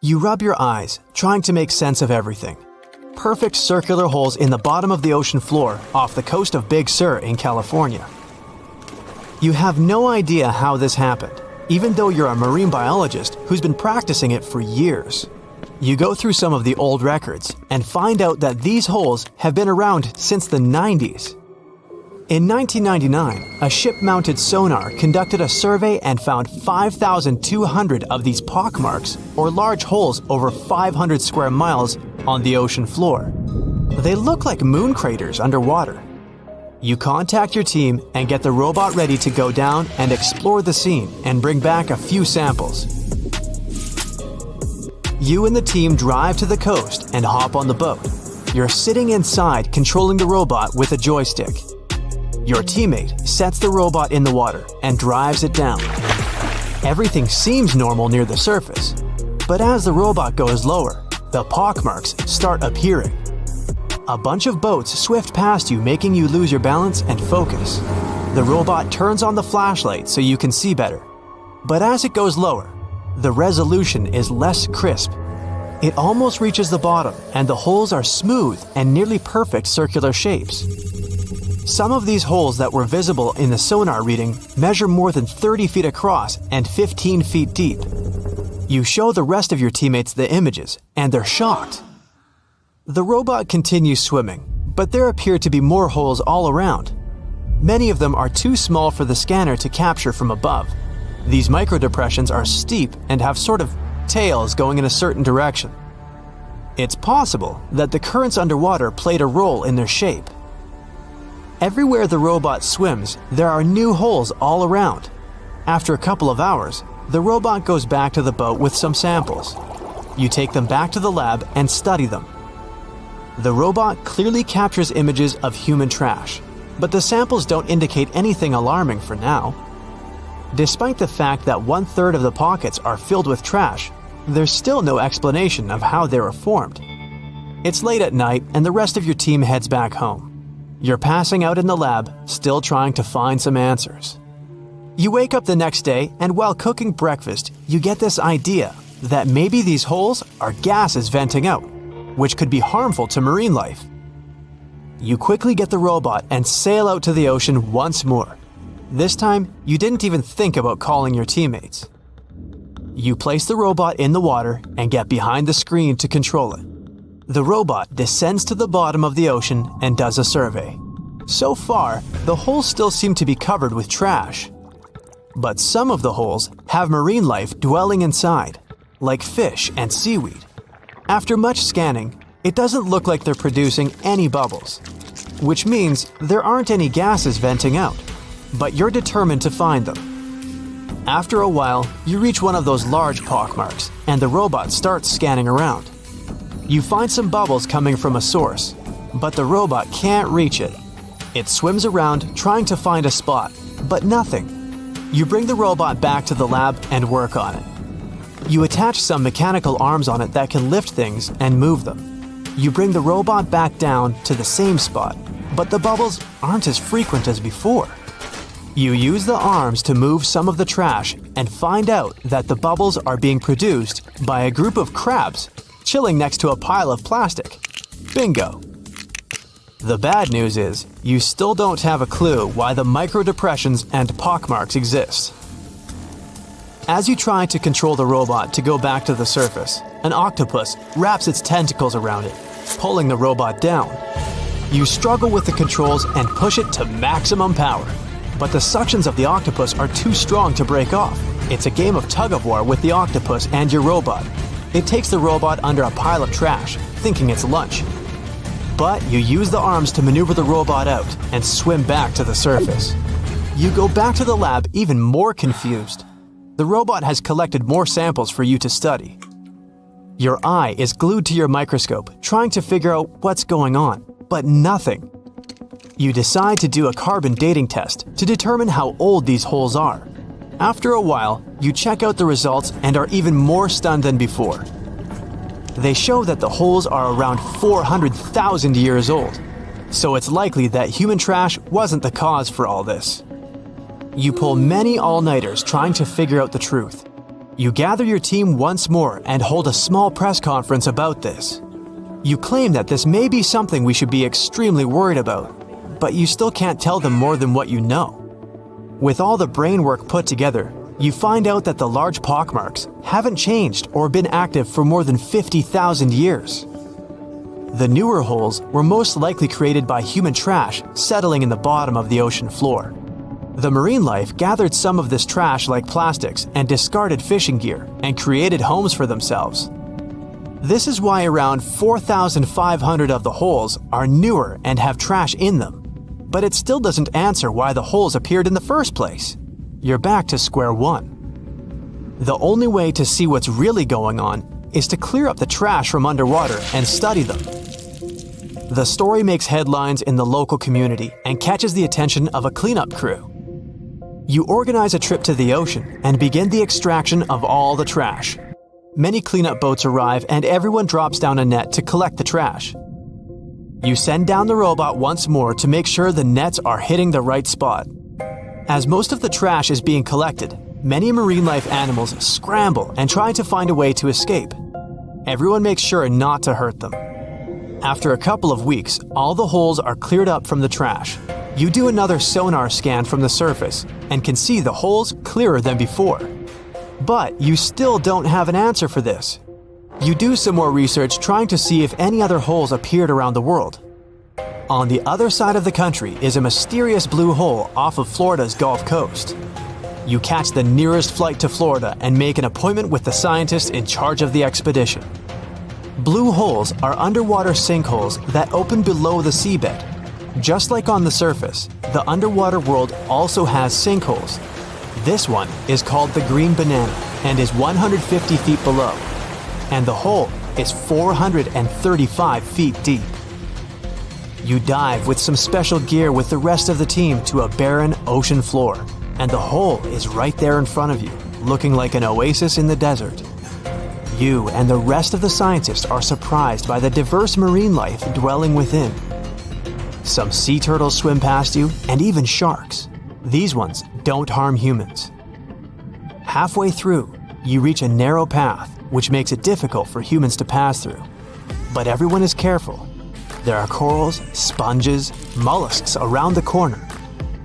You rub your eyes, trying to make sense of everything. Perfect circular holes in the bottom of the ocean floor off the coast of Big Sur in California. You have no idea how this happened, even though you're a marine biologist who's been practicing it for years. You go through some of the old records and find out that these holes have been around since the 90s. In 1999, a ship-mounted sonar conducted a survey and found 5,200 of these pockmarks, or large holes over 500 square miles, on the ocean floor. They look like moon craters underwater. You contact your team and get the robot ready to go down and explore the scene and bring back a few samples. You and the team drive to the coast and hop on the boat. You're sitting inside controlling the robot with a joystick. Your teammate sets the robot in the water and drives it down. Everything seems normal near the surface, but as the robot goes lower, the pockmarks start appearing. A bunch of boats swift past you, making you lose your balance and focus. The robot turns on the flashlight so you can see better. But as it goes lower, the resolution is less crisp. It almost reaches the bottom, and the holes are smooth and nearly perfect circular shapes. Some of these holes that were visible in the sonar reading measure more than 30 feet across and 15 feet deep. You show the rest of your teammates the images, and they're shocked. The robot continues swimming, but there appear to be more holes all around. Many of them are too small for the scanner to capture from above. These microdepressions are steep and have sort of tails going in a certain direction. It's possible that the currents underwater played a role in their shape. Everywhere the robot swims, there are new holes all around. After a couple of hours, the robot goes back to the boat with some samples. You take them back to the lab and study them. The robot clearly captures images of human trash, but the samples don't indicate anything alarming for now. Despite the fact that 1/3 of the pockets are filled with trash, there's still no explanation of how they were formed. It's late at night and the rest of your team heads back home. You're passing out in the lab, still trying to find some answers. You wake up the next day, and while cooking breakfast, you get this idea that maybe these holes are gases venting out, which could be harmful to marine life. You quickly get the robot and sail out to the ocean once more. This time, you didn't even think about calling your teammates. You place the robot in the water and get behind the screen to control it. The robot descends to the bottom of the ocean and does a survey. So far, the holes still seem to be covered with trash. But some of the holes have marine life dwelling inside, like fish and seaweed. After much scanning, it doesn't look like they're producing any bubbles, which means there aren't any gases venting out, but you're determined to find them. After a while, you reach one of those large pockmarks, and the robot starts scanning around. You find some bubbles coming from a source, but the robot can't reach it. It swims around trying to find a spot, but nothing. You bring the robot back to the lab and work on it. You attach some mechanical arms on it that can lift things and move them. You bring the robot back down to the same spot, but the bubbles aren't as frequent as before. You use the arms to move some of the trash and find out that the bubbles are being produced by a group of crabs chilling next to a pile of plastic. Bingo! The bad news is, you still don't have a clue why the microdepressions and pockmarks exist. As you try to control the robot to go back to the surface, an octopus wraps its tentacles around it, pulling the robot down. You struggle with the controls and push it to maximum power, but the suctions of the octopus are too strong to break off. It's a game of tug-of-war with the octopus and your robot. It takes the robot under a pile of trash, thinking it's lunch. But you use the arms to maneuver the robot out and swim back to the surface. You go back to the lab even more confused. The robot has collected more samples for you to study. Your eye is glued to your microscope, trying to figure out what's going on, but nothing. You decide to do a carbon dating test to determine how old these holes are. After a while, you check out the results and are even more stunned than before. They show that the holes are around 400,000 years old, so it's likely that human trash wasn't the cause for all this. You pull many all-nighters trying to figure out the truth. You gather your team once more and hold a small press conference about this. You claim that this may be something we should be extremely worried about, but you still can't tell them more than what you know. With all the brain work put together, you find out that the large pockmarks haven't changed or been active for more than 50,000 years. The newer holes were most likely created by human trash settling in the bottom of the ocean floor. The marine life gathered some of this trash like plastics and discarded fishing gear and created homes for themselves. This is why around 4,500 of the holes are newer and have trash in them. But it still doesn't answer why the holes appeared in the first place. You're back to square one. The only way to see what's really going on is to clear up the trash from underwater and study them. The story makes headlines in the local community and catches the attention of a cleanup crew. You organize a trip to the ocean and begin the extraction of all the trash. Many cleanup boats arrive and everyone drops down a net to collect the trash. You send down the robot once more to make sure the nets are hitting the right spot. As most of the trash is being collected, many marine life animals scramble and try to find a way to escape. Everyone makes sure not to hurt them. After a couple of weeks, all the holes are cleared up from the trash. You do another sonar scan from the surface and can see the holes clearer than before. But you still don't have an answer for this. You do some more research trying to see if any other holes appeared around the world. On the other side of the country is a mysterious blue hole off of Florida's Gulf Coast. You catch the nearest flight to Florida and make an appointment with the scientists in charge of the expedition. Blue holes are underwater sinkholes that open below the seabed. Just like on the surface, the underwater world also has sinkholes. This one is called the Green Banana and is 150 feet below, and the hole is 435 feet deep. You dive with some special gear with the rest of the team to a barren ocean floor, and the hole is right there in front of you, looking like an oasis in the desert. You and the rest of the scientists are surprised by the diverse marine life dwelling within. Some sea turtles swim past you, and even sharks. These ones don't harm humans. Halfway through, you reach a narrow path, which makes it difficult for humans to pass through. But everyone is careful. There are corals, sponges, mollusks around the corner.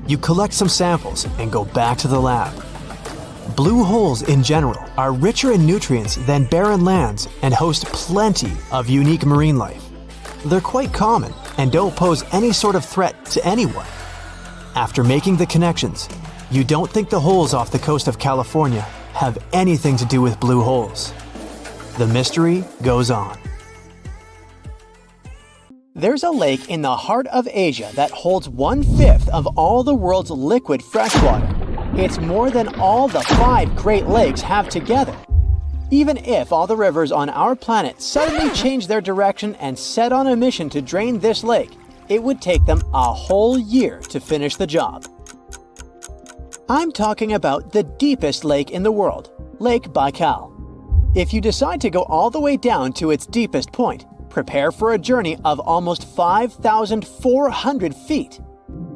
You collect some samples and go back to the lab. Blue holes in general are richer in nutrients than barren lands and host plenty of unique marine life. They're quite common and don't pose any sort of threat to anyone. After making the connections, you don't think the holes off the coast of California have anything to do with blue holes. The mystery goes on. There's a lake in the heart of Asia that holds 1/5 of all the world's liquid freshwater. It's more than all the 5 Great Lakes have together. Even if all the rivers on our planet suddenly changed their direction and set on a mission to drain this lake, it would take them a whole year to finish the job. I'm talking about the deepest lake in the world, Lake Baikal. If you decide to go all the way down to its deepest point, prepare for a journey of almost 5,400 feet.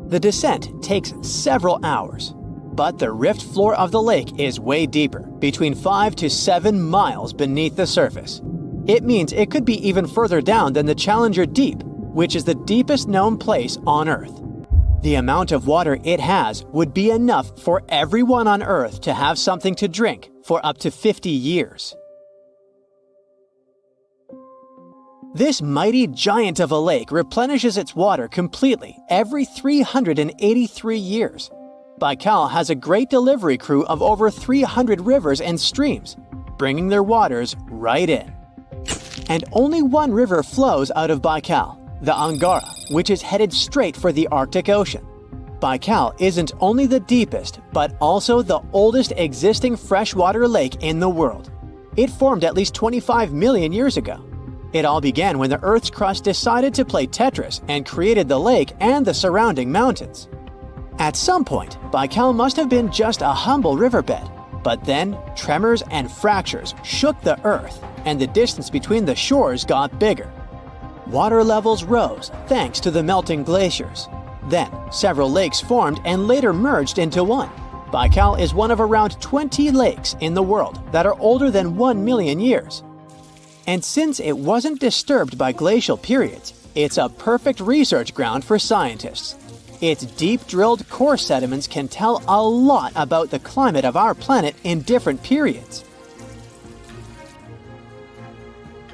The descent takes several hours, but the rift floor of the lake is way deeper, between 5 to 7 miles beneath the surface. It means it could be even further down than the Challenger Deep, which is the deepest known place on Earth. The amount of water it has would be enough for everyone on Earth to have something to drink for up to 50 years. This mighty giant of a lake replenishes its water completely every 383 years. Baikal has a great delivery crew of over 300 rivers and streams, bringing their waters right in. And only one river flows out of Baikal, the Angara, which is headed straight for the Arctic Ocean. Baikal isn't only the deepest, but also the oldest existing freshwater lake in the world. It formed at least 25 million years ago. It all began when the Earth's crust decided to play Tetris and created the lake and the surrounding mountains. At some point, Baikal must have been just a humble riverbed, but then tremors and fractures shook the Earth, and the distance between the shores got bigger. Water levels rose thanks to the melting glaciers. Then, several lakes formed and later merged into one. Baikal is one of around 20 lakes in the world that are older than 1 million years. And since it wasn't disturbed by glacial periods, it's a perfect research ground for scientists. Its deep-drilled core sediments can tell a lot about the climate of our planet in different periods.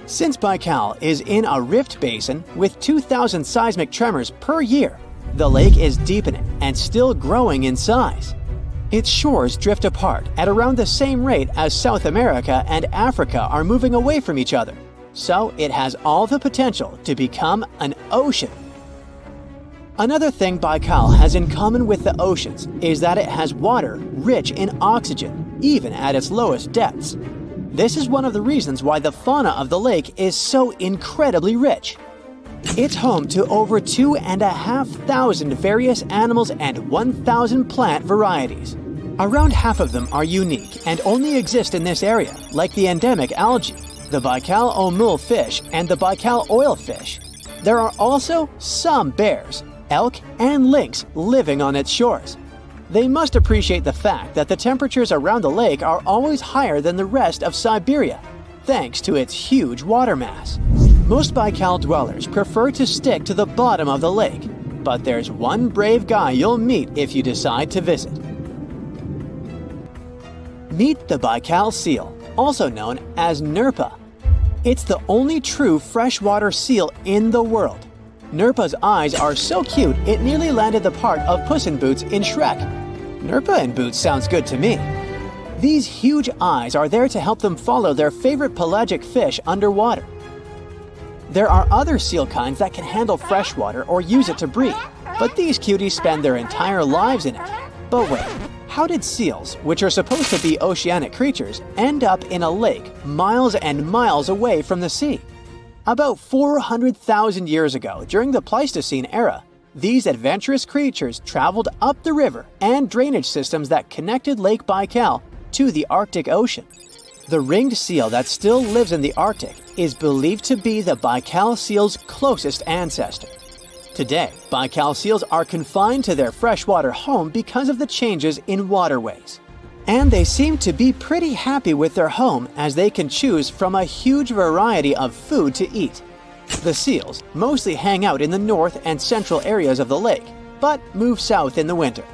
Since Baikal is in a rift basin with 2,000 seismic tremors per year, the lake is deepening and still growing in size. Its shores drift apart at around the same rate as South America and Africa are moving away from each other, so it has all the potential to become an ocean. Another thing Baikal has in common with the oceans is that it has water rich in oxygen, even at its lowest depths. This is one of the reasons why the fauna of the lake is so incredibly rich. It's home to over 2,500 various animals and 1,000 plant varieties. Around half of them are unique and only exist in this area, like the endemic algae, the Baikal omul fish, and the Baikal oilfish. There are also some bears, elk, and lynx living on its shores. They must appreciate the fact that the temperatures around the lake are always higher than the rest of Siberia, thanks to its huge water mass. Most Baikal dwellers prefer to stick to the bottom of the lake, but there's one brave guy you'll meet if you decide to visit. Meet the Baikal seal, also known as Nerpa. It's the only true freshwater seal in the world. Nerpa's eyes are so cute it nearly landed the part of Puss in Boots in Shrek. Nerpa in Boots sounds good to me. These huge eyes are there to help them follow their favorite pelagic fish underwater. There are other seal kinds that can handle freshwater or use it to breathe, but these cuties spend their entire lives in it. But wait, how did seals, which are supposed to be oceanic creatures, end up in a lake miles and miles away from the sea? About 400,000 years ago, during the Pleistocene era, these adventurous creatures traveled up the river and drainage systems that connected Lake Baikal to the Arctic Ocean. The ringed seal that still lives in the Arctic is believed to be the Baikal seal's closest ancestor. Today, Baikal seals are confined to their freshwater home because of the changes in waterways. And they seem to be pretty happy with their home as they can choose from a huge variety of food to eat. The seals mostly hang out in the north and central areas of the lake, but move south in the winter.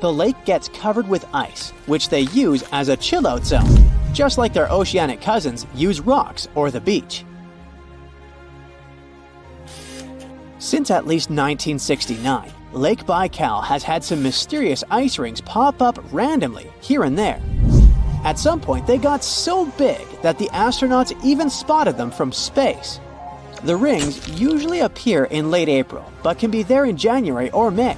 The lake gets covered with ice, which they use as a chill-out zone, just like their oceanic cousins use rocks or the beach. Since at least 1969, Lake Baikal has had some mysterious ice rings pop up randomly here and there. At some point, they got so big that the astronauts even spotted them from space. The rings usually appear in late April, but can be there in January or May.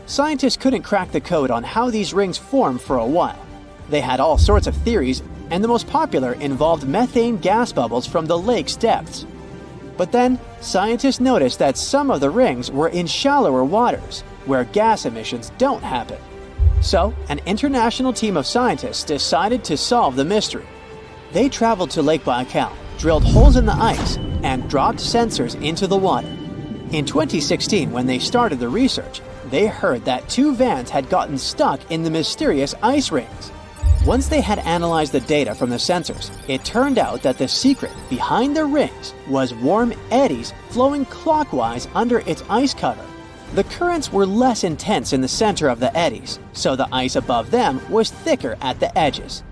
Scientists couldn't crack the code on how these rings form for a while. They had all sorts of theories, and the most popular involved methane gas bubbles from the lake's depths. But then, scientists noticed that some of the rings were in shallower waters, where gas emissions don't happen. So, an international team of scientists decided to solve the mystery. They traveled to Lake Baikal, drilled holes in the ice, and dropped sensors into the water. In 2016, when they started the research, they heard that 2 vans had gotten stuck in the mysterious ice rings. Once they had analyzed the data from the sensors, it turned out that the secret behind the rings was warm eddies flowing clockwise under its ice cover. The currents were less intense in the center of the eddies, so the ice above them was thicker at the edges.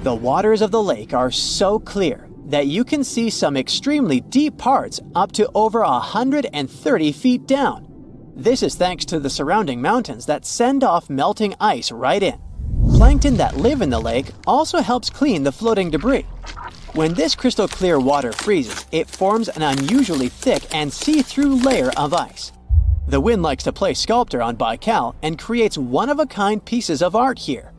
The waters of the lake are so clear that you can see some extremely deep parts up to over 130 feet down. This is thanks to the surrounding mountains that send off melting ice right in. Plankton that live in the lake also helps clean the floating debris. When this crystal clear water freezes, it forms an unusually thick and see-through layer of ice. The wind likes to play sculptor on Baikal and creates one-of-a-kind pieces of art here.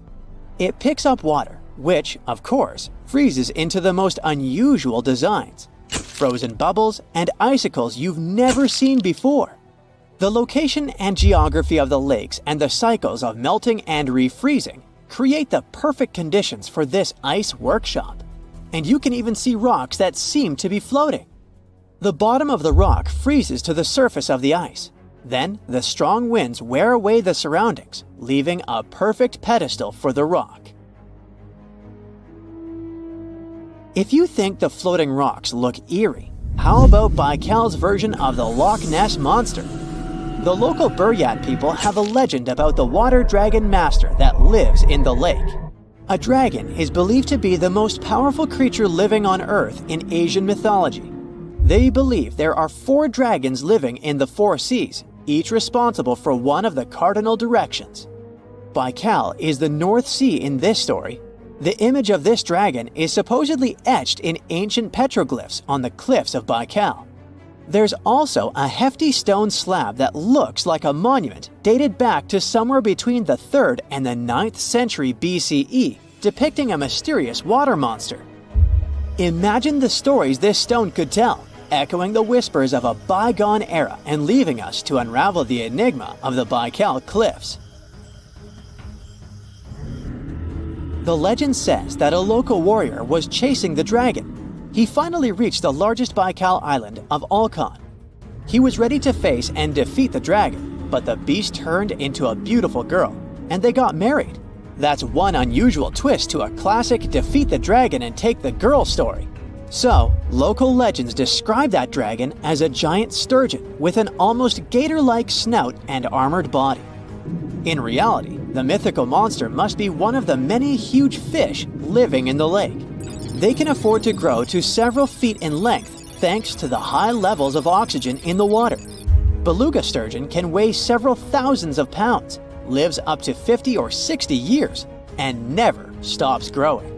It picks up water, which, of course, freezes into the most unusual designs. Frozen bubbles and icicles you've never seen before. The location and geography of the lakes and the cycles of melting and refreezing create the perfect conditions for this ice workshop. And you can even see rocks that seem to be floating. The bottom of the rock freezes to the surface of the ice. Then, the strong winds wear away the surroundings, leaving a perfect pedestal for the rock. If you think the floating rocks look eerie, how about Baikal's version of the Loch Ness Monster? The local Buryat people have a legend about the water dragon master that lives in the lake. A dragon is believed to be the most powerful creature living on Earth in Asian mythology. They believe there are 4 dragons living in the 4 seas, each responsible for one of the cardinal directions. Baikal is the North Sea in this story. The image of this dragon is supposedly etched in ancient petroglyphs on the cliffs of Baikal. There's also a hefty stone slab that looks like a monument dated back to somewhere between the 3rd and the 9th century BCE, depicting a mysterious water monster. Imagine the stories this stone could tell, echoing the whispers of a bygone era and leaving us to unravel the enigma of the Baikal cliffs. The legend says that a local warrior was chasing the dragon. He finally reached the largest Baikal island of Alkan. He was ready to face and defeat the dragon, but the beast turned into a beautiful girl, and they got married. That's one unusual twist to a classic defeat the dragon and take the girl story. So, local legends describe that dragon as a giant sturgeon with an almost gator-like snout and armored body. In reality, the mythical monster must be one of the many huge fish living in the lake. They can afford to grow to several feet in length thanks to the high levels of oxygen in the water. Beluga sturgeon can weigh several thousands of pounds, lives up to 50 or 60 years, and never stops growing.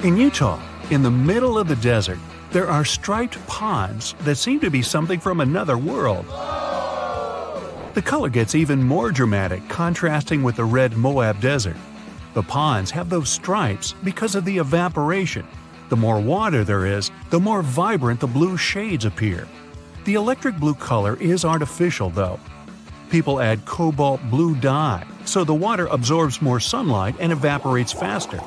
In Utah, in the middle of the desert, there are striped ponds that seem to be something from another world. The color gets even more dramatic, contrasting with the red Moab desert. The ponds have those stripes because of the evaporation. The more water there is, the more vibrant the blue shades appear. The electric blue color is artificial, though. People add cobalt blue dye, so the water absorbs more sunlight and evaporates faster.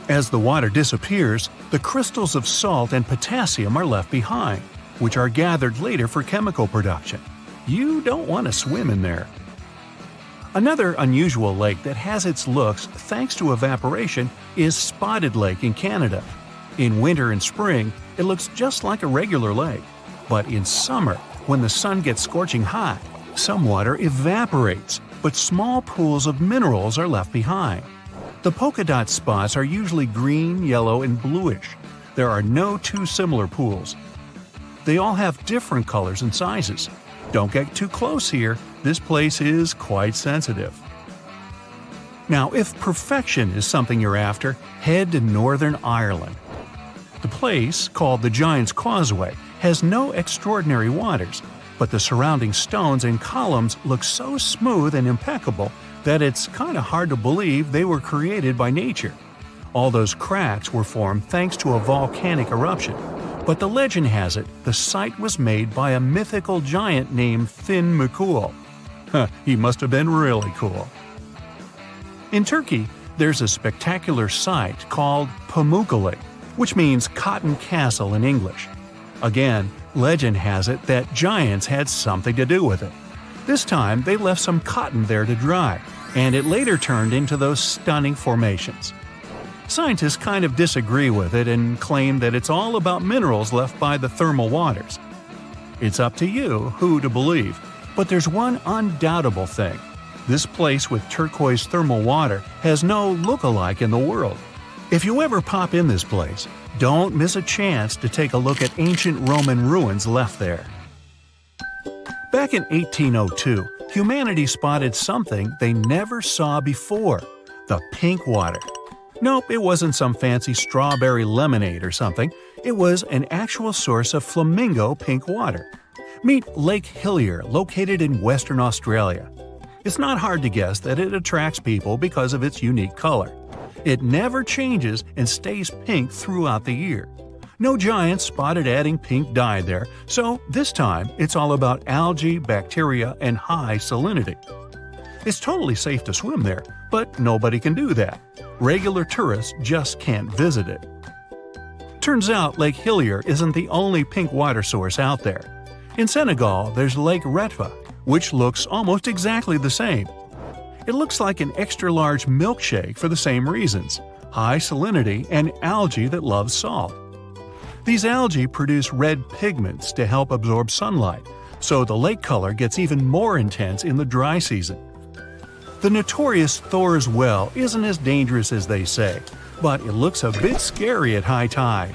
As the water disappears, the crystals of salt and potassium are left behind, which are gathered later for chemical production. You don't want to swim in there. Another unusual lake that has its looks thanks to evaporation is Spotted Lake in Canada. In winter and spring, it looks just like a regular lake. But in summer, when the sun gets scorching hot, some water evaporates, but small pools of minerals are left behind. The polka dot spots are usually green, yellow, and bluish. There are no two similar pools. They all have different colors and sizes. Don't get too close here, this place is quite sensitive. Now, if perfection is something you're after, head to Northern Ireland. The place, called the Giant's Causeway, has no extraordinary waters, but the surrounding stones and columns look so smooth and impeccable that it's kind of hard to believe they were created by nature. All those cracks were formed thanks to a volcanic eruption. But the legend has it the site was made by a mythical giant named Fin McCool. He must have been really cool. In Turkey, there's a spectacular site called Pamukkale, which means Cotton Castle in English. Again, legend has it that giants had something to do with it. This time, they left some cotton there to dry, and it later turned into those stunning formations. Scientists kind of disagree with it and claim that it's all about minerals left by the thermal waters. It's up to you who to believe, but there's one undoubtable thing. This place with turquoise thermal water has no look-alike in the world. If you ever pop in this place, don't miss a chance to take a look at ancient Roman ruins left there. Back in 1802, humanity spotted something they never saw before: the pink water. Nope, it wasn't some fancy strawberry lemonade or something. It was an actual source of flamingo pink water. Meet Lake Hillier, located in Western Australia. It's not hard to guess that it attracts people because of its unique color. It never changes and stays pink throughout the year. No giants spotted adding pink dye there, so this time it's all about algae, bacteria, and high salinity. It's totally safe to swim there, but nobody can do that. Regular tourists just can't visit it. Turns out Lake Hillier isn't the only pink water source out there. In Senegal, there's Lake Retva, which looks almost exactly the same. It looks like an extra-large milkshake for the same reasons: high salinity and algae that loves salt. These algae produce red pigments to help absorb sunlight, so the lake color gets even more intense in the dry season. The notorious Thor's Well isn't as dangerous as they say, but it looks a bit scary at high tide.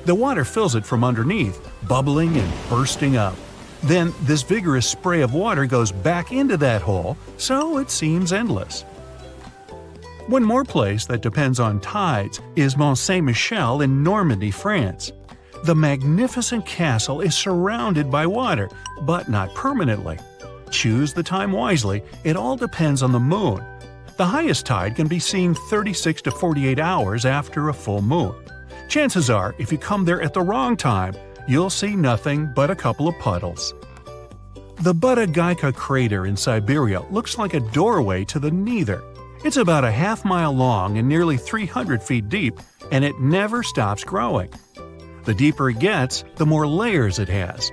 The water fills it from underneath, bubbling and bursting up. Then this vigorous spray of water goes back into that hole, so it seems endless. One more place that depends on tides is Mont Saint-Michel in Normandy, France. The magnificent castle is surrounded by water, but not permanently. Choose the time wisely, it all depends on the moon. The highest tide can be seen 36 to 48 hours after a full moon. Chances are, if you come there at the wrong time, you'll see nothing but a couple of puddles. The Budagaika crater in Siberia looks like a doorway to the neither. It's about a half-mile long and nearly 300 feet deep, and it never stops growing. The deeper it gets, the more layers it has.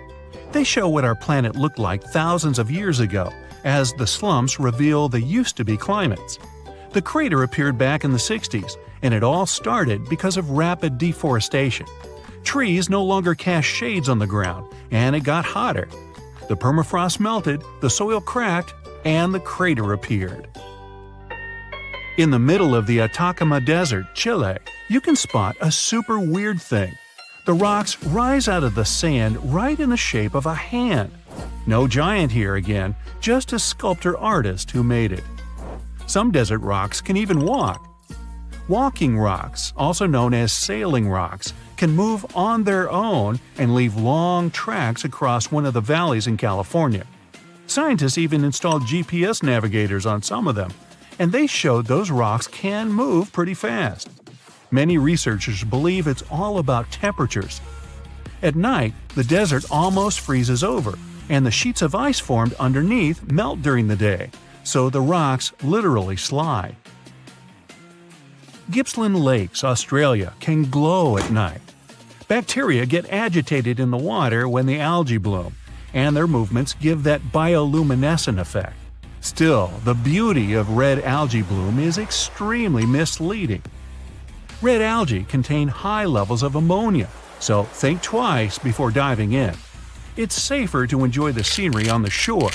They show what our planet looked like thousands of years ago, as the slumps reveal the used-to-be climates. The crater appeared back in the 60s, and it all started because of rapid deforestation. Trees no longer cast shades on the ground, and it got hotter. The permafrost melted, the soil cracked, and the crater appeared. In the middle of the Atacama Desert, Chile, you can spot a super weird thing. The rocks rise out of the sand right in the shape of a hand. No giant here again, just a sculptor-artist who made it. Some desert rocks can even walk. Walking rocks, also known as sailing rocks, can move on their own and leave long tracks across one of the valleys in California. Scientists even installed GPS navigators on some of them, and they showed those rocks can move pretty fast. Many researchers believe it's all about temperatures. At night, the desert almost freezes over, and the sheets of ice formed underneath melt during the day, so the rocks literally slide. Gippsland Lakes, Australia, can glow at night. Bacteria get agitated in the water when the algae bloom, and their movements give that bioluminescent effect. Still, the beauty of red algae bloom is extremely misleading. Red algae contain high levels of ammonia, so think twice before diving in. It's safer to enjoy the scenery on the shore.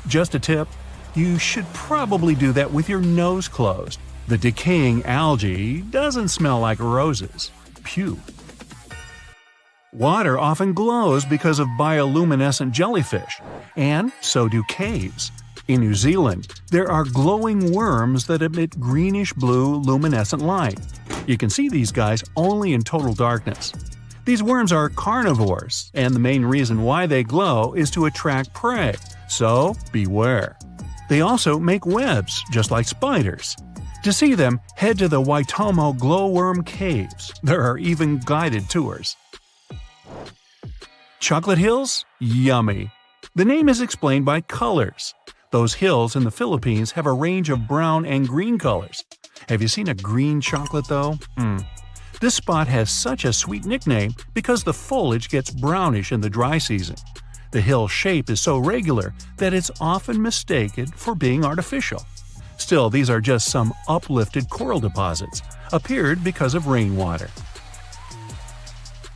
Just a tip, you should probably do that with your nose closed. The decaying algae doesn't smell like roses. Phew. Water often glows because of bioluminescent jellyfish, and so do caves. In New Zealand, there are glowing worms that emit greenish-blue luminescent light. You can see these guys only in total darkness. These worms are carnivores, and the main reason why they glow is to attract prey, so beware. They also make webs, just like spiders. To see them, head to the Waitomo glowworm caves. There are even guided tours. Chocolate hills? Yummy. The name is explained by colors. Those hills in the Philippines have a range of brown and green colors. Have you seen a green chocolate though? This spot has such a sweet nickname because the foliage gets brownish in the dry season. The hill shape is so regular that it's often mistaken for being artificial. Still, these are just some uplifted coral deposits, appeared because of rainwater.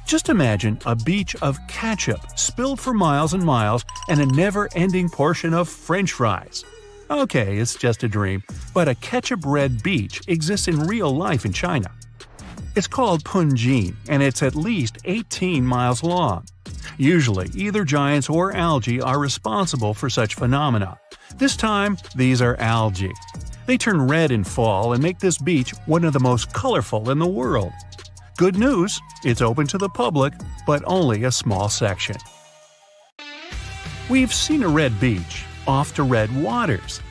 Just imagine a beach of ketchup spilled for miles and miles and a never-ending portion of French fries. Okay, it's just a dream, but a ketchup-red beach exists in real life in China. It's called Punjin, and it's at least 18 miles long. Usually, either giants or algae are responsible for such phenomena. This time, these are algae. They turn red in fall and make this beach one of the most colorful in the world. Good news, it's open to the public, but only a small section. We've seen a red beach, off to red waters.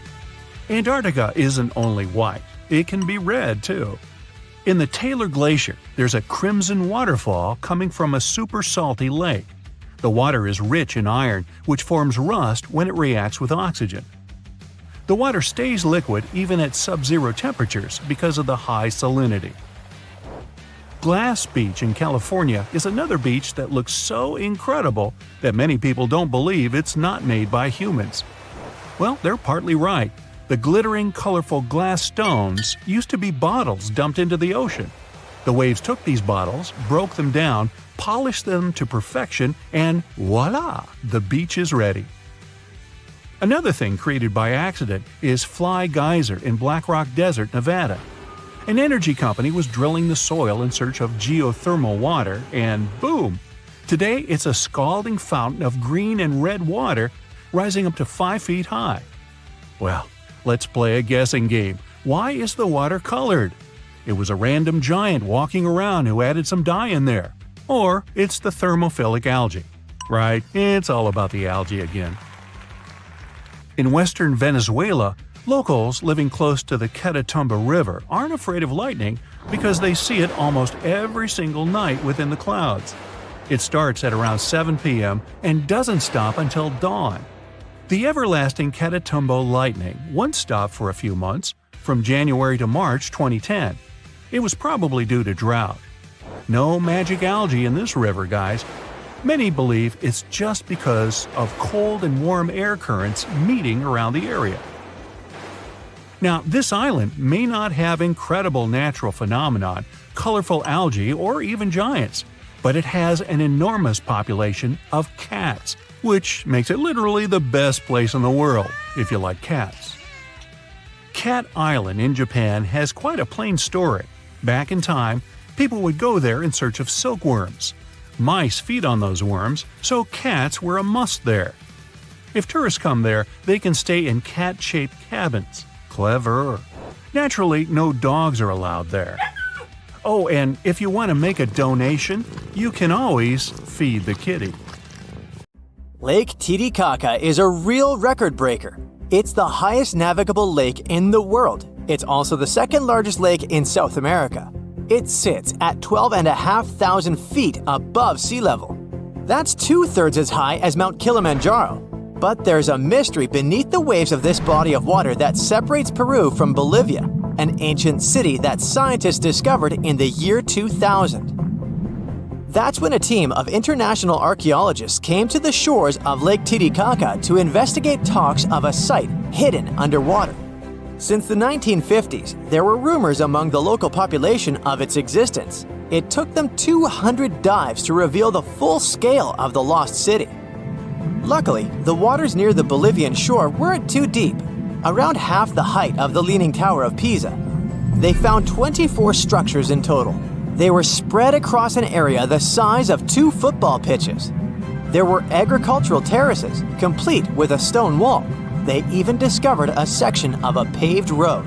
Antarctica isn't only white, it can be red too. In the Taylor Glacier, there's a crimson waterfall coming from a super salty lake. The water is rich in iron, which forms rust when it reacts with oxygen. The water stays liquid even at sub-zero temperatures because of the high salinity. Glass Beach in California is another beach that looks so incredible that many people don't believe it's not made by humans. Well, they're partly right. The glittering, colorful glass stones used to be bottles dumped into the ocean. The waves took these bottles, broke them down, polished them to perfection, and voila! The beach is ready. Another thing created by accident is Fly Geyser in Black Rock Desert, Nevada. An energy company was drilling the soil in search of geothermal water, and boom! Today it's a scalding fountain of green and red water rising up to 5 feet high. Well, let's play a guessing game. Why is the water colored? It was a random giant walking around who added some dye in there. Or it's the thermophilic algae. Right, it's all about the algae again. In western Venezuela, locals living close to the Catatumbo River aren't afraid of lightning because they see it almost every single night within the clouds. It starts at around 7 p.m. and doesn't stop until dawn. The everlasting Catatumbo lightning once stopped for a few months, from January to March 2010. It was probably due to drought. No magic algae in this river, guys. Many believe it's just because of cold and warm air currents meeting around the area. Now, this island may not have incredible natural phenomenon, colorful algae, or even giants, but it has an enormous population of cats, which makes it literally the best place in the world, if you like cats. Cat Island in Japan has quite a plain story. Back in time, people would go there in search of silkworms. Mice feed on those worms, so cats were a must there. If tourists come there, they can stay in cat-shaped cabins. Clever. Naturally, no dogs are allowed there. Oh, and if you want to make a donation, you can always feed the kitty. Lake Titicaca is a real record breaker. It's the highest navigable lake in the world. It's also the second largest lake in South America. It sits at 12,500 feet above sea level. That's 2/3 as high as Mount Kilimanjaro. But there's a mystery beneath the waves of this body of water that separates Peru from Bolivia, an ancient city that scientists discovered in the year 2000. That's when a team of international archaeologists came to the shores of Lake Titicaca to investigate talks of a site hidden underwater. Since the 1950s, there were rumors among the local population of its existence. It took them 200 dives to reveal the full scale of the lost city. Luckily, the waters near the Bolivian shore weren't too deep, around half the height of the Leaning Tower of Pisa. They found 24 structures in total. They were spread across an area the size of 2 football pitches. There were agricultural terraces, complete with a stone wall. They even discovered a section of a paved road.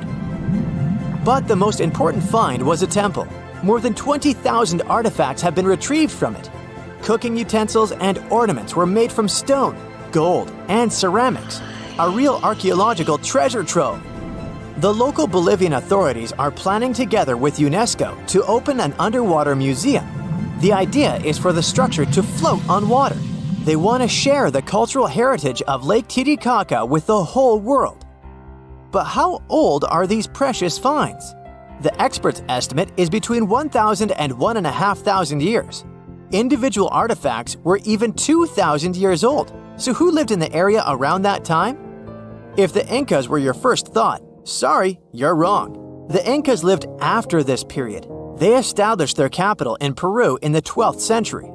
But the most important find was a temple. More than 20,000 artifacts have been retrieved from it. Cooking utensils and ornaments were made from stone, gold, and ceramics. A real archaeological treasure trove. The local Bolivian authorities are planning together with UNESCO to open an underwater museum. The idea is for the structure to float on water. They want to share the cultural heritage of Lake Titicaca with the whole world. But how old are these precious finds? The experts' estimate is between 1,000 and 1,500 years. Individual artifacts were even 2,000 years old. So who lived in the area around that time? If the Incas were your first thought, sorry, you're wrong. The Incas lived after this period. They established their capital in Peru in the 12th century.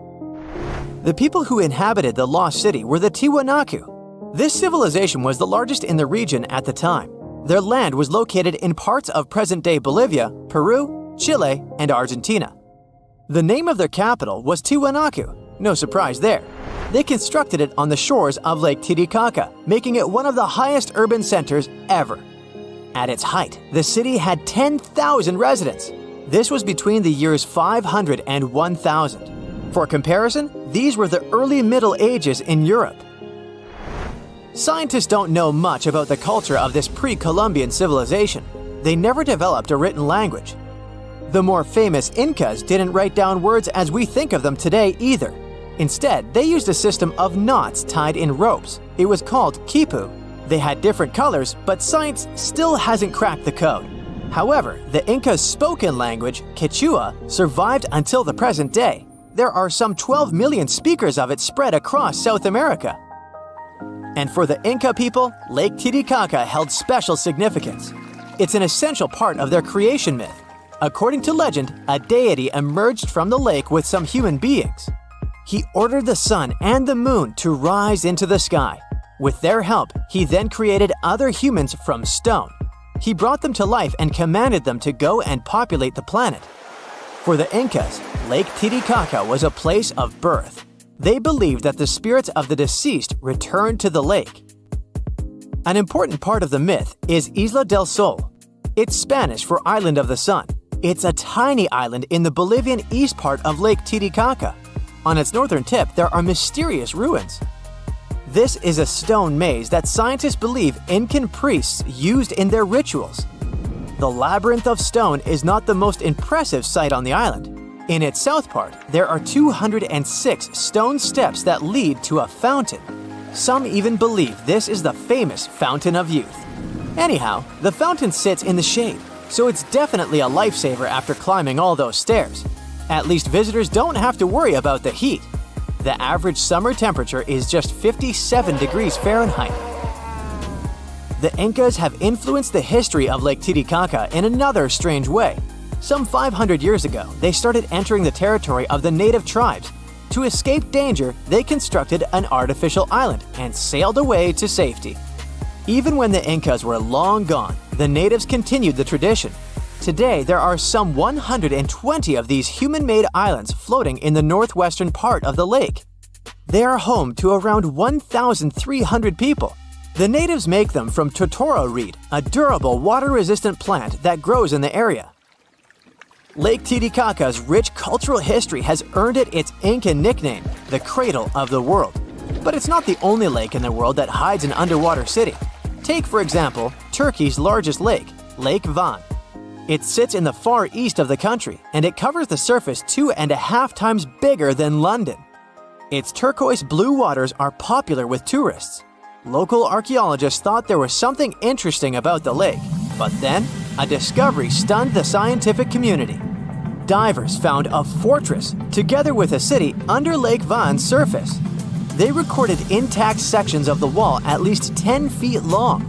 The people who inhabited the lost city were the Tiwanaku. This civilization was the largest in the region at the time. Their land was located in parts of present-day Bolivia, Peru, Chile, and Argentina. The name of their capital was Tiwanaku. No surprise there. They constructed it on the shores of Lake Titicaca, making it one of the highest urban centers ever. At its height, the city had 10,000 residents. This was between the years 500 and 1000. For comparison, these were the early Middle Ages in Europe. Scientists don't know much about the culture of this pre-Columbian civilization. They never developed a written language. The more famous Incas didn't write down words as we think of them today either. Instead, they used a system of knots tied in ropes. It was called quipu. They had different colors, but science still hasn't cracked the code. However, the Inca's spoken language, Quechua, survived until the present day. There are some 12 million speakers of it spread across South America. And for the Inca people, Lake Titicaca held special significance. It's an essential part of their creation myth. According to legend, a deity emerged from the lake with some human beings. He ordered the sun and the moon to rise into the sky. With their help, he then created other humans from stone. He brought them to life and commanded them to go and populate the planet. For the Incas, Lake Titicaca was a place of birth. They believed that the spirits of the deceased returned to the lake. An important part of the myth is Isla del Sol. It's Spanish for Island of the Sun. It's a tiny island in the Bolivian east part of Lake Titicaca. On its northern tip, there are mysterious ruins. This is a stone maze that scientists believe Incan priests used in their rituals. The labyrinth of stone is not the most impressive sight on the island. In its south part, there are 206 stone steps that lead to a fountain. Some even believe this is the famous Fountain of Youth. Anyhow, the fountain sits in the shade, so it's definitely a lifesaver after climbing all those stairs. At least visitors don't have to worry about the heat. The average summer temperature is just 57 degrees Fahrenheit. The Incas have influenced the history of Lake Titicaca in another strange way. Some 500 years ago, they started entering the territory of the native tribes. To escape danger, they constructed an artificial island and sailed away to safety. Even when the Incas were long gone, the natives continued the tradition. Today, there are some 120 of these human-made islands floating in the northwestern part of the lake. They are home to around 1,300 people. The natives make them from totoro reed, a durable, water-resistant plant that grows in the area. Lake Titicaca's rich cultural history has earned it its Incan nickname, the Cradle of the World. But it's not the only lake in the world that hides an underwater city. Take, for example, Turkey's largest lake, Lake Van. It sits in the far east of the country, and it covers the surface 2.5 times bigger than London. Its turquoise blue waters are popular with tourists. Local archaeologists thought there was something interesting about the lake, but then a discovery stunned the scientific community. Divers found a fortress together with a city under Lake Van's surface. They recorded intact sections of the wall at least 10 feet long.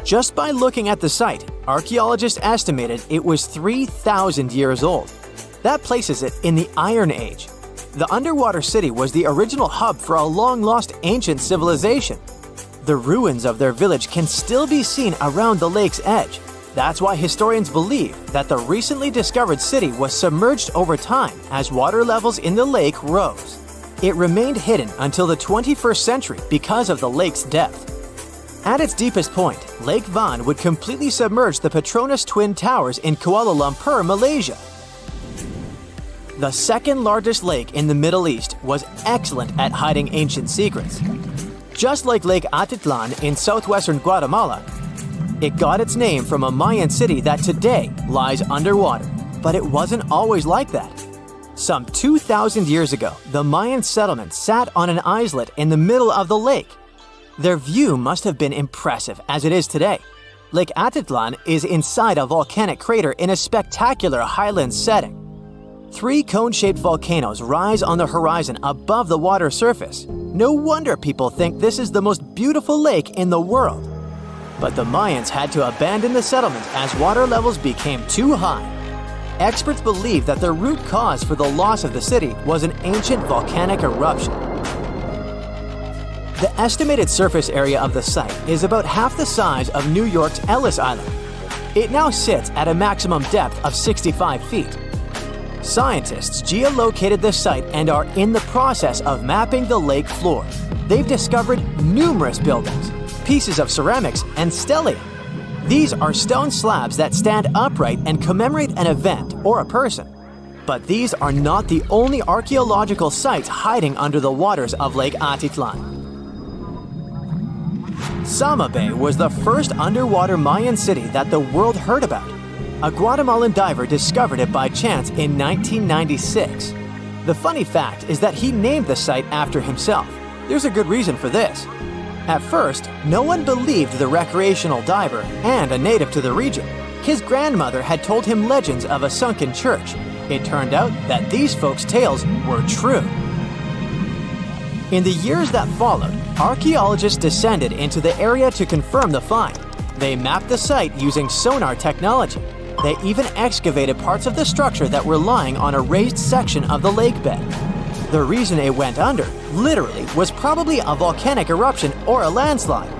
Just by looking at the site, archaeologists estimated it was 3,000 years old. That places it in the Iron Age. The underwater city was the original hub for a long-lost ancient civilization. The ruins of their village can still be seen around the lake's edge. That's why historians believe that the recently discovered city was submerged over time as water levels in the lake rose. It remained hidden until the 21st century because of the lake's depth. At its deepest point, Lake Van would completely submerge the Petronas Twin Towers in Kuala Lumpur, Malaysia. The second largest lake in the Middle East was excellent at hiding ancient secrets. Just like Lake Atitlan in southwestern Guatemala, it got its name from a Mayan city that today lies underwater. But it wasn't always like that. Some 2,000 years ago, the Mayan settlement sat on an islet in the middle of the lake. Their view must have been impressive as it is today. Lake Atitlan is inside a volcanic crater in a spectacular highland setting. 3 cone-shaped volcanoes rise on the horizon above the water surface. No wonder people think this is the most beautiful lake in the world. But the Mayans had to abandon the settlement as water levels became too high. Experts believe that the root cause for the loss of the city was an ancient volcanic eruption. The estimated surface area of the site is about half the size of New York's Ellis Island. It now sits at a maximum depth of 65 feet. Scientists geolocated the site and are in the process of mapping the lake floor. They've discovered numerous buildings, pieces of ceramics, and stelae. These are stone slabs that stand upright and commemorate an event or a person. But these are not the only archaeological sites hiding under the waters of Lake Atitlan. Sama Bay was the first underwater Mayan city that the world heard about. A Guatemalan diver discovered it by chance in 1996. The funny fact is that he named the site after himself. There's a good reason for this. At first, no one believed the recreational diver and a native to the region. his grandmother had told him legends of a sunken church. It turned out that these folks' tales were true. In the years that followed, archaeologists descended into the area to confirm the find. They mapped the site using sonar technology. They even excavated parts of the structure that were lying on a raised section of the lake bed. The reason it went under, literally, was probably a volcanic eruption or a landslide.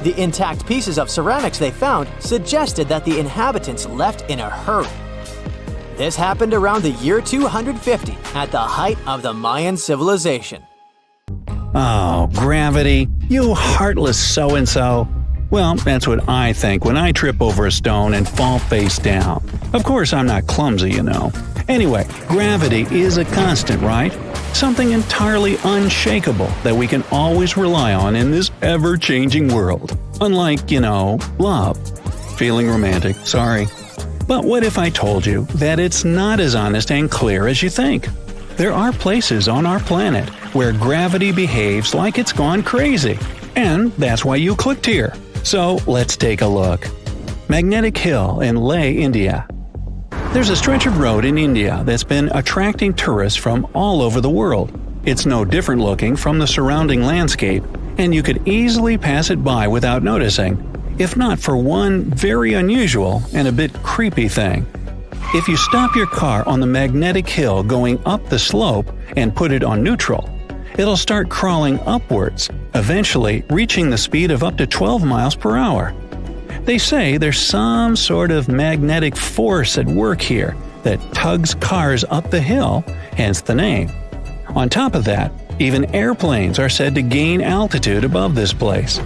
The intact pieces of ceramics they found suggested that the inhabitants left in a hurry. This happened around the year 250, at the height of the Mayan civilization. Oh, gravity, you heartless so-and-so. Well, that's what I think when I trip over a stone and fall face down. Of course, I'm not clumsy, you know. Anyway, gravity is a constant, right? Something entirely unshakable that we can always rely on in this ever-changing world. Unlike, love. Feeling romantic, sorry. But what if I told you that it's not as honest and clear as you think? There are places on our planet where gravity behaves like it's gone crazy. And that's why you clicked here. So let's take a look. Magnetic Hill in Leh, India. There's a stretch of road in India that's been attracting tourists from all over the world. It's no different looking from the surrounding landscape, and you could easily pass it by without noticing, if not for one very unusual and a bit creepy thing. If you stop your car on the magnetic hill going up the slope and put it on neutral, it'll start crawling upwards, eventually reaching the speed of up to 12 miles per hour. They say there's some sort of magnetic force at work here that tugs cars up the hill, hence the name. On top of that, even airplanes are said to gain altitude above this place.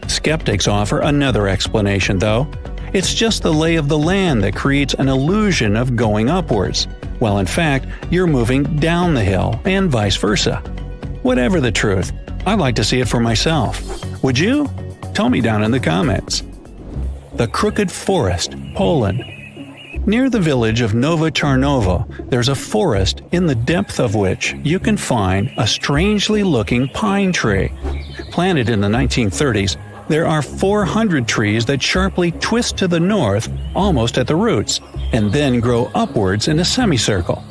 Skeptics offer another explanation, though. It's just the lay of the land that creates an illusion of going upwards, while in fact you're moving down the hill and vice versa. Whatever the truth, I'd like to see it for myself. Would you? Tell me down in the comments. The Crooked Forest, Poland. Near the village of Nowa Tarnowo, there's a forest in the depth of which you can find a strangely looking pine tree. Planted in the 1930s, there are 400 trees that sharply twist to the north almost at the roots, and then grow upwards in a semicircle.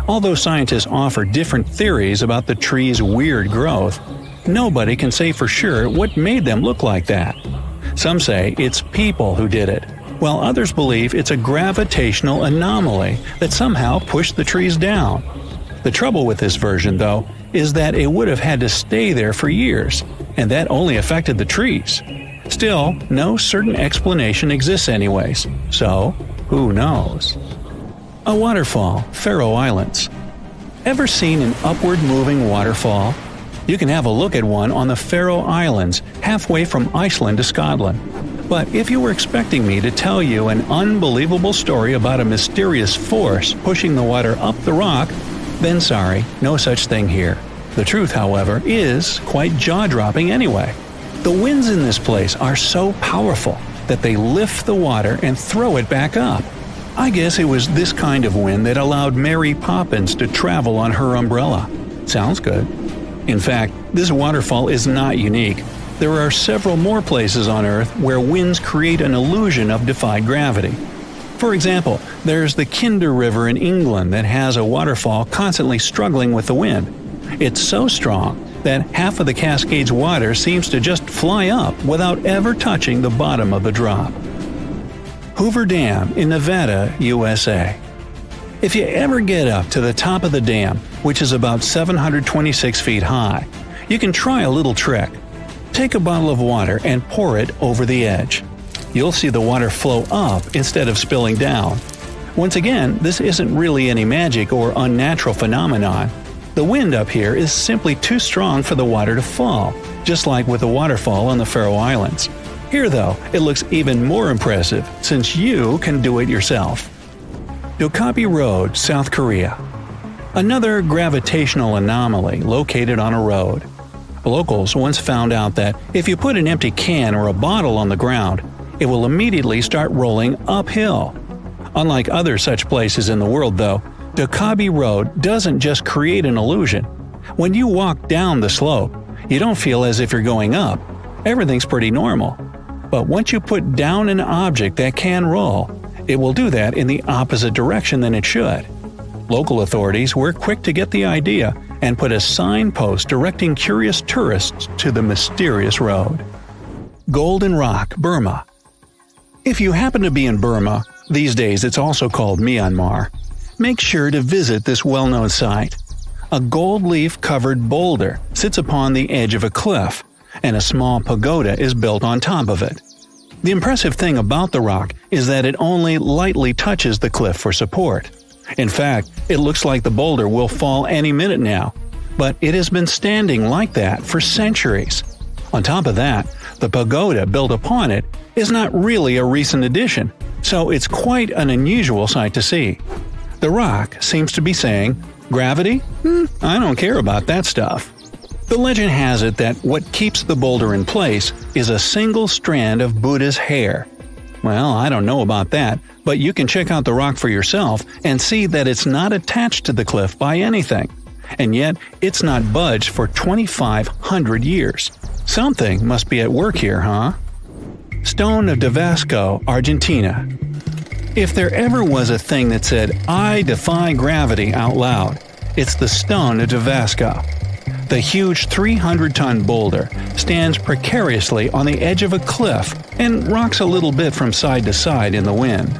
Although scientists offer different theories about the tree's weird growth, nobody can say for sure what made them look like that. Some say it's people who did it, while others believe it's a gravitational anomaly that somehow pushed the trees down. The trouble with this version, though, is that it would have had to stay there for years, and that only affected the trees. Still, no certain explanation exists anyways, so who knows? A waterfall, Faroe Islands. Ever seen an upward-moving waterfall? You can have a look at one on the Faroe Islands, halfway from Iceland to Scotland. But if you were expecting me to tell you an unbelievable story about a mysterious force pushing the water up the rock, then sorry, no such thing here. The truth, however, is quite jaw-dropping anyway. The winds in this place are so powerful that they lift the water and throw it back up. I guess it was this kind of wind that allowed Mary Poppins to travel on her umbrella. Sounds good. In fact, this waterfall is not unique. There are several more places on Earth where winds create an illusion of defied gravity. For example, there's the Kinder River in England that has a waterfall constantly struggling with the wind. It's so strong that half of the Cascades water seems to just fly up without ever touching the bottom of the drop. Hoover Dam in Nevada, USA. If you ever get up to the top of the dam, which is about 726 feet high, you can try a little trick. Take a bottle of water and pour it over the edge. You'll see the water flow up instead of spilling down. Once again, this isn't really any magic or unnatural phenomenon. The wind up here is simply too strong for the water to fall, just like with the waterfall on the Faroe Islands. Here though, it looks even more impressive since you can do it yourself. Dokkaebi Road, South Korea. Another gravitational anomaly located on a road. Locals once found out that if you put an empty can or a bottle on the ground, it will immediately start rolling uphill. Unlike other such places in the world though, Dokkaebi Road doesn't just create an illusion. When you walk down the slope, you don't feel as if you're going up. Everything's pretty normal. But once you put down an object that can roll, it will do that in the opposite direction than it should. Local authorities were quick to get the idea and put a signpost directing curious tourists to the mysterious road. Golden Rock, Burma. If you happen to be in Burma, these days it's also called Myanmar, make sure to visit this well-known site. A gold leaf-covered boulder sits upon the edge of a cliff, and a small pagoda is built on top of it. The impressive thing about the rock is that it only lightly touches the cliff for support. In fact, it looks like the boulder will fall any minute now, but it has been standing like that for centuries. On top of that, the pagoda built upon it is not really a recent addition, so it's quite an unusual sight to see. The rock seems to be saying, "Gravity? I don't care about that stuff." The legend has it that what keeps the boulder in place is a single strand of Buddha's hair. Well, I don't know about that, but you can check out the rock for yourself and see that it's not attached to the cliff by anything. And yet, it's not budged for 2,500 years. Something must be at work here, huh? Stone of Davasco, Argentina. If there ever was a thing that said, "I defy gravity" out loud, it's the Stone of Davasco. The huge 300-ton boulder stands precariously on the edge of a cliff and rocks a little bit from side to side in the wind.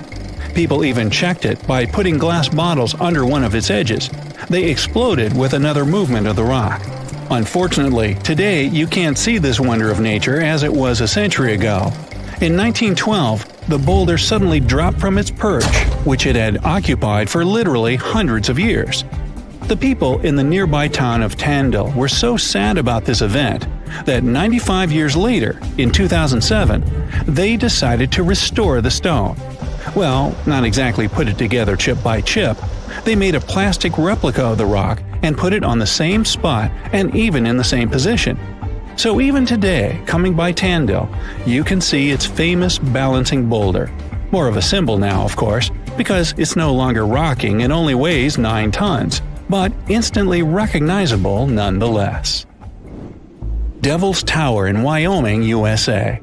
People even checked it by putting glass bottles under one of its edges. They exploded with another movement of the rock. Unfortunately, today you can't see this wonder of nature as it was a century ago. In 1912, the boulder suddenly dropped from its perch, which it had occupied for literally hundreds of years. The people in the nearby town of Tandil were so sad about this event that 95 years later, in 2007, they decided to restore the stone. Well, not exactly put it together chip by chip. They made a plastic replica of the rock and put it on the same spot and even in the same position. So even today, coming by Tandil, you can see its famous balancing boulder. More of a symbol now, of course, because it's no longer rocking and only weighs 9 tons, but instantly recognizable nonetheless. Devil's Tower in Wyoming, USA.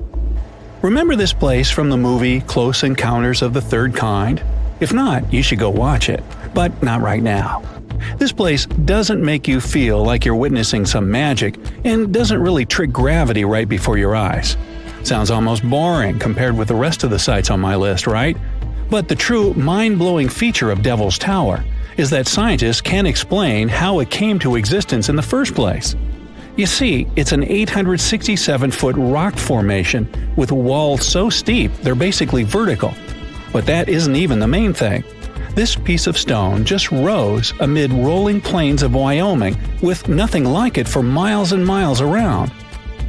Remember this place from the movie Close Encounters of the Third Kind? If not, you should go watch it, but not right now. This place doesn't make you feel like you're witnessing some magic and doesn't really trick gravity right before your eyes. Sounds almost boring compared with the rest of the sites on my list, right? But the true mind-blowing feature of Devil's Tower is that scientists can't explain how it came to existence in the first place. You see, it's an 867-foot rock formation with walls so steep they're basically vertical. But that isn't even the main thing. This piece of stone just rose amid rolling plains of Wyoming with nothing like it for miles and miles around.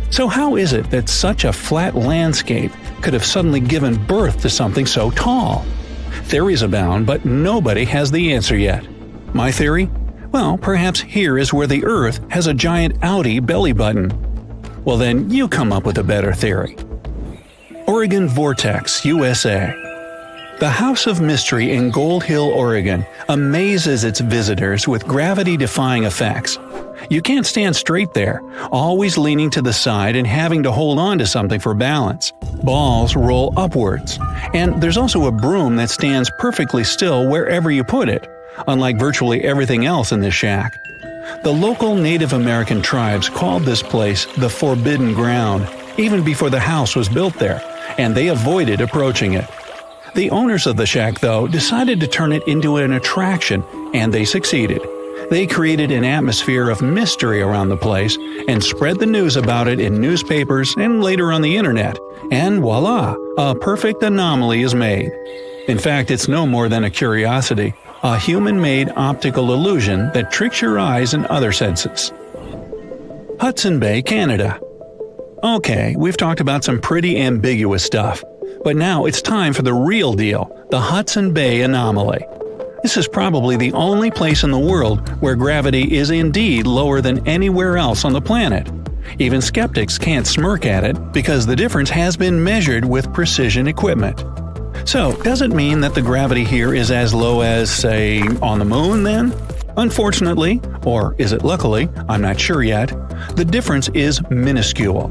So how is it that such a flat landscape could have suddenly given birth to something so tall? Theories abound, but nobody has the answer yet. My theory? Well, perhaps here is where the Earth has a giant Audi belly button. Well then, you come up with a better theory. Oregon Vortex, USA. The House of Mystery in Gold Hill, Oregon amazes its visitors with gravity-defying effects. You can't stand straight there, always leaning to the side and having to hold on to something for balance. Balls roll upwards, and there's also a broom that stands perfectly still wherever you put it, unlike virtually everything else in this shack. The local Native American tribes called this place the Forbidden Ground, even before the house was built there, and they avoided approaching it. The owners of the shack, though, decided to turn it into an attraction, and they succeeded. They created an atmosphere of mystery around the place and spread the news about it in newspapers and later on the internet, and voila, a perfect anomaly is made. In fact, it's no more than a curiosity, a human-made optical illusion that tricks your eyes and other senses. Hudson Bay, Canada. Okay, we've talked about some pretty ambiguous stuff, but now it's time for the real deal, the Hudson Bay anomaly. This is probably the only place in the world where gravity is indeed lower than anywhere else on the planet. Even skeptics can't smirk at it because the difference has been measured with precision equipment. So, does it mean that the gravity here is as low as, say, on the moon then? Unfortunately, or is it luckily, I'm not sure yet, the difference is minuscule.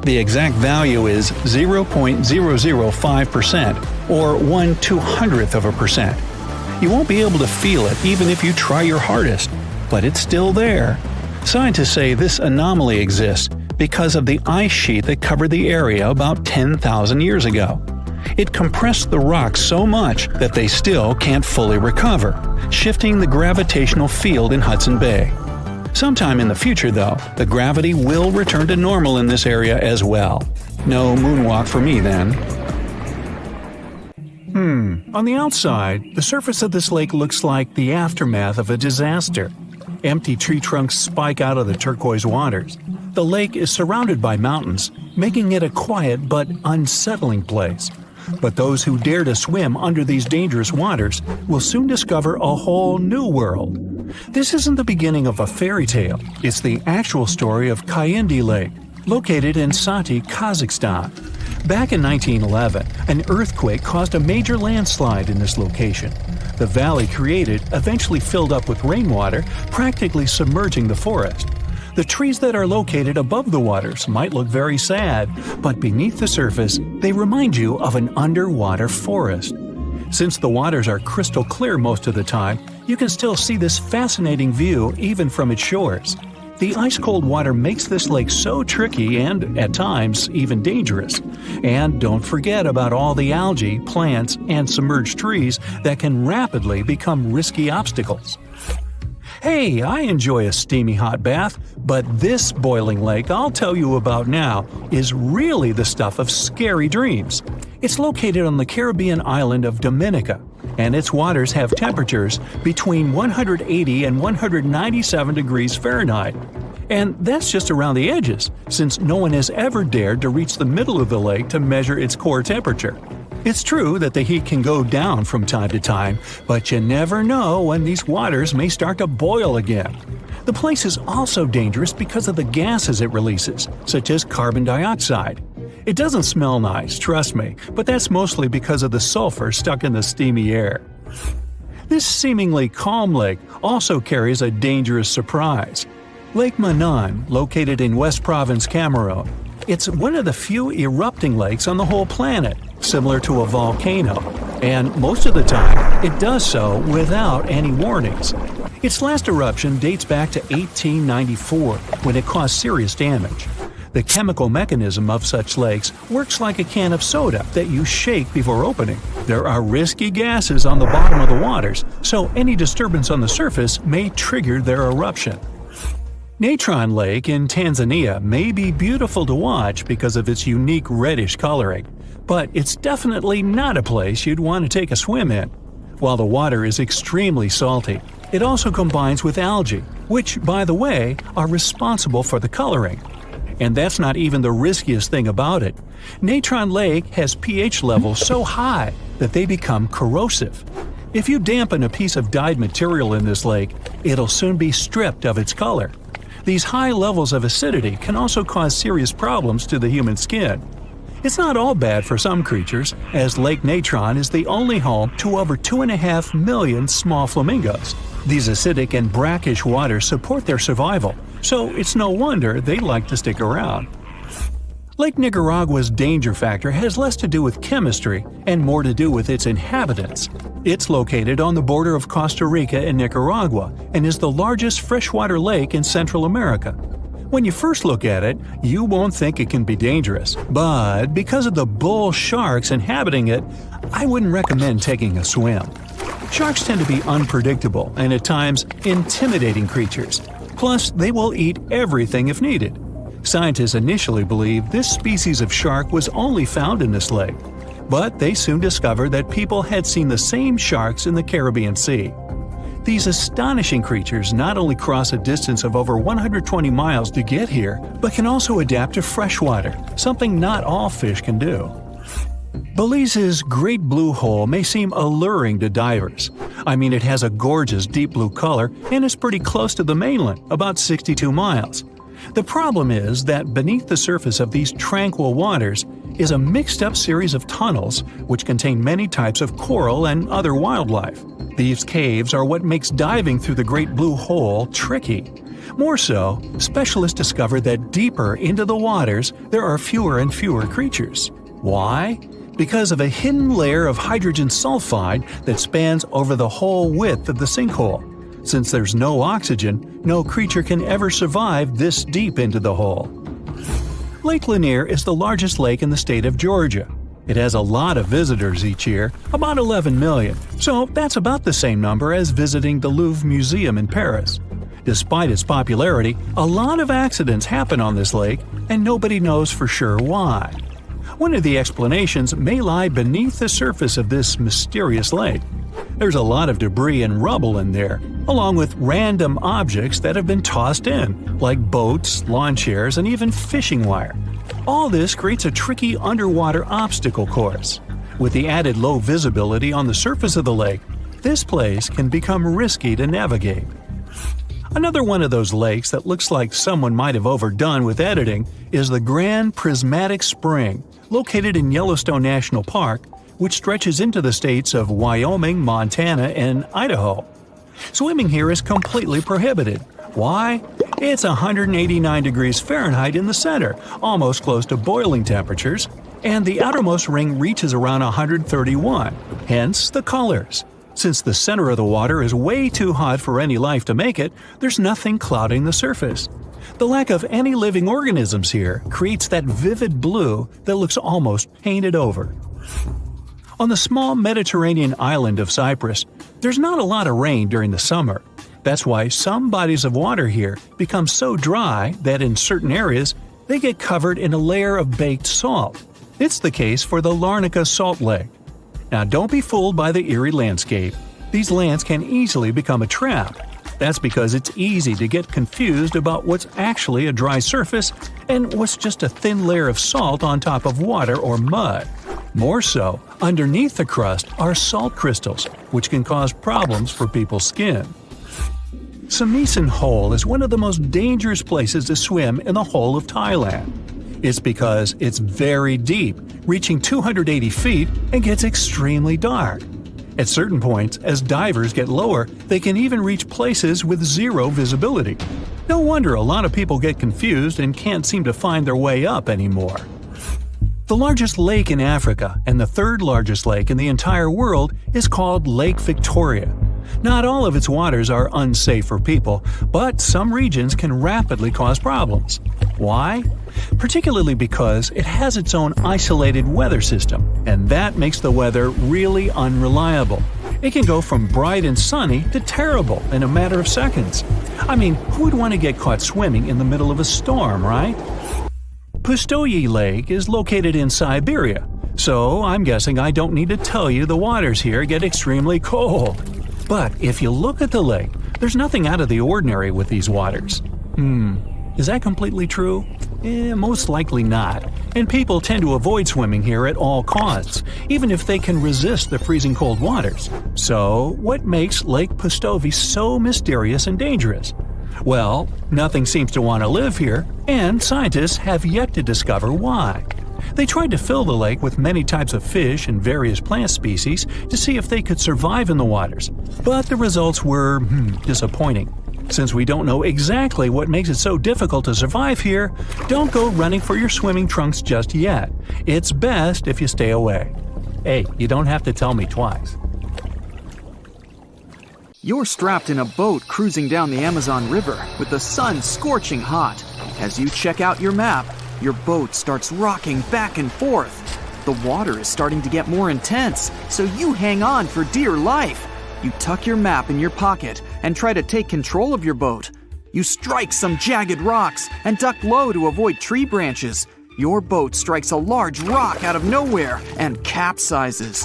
The exact value is 0.005%, or 1/200%. You won't be able to feel it even if you try your hardest, but it's still there. Scientists say this anomaly exists because of the ice sheet that covered the area about 10,000 years ago. It compressed the rocks so much that they still can't fully recover, shifting the gravitational field in Hudson Bay. Sometime in the future, though, the gravity will return to normal in this area as well. No moonwalk for me then. On the outside, the surface of this lake looks like the aftermath of a disaster. Empty tree trunks spike out of the turquoise waters. The lake is surrounded by mountains, making it a quiet but unsettling place. But those who dare to swim under these dangerous waters will soon discover a whole new world. This isn't the beginning of a fairy tale. It's the actual story of Kayindi Lake, located in Sati, Kazakhstan. Back in 1911, an earthquake caused a major landslide in this location. The valley created eventually filled up with rainwater, practically submerging the forest. The trees that are located above the waters might look very sad, but beneath the surface, they remind you of an underwater forest. Since the waters are crystal clear most of the time, you can still see this fascinating view even from its shores. The ice-cold water makes this lake so tricky and, at times, even dangerous. And don't forget about all the algae, plants, and submerged trees that can rapidly become risky obstacles. Hey, I enjoy a steamy hot bath, but this boiling lake I'll tell you about now is really the stuff of scary dreams. It's located on the Caribbean island of Dominica, and its waters have temperatures between 180 and 197 degrees Fahrenheit. And that's just around the edges, since no one has ever dared to reach the middle of the lake to measure its core temperature. It's true that the heat can go down from time to time, but you never know when these waters may start to boil again. The place is also dangerous because of the gases it releases, such as carbon dioxide. It doesn't smell nice, trust me, but that's mostly because of the sulfur stuck in the steamy air. This seemingly calm lake also carries a dangerous surprise. Lake Manan, located in West Province, Cameroon. It's one of the few erupting lakes on the whole planet, similar to a volcano, and most of the time it does so without any warnings. Its last eruption dates back to 1894, when it caused serious damage. The chemical mechanism of such lakes works like a can of soda that you shake before opening. There are risky gases on the bottom of the waters, so any disturbance on the surface may trigger their eruption. Natron Lake in Tanzania may be beautiful to watch because of its unique reddish coloring, but it's definitely not a place you'd want to take a swim in. While the water is extremely salty, it also combines with algae, which, by the way, are responsible for the coloring. And that's not even the riskiest thing about it. Natron Lake has pH levels so high that they become corrosive. If you dampen a piece of dyed material in this lake, it'll soon be stripped of its color. These high levels of acidity can also cause serious problems to the human skin. It's not all bad for some creatures, as Lake Natron is the only home to over 2.5 million small flamingos. These acidic and brackish waters support their survival, so it's no wonder they like to stick around. Lake Nicaragua's danger factor has less to do with chemistry and more to do with its inhabitants. It's located on the border of Costa Rica and Nicaragua and is the largest freshwater lake in Central America. When you first look at it, you won't think it can be dangerous, but because of the bull sharks inhabiting it, I wouldn't recommend taking a swim. Sharks tend to be unpredictable and at times intimidating creatures. Plus, they will eat everything if needed. Scientists initially believed this species of shark was only found in this lake, but they soon discovered that people had seen the same sharks in the Caribbean Sea. These astonishing creatures not only cross a distance of over 120 miles to get here, but can also adapt to freshwater, something not all fish can do. Belize's Great Blue Hole may seem alluring to divers. I mean, it has a gorgeous deep blue color and is pretty close to the mainland, about 62 miles. The problem is that beneath the surface of these tranquil waters, is a mixed-up series of tunnels which contain many types of coral and other wildlife. These caves are what makes diving through the Great Blue Hole tricky. More so, specialists discover that deeper into the waters there are fewer and fewer creatures. Why? Because of a hidden layer of hydrogen sulfide that spans over the whole width of the sinkhole. Since there's no oxygen, no creature can ever survive this deep into the hole. Lake Lanier is the largest lake in the state of Georgia. It has a lot of visitors each year, about 11 million, so that's about the same number as visiting the Louvre Museum in Paris. Despite its popularity, a lot of accidents happen on this lake, and nobody knows for sure why. One of the explanations may lie beneath the surface of this mysterious lake. There's a lot of debris and rubble in there, along with random objects that have been tossed in, like boats, lawn chairs, and even fishing wire. All this creates a tricky underwater obstacle course. With the added low visibility on the surface of the lake, this place can become risky to navigate. Another one of those lakes that looks like someone might have overdone with editing is the Grand Prismatic Spring, located in Yellowstone National Park, which stretches into the states of Wyoming, Montana, and Idaho. Swimming here is completely prohibited. Why? It's 189 degrees Fahrenheit in the center, almost close to boiling temperatures, and the outermost ring reaches around 131, hence the colors. Since the center of the water is way too hot for any life to make it, there's nothing clouding the surface. The lack of any living organisms here creates that vivid blue that looks almost painted over. On the small Mediterranean island of Cyprus, there's not a lot of rain during the summer. That's why some bodies of water here become so dry that in certain areas they get covered in a layer of baked salt. It's the case for the Larnaca Salt Lake. Now don't be fooled by the eerie landscape. These lands can easily become a trap. That's because it's easy to get confused about what's actually a dry surface and what's just a thin layer of salt on top of water or mud. More so, underneath the crust are salt crystals, which can cause problems for people's skin. Samisen Hole is one of the most dangerous places to swim in the whole of Thailand. It's because it's very deep, reaching 280 feet, and gets extremely dark. At certain points, as divers get lower, they can even reach places with zero visibility. No wonder a lot of people get confused and can't seem to find their way up anymore. The largest lake in Africa and the third largest lake in the entire world is called Lake Victoria. Not all of its waters are unsafe for people, but some regions can rapidly cause problems. Why? Particularly because it has its own isolated weather system, and that makes the weather really unreliable. It can go from bright and sunny to terrible in a matter of seconds. I mean, who would want to get caught swimming in the middle of a storm, right? Pustoye Lake is located in Siberia, so I'm guessing I don't need to tell you the waters here get extremely cold. But if you look at the lake, there's nothing out of the ordinary with these waters. Is that completely true? Most likely not, and people tend to avoid swimming here at all costs, even if they can resist the freezing cold waters. So, what makes Lake Pustoye so mysterious and dangerous? Well, nothing seems to want to live here, and scientists have yet to discover why. They tried to fill the lake with many types of fish and various plant species to see if they could survive in the waters, but the results were disappointing. Since we don't know exactly what makes it so difficult to survive here, don't go running for your swimming trunks just yet. It's best if you stay away. Hey, you don't have to tell me twice. You're strapped in a boat cruising down the Amazon River with the sun scorching hot. As you check out your map, your boat starts rocking back and forth. The water is starting to get more intense, so you hang on for dear life. You tuck your map in your pocket and try to take control of your boat. You strike some jagged rocks and duck low to avoid tree branches. Your boat strikes a large rock out of nowhere and capsizes.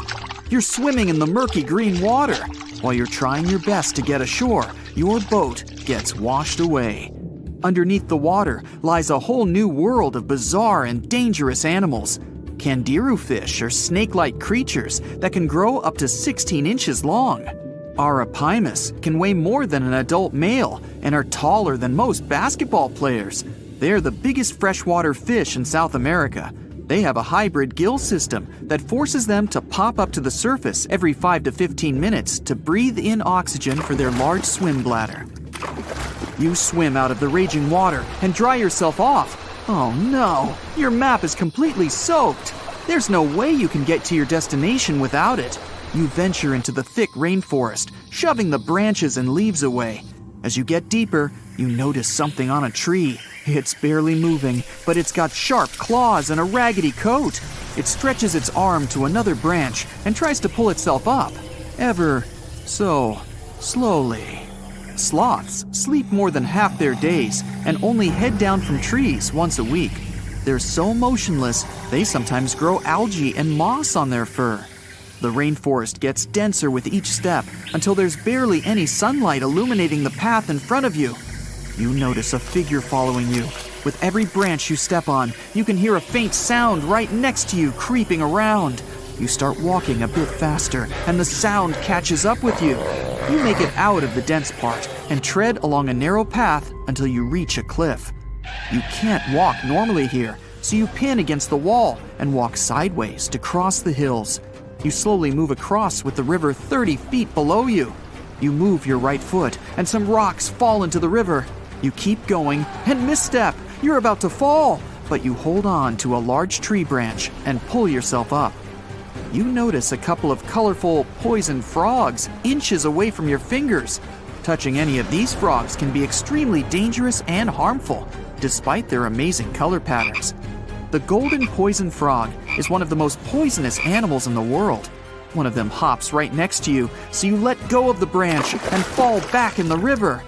You're swimming in the murky green water. While you're trying your best to get ashore, your boat gets washed away. Underneath the water lies a whole new world of bizarre and dangerous animals. Candiru fish are snake-like creatures that can grow up to 16 inches long. Arapimus can weigh more than an adult male and are taller than most basketball players. They're the biggest freshwater fish in South America. They have a hybrid gill system that forces them to pop up to the surface every 5 to 15 minutes to breathe in oxygen for their large swim bladder. You swim out of the raging water and dry yourself off. Oh no, your map is completely soaked. There's no way you can get to your destination without it. You venture into the thick rainforest, shoving the branches and leaves away. As you get deeper, you notice something on a tree. It's barely moving, but it's got sharp claws and a raggedy coat. It stretches its arm to another branch and tries to pull itself up, ever so slowly. Sloths sleep more than half their days and only head down from trees once a week. They're so motionless, they sometimes grow algae and moss on their fur. The rainforest gets denser with each step until there's barely any sunlight illuminating the path in front of you. You notice a figure following you. With every branch you step on, you can hear a faint sound right next to you creeping around. You start walking a bit faster, and the sound catches up with you. You make it out of the dense part and tread along a narrow path until you reach a cliff. You can't walk normally here, so you pin against the wall and walk sideways to cross the hills. You slowly move across with the river 30 feet below you. You move your right foot, and some rocks fall into the river. You keep going and misstep. You're about to fall, but you hold on to a large tree branch and pull yourself up. You notice a couple of colorful poison frogs inches away from your fingers. Touching any of these frogs can be extremely dangerous and harmful, despite their amazing color patterns. The golden poison frog is one of the most poisonous animals in the world. One of them hops right next to you, so you let go of the branch and fall back in the river.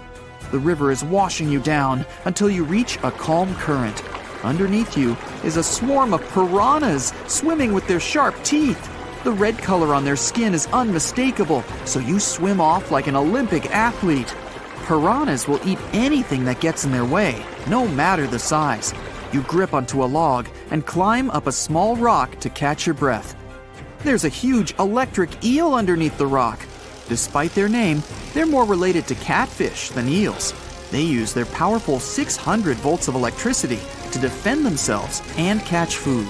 The river is washing you down until you reach a calm current. Underneath you is a swarm of piranhas swimming with their sharp teeth. The red color on their skin is unmistakable, so you swim off like an Olympic athlete. Piranhas will eat anything that gets in their way, no matter the size. You grip onto a log and climb up a small rock to catch your breath. There's a huge electric eel underneath the rock. Despite their name, they're more related to catfish than eels. They use their powerful 600 volts of electricity to defend themselves and catch food.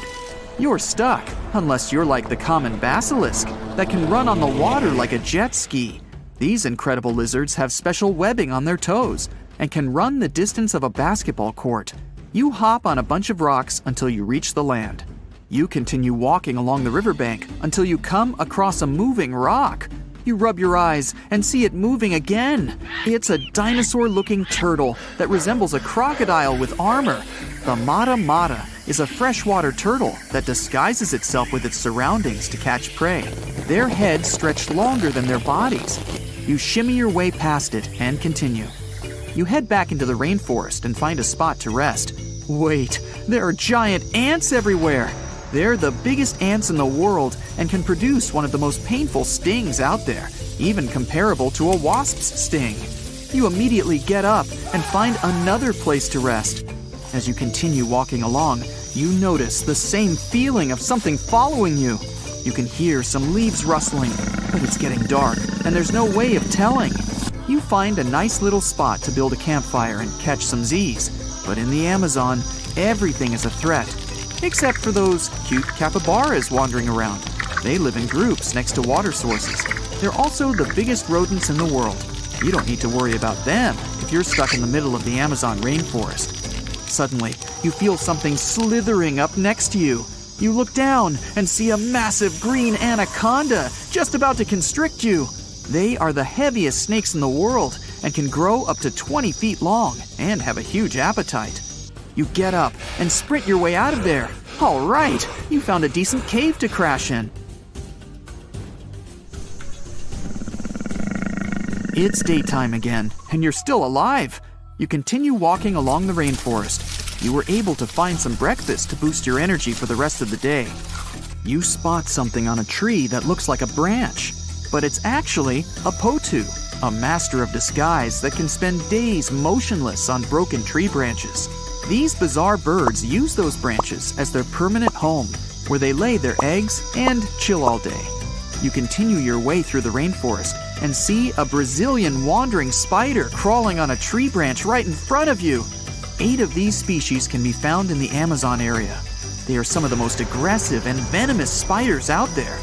You're stuck, unless you're like the common basilisk that can run on the water like a jet ski. These incredible lizards have special webbing on their toes and can run the distance of a basketball court. You hop on a bunch of rocks until you reach the land. You continue walking along the riverbank until you come across a moving rock. You rub your eyes and see it moving again. It's a dinosaur-looking turtle that resembles a crocodile with armor. The mata mata is a freshwater turtle that disguises itself with its surroundings to catch prey. Their heads stretch longer than their bodies. You shimmy your way past it and continue. You head back into the rainforest and find a spot to rest. Wait, there are giant ants everywhere. They're the biggest ants in the world and can produce one of the most painful stings out there, even comparable to a wasp's sting. You immediately get up and find another place to rest. As you continue walking along, you notice the same feeling of something following you. You can hear some leaves rustling, but it's getting dark and there's no way of telling. You find a nice little spot to build a campfire and catch some Z's. But in the Amazon, everything is a threat. Except for those cute capybaras wandering around. They live in groups next to water sources. They're also the biggest rodents in the world. You don't need to worry about them if you're stuck in the middle of the Amazon rainforest. Suddenly, you feel something slithering up next to you. You look down and see a massive green anaconda just about to constrict you. They are the heaviest snakes in the world and can grow up to 20 feet long and have a huge appetite. You get up and sprint your way out of there. All right, you found a decent cave to crash in. It's daytime again, and you're still alive. You continue walking along the rainforest. You were able to find some breakfast to boost your energy for the rest of the day. You spot something on a tree that looks like a branch, but it's actually a potu, a master of disguise that can spend days motionless on broken tree branches. These bizarre birds use those branches as their permanent home, where they lay their eggs and chill all day. You continue your way through the rainforest and see a Brazilian wandering spider crawling on a tree branch right in front of you. 8 of these species can be found in the Amazon area. They are some of the most aggressive and venomous spiders out there.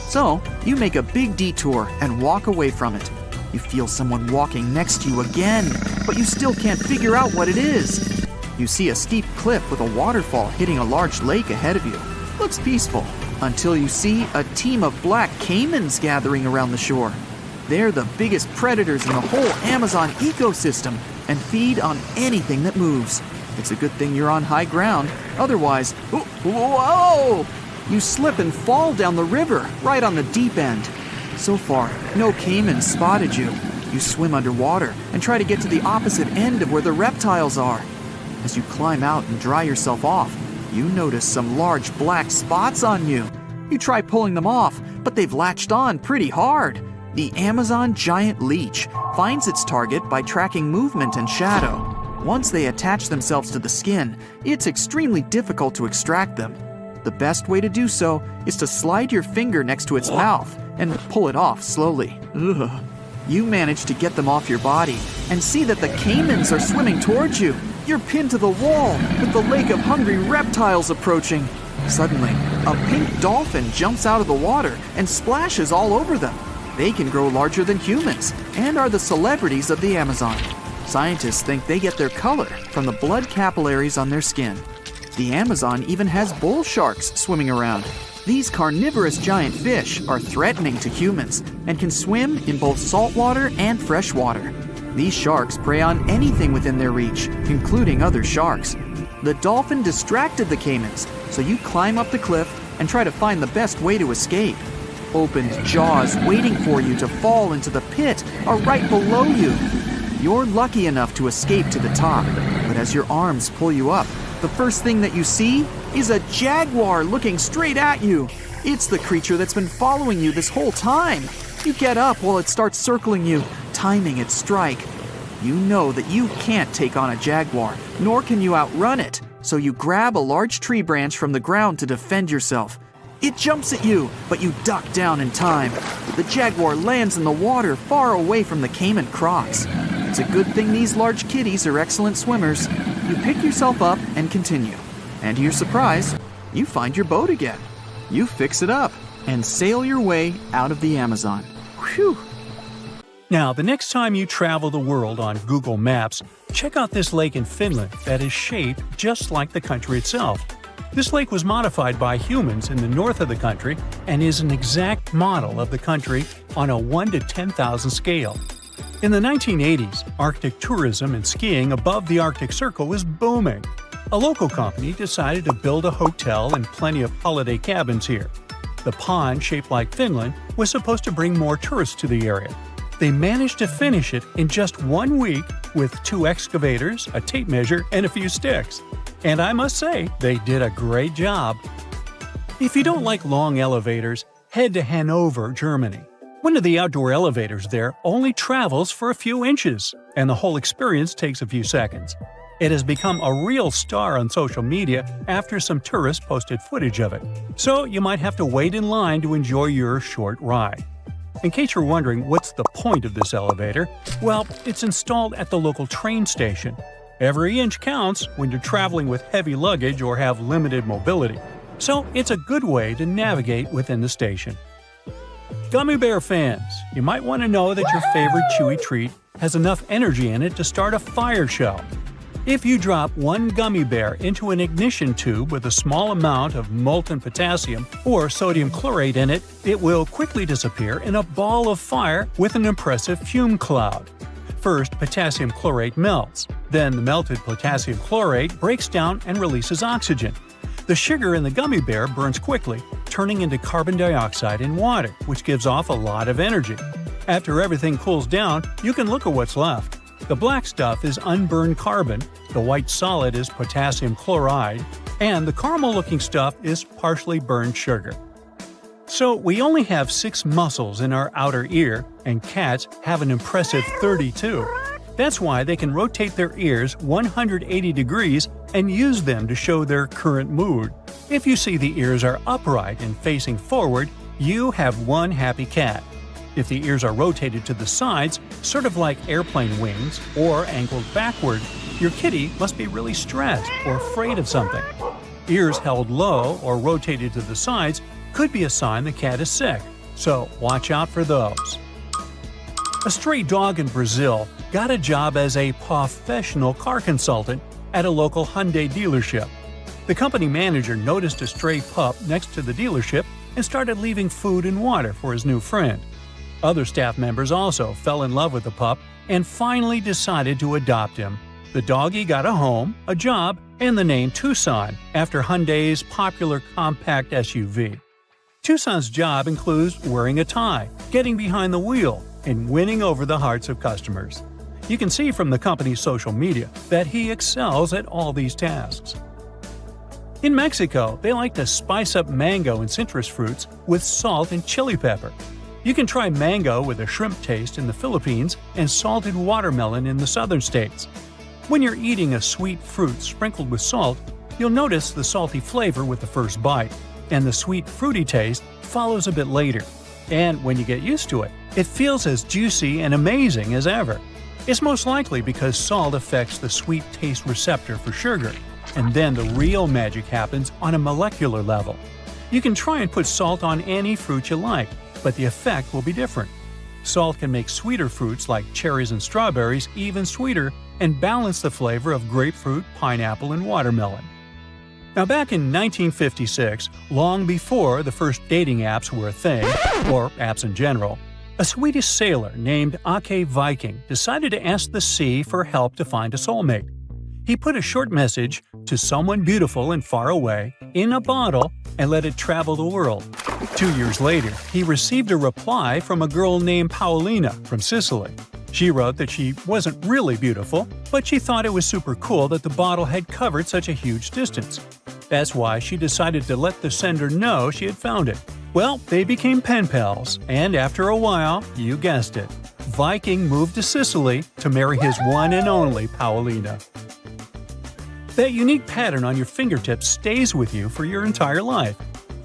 So, you make a big detour and walk away from it. You feel someone walking next to you again, but you still can't figure out what it is. You see a steep cliff with a waterfall hitting a large lake ahead of you. Looks peaceful, until you see a team of black caimans gathering around the shore. They're the biggest predators in the whole Amazon ecosystem and feed on anything that moves. It's a good thing you're on high ground, otherwise, whoa! You slip and fall down the river, right on the deep end. So far, no caimans spotted you. You swim underwater and try to get to the opposite end of where the reptiles are. As you climb out and dry yourself off, you notice some large black spots on you. You try pulling them off, but they've latched on pretty hard. The Amazon giant leech finds its target by tracking movement and shadow. Once they attach themselves to the skin, it's extremely difficult to extract them. The best way to do so is to slide your finger next to its mouth and pull it off slowly. Ugh. You manage to get them off your body and see that the caimans are swimming towards you. You're pinned to the wall with the lake of hungry reptiles approaching. Suddenly, a pink dolphin jumps out of the water and splashes all over them. They can grow larger than humans and are the celebrities of the Amazon. Scientists think they get their color from the blood capillaries on their skin. The Amazon even has bull sharks swimming around. These carnivorous giant fish are threatening to humans and can swim in both saltwater and freshwater. These sharks prey on anything within their reach, including other sharks. The dolphin distracted the caimans, so you climb up the cliff and try to find the best way to escape. Opened jaws waiting for you to fall into the pit are right below you. You're lucky enough to escape to the top, but as your arms pull you up, the first thing that you see is a jaguar looking straight at you. It's the creature that's been following you this whole time. You get up while it starts circling you, timing its strike. You know that you can't take on a jaguar, nor can you outrun it, so you grab a large tree branch from the ground to defend yourself. It jumps at you, but you duck down in time. The jaguar lands in the water far away from the caiman crocs. It's a good thing these large kitties are excellent swimmers. You pick yourself up and continue. And to your surprise, you find your boat again. You fix it up and sail your way out of the Amazon. Whew! Now, the next time you travel the world on Google Maps, check out this lake in Finland that is shaped just like the country itself. This lake was modified by humans in the north of the country and is an exact model of the country on a 1 to 10,000 scale. In the 1980s, Arctic tourism and skiing above the Arctic Circle was booming. A local company decided to build a hotel and plenty of holiday cabins here. The pond, shaped like Finland, was supposed to bring more tourists to the area. They managed to finish it in just 1 week with 2 excavators, a tape measure, and a few sticks. And I must say, they did a great job. If you don't like long elevators, head to Hanover, Germany. One of the outdoor elevators there only travels for a few inches, and the whole experience takes a few seconds. It has become a real star on social media after some tourists posted footage of it, so you might have to wait in line to enjoy your short ride. In case you're wondering what's the point of this elevator, well, it's installed at the local train station. Every inch counts when you're traveling with heavy luggage or have limited mobility, so it's a good way to navigate within the station. Gummy bear fans, you might want to know that your favorite chewy treat has enough energy in it to start a fire show. If you drop 1 gummy bear into an ignition tube with a small amount of molten potassium or sodium chlorate in it, it will quickly disappear in a ball of fire with an impressive fume cloud. First, potassium chlorate melts. Then the melted potassium chlorate breaks down and releases oxygen. The sugar in the gummy bear burns quickly, turning into carbon dioxide in water, which gives off a lot of energy. After everything cools down, you can look at what's left. The black stuff is unburned carbon, the white solid is potassium chloride, and the caramel-looking stuff is partially burned sugar. So we only have 6 muscles in our outer ear, and cats have an impressive 32. That's why they can rotate their ears 180 degrees and use them to show their current mood. If you see the ears are upright and facing forward, you have one happy cat. If the ears are rotated to the sides, sort of like airplane wings, or angled backward, your kitty must be really stressed or afraid of something. Ears held low or rotated to the sides could be a sign the cat is sick, so watch out for those. A stray dog in Brazil got a job as a professional car consultant at a local Hyundai dealership. The company manager noticed a stray pup next to the dealership and started leaving food and water for his new friend. Other staff members also fell in love with the pup and finally decided to adopt him. The doggy got a home, a job, and the name Tucson after Hyundai's popular compact SUV. Tucson's job includes wearing a tie, getting behind the wheel, and winning over the hearts of customers. You can see from the company's social media that he excels at all these tasks. In Mexico, they like to spice up mango and citrus fruits with salt and chili pepper. You can try mango with a shrimp taste in the Philippines and salted watermelon in the southern states. When you're eating a sweet fruit sprinkled with salt, you'll notice the salty flavor with the first bite, and the sweet fruity taste follows a bit later. And when you get used to it, it feels as juicy and amazing as ever. It's most likely because salt affects the sweet taste receptor for sugar, and then the real magic happens on a molecular level. You can try and put salt on any fruit you like, but the effect will be different. Salt can make sweeter fruits like cherries and strawberries even sweeter and balance the flavor of grapefruit, pineapple, and watermelon. Now, back in 1956, long before the first dating apps were a thing, or apps in general, a Swedish sailor named Åke Viking decided to ask the sea for help to find a soulmate. He put a short message to someone beautiful and far away in a bottle and let it travel the world. 2 years later, he received a reply from a girl named Paulina from Sicily. She wrote that she wasn't really beautiful, but she thought it was super cool that the bottle had covered such a huge distance. That's why she decided to let the sender know she had found it. Well, they became pen pals, and after a while, you guessed it, Viking moved to Sicily to marry his one and only Paulina. That unique pattern on your fingertips stays with you for your entire life.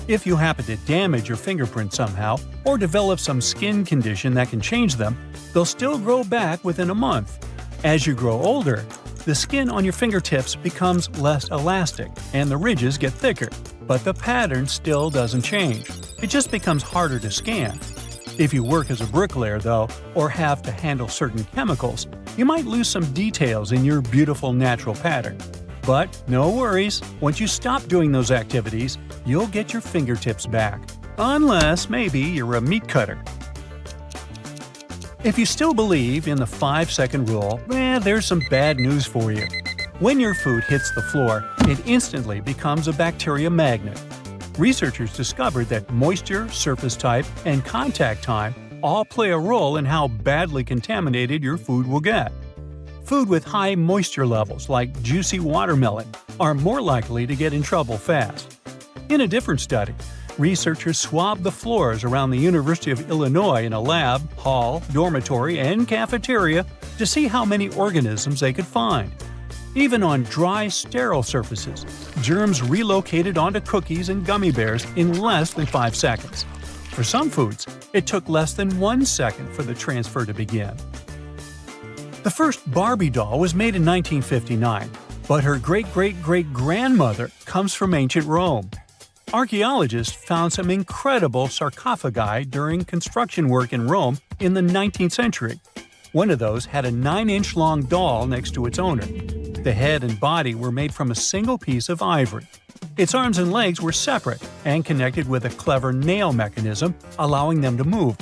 If you happen to damage your fingerprints somehow, or develop some skin condition that can change them, they'll still grow back within a month. As you grow older, the skin on your fingertips becomes less elastic and the ridges get thicker, but the pattern still doesn't change. It just becomes harder to scan. If you work as a bricklayer, though, or have to handle certain chemicals, you might lose some details in your beautiful natural pattern. But no worries, once you stop doing those activities, you'll get your fingertips back. Unless maybe you're a meat cutter. If you still believe in the 5-second rule, there's some bad news for you. When your food hits the floor, it instantly becomes a bacteria magnet. Researchers discovered that moisture, surface type, and contact time all play a role in how badly contaminated your food will get. Food with high moisture levels, like juicy watermelon, are more likely to get in trouble fast. In a different study, researchers swabbed the floors around the University of Illinois in a lab, hall, dormitory, and cafeteria to see how many organisms they could find. Even on dry, sterile surfaces, germs relocated onto cookies and gummy bears in less than 5 seconds. For some foods, it took less than 1 second for the transfer to begin. The first Barbie doll was made in 1959, but her great-great-great-grandmother comes from ancient Rome. Archaeologists found some incredible sarcophagi during construction work in Rome in the 19th century. One of those had a 9-inch-long doll next to its owner. The head and body were made from a single piece of ivory. Its arms and legs were separate and connected with a clever nail mechanism, allowing them to move.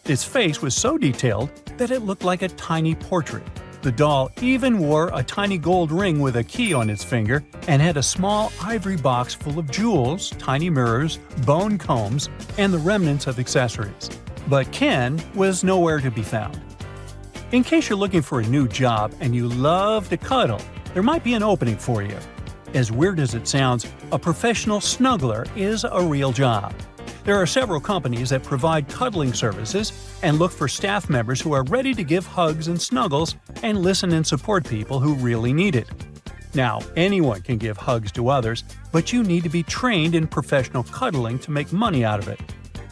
Its face was so detailed that it looked like a tiny portrait. The doll even wore a tiny gold ring with a key on its finger and had a small ivory box full of jewels, tiny mirrors, bone combs, and the remnants of accessories. But Ken was nowhere to be found. In case you're looking for a new job and you love to cuddle, there might be an opening for you. As weird as it sounds, a professional snuggler is a real job. There are several companies that provide cuddling services and look for staff members who are ready to give hugs and snuggles and listen and support people who really need it. Now, anyone can give hugs to others, but you need to be trained in professional cuddling to make money out of it.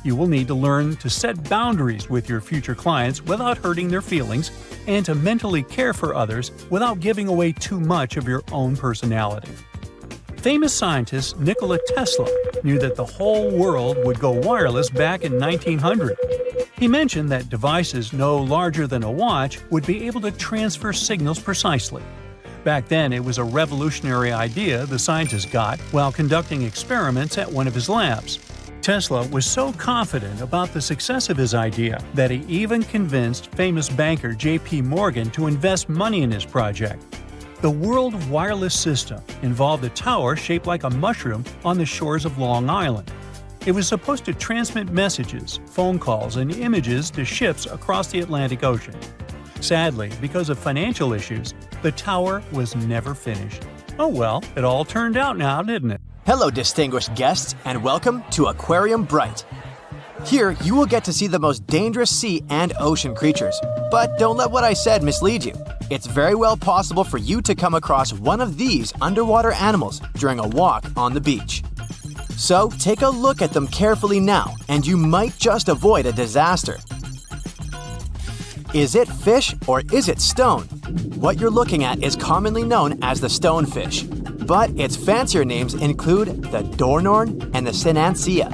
You will need to learn to set boundaries with your future clients without hurting their feelings and to mentally care for others without giving away too much of your own personality. Famous scientist Nikola Tesla knew that the whole world would go wireless back in 1900. He mentioned that devices no larger than a watch would be able to transfer signals precisely. Back then, it was a revolutionary idea the scientist got while conducting experiments at one of his labs. Tesla was so confident about the success of his idea that he even convinced famous banker J.P. Morgan to invest money in his project. The World Wireless System involved a tower shaped like a mushroom on the shores of Long Island. It was supposed to transmit messages, phone calls, and images to ships across the Atlantic Ocean. Sadly, because of financial issues, the tower was never finished. Oh well, it all turned out now, didn't it? Hello, distinguished guests, and welcome to Aquarium Bright. Here, you will get to see the most dangerous sea and ocean creatures. But don't let what I said mislead you. It's very well possible for you to come across one of these underwater animals during a walk on the beach. So, take a look at them carefully now, and you might just avoid a disaster. Is it fish or is it stone? What you're looking at is commonly known as the stonefish, but its fancier names include the Dornorn and the Sinancia.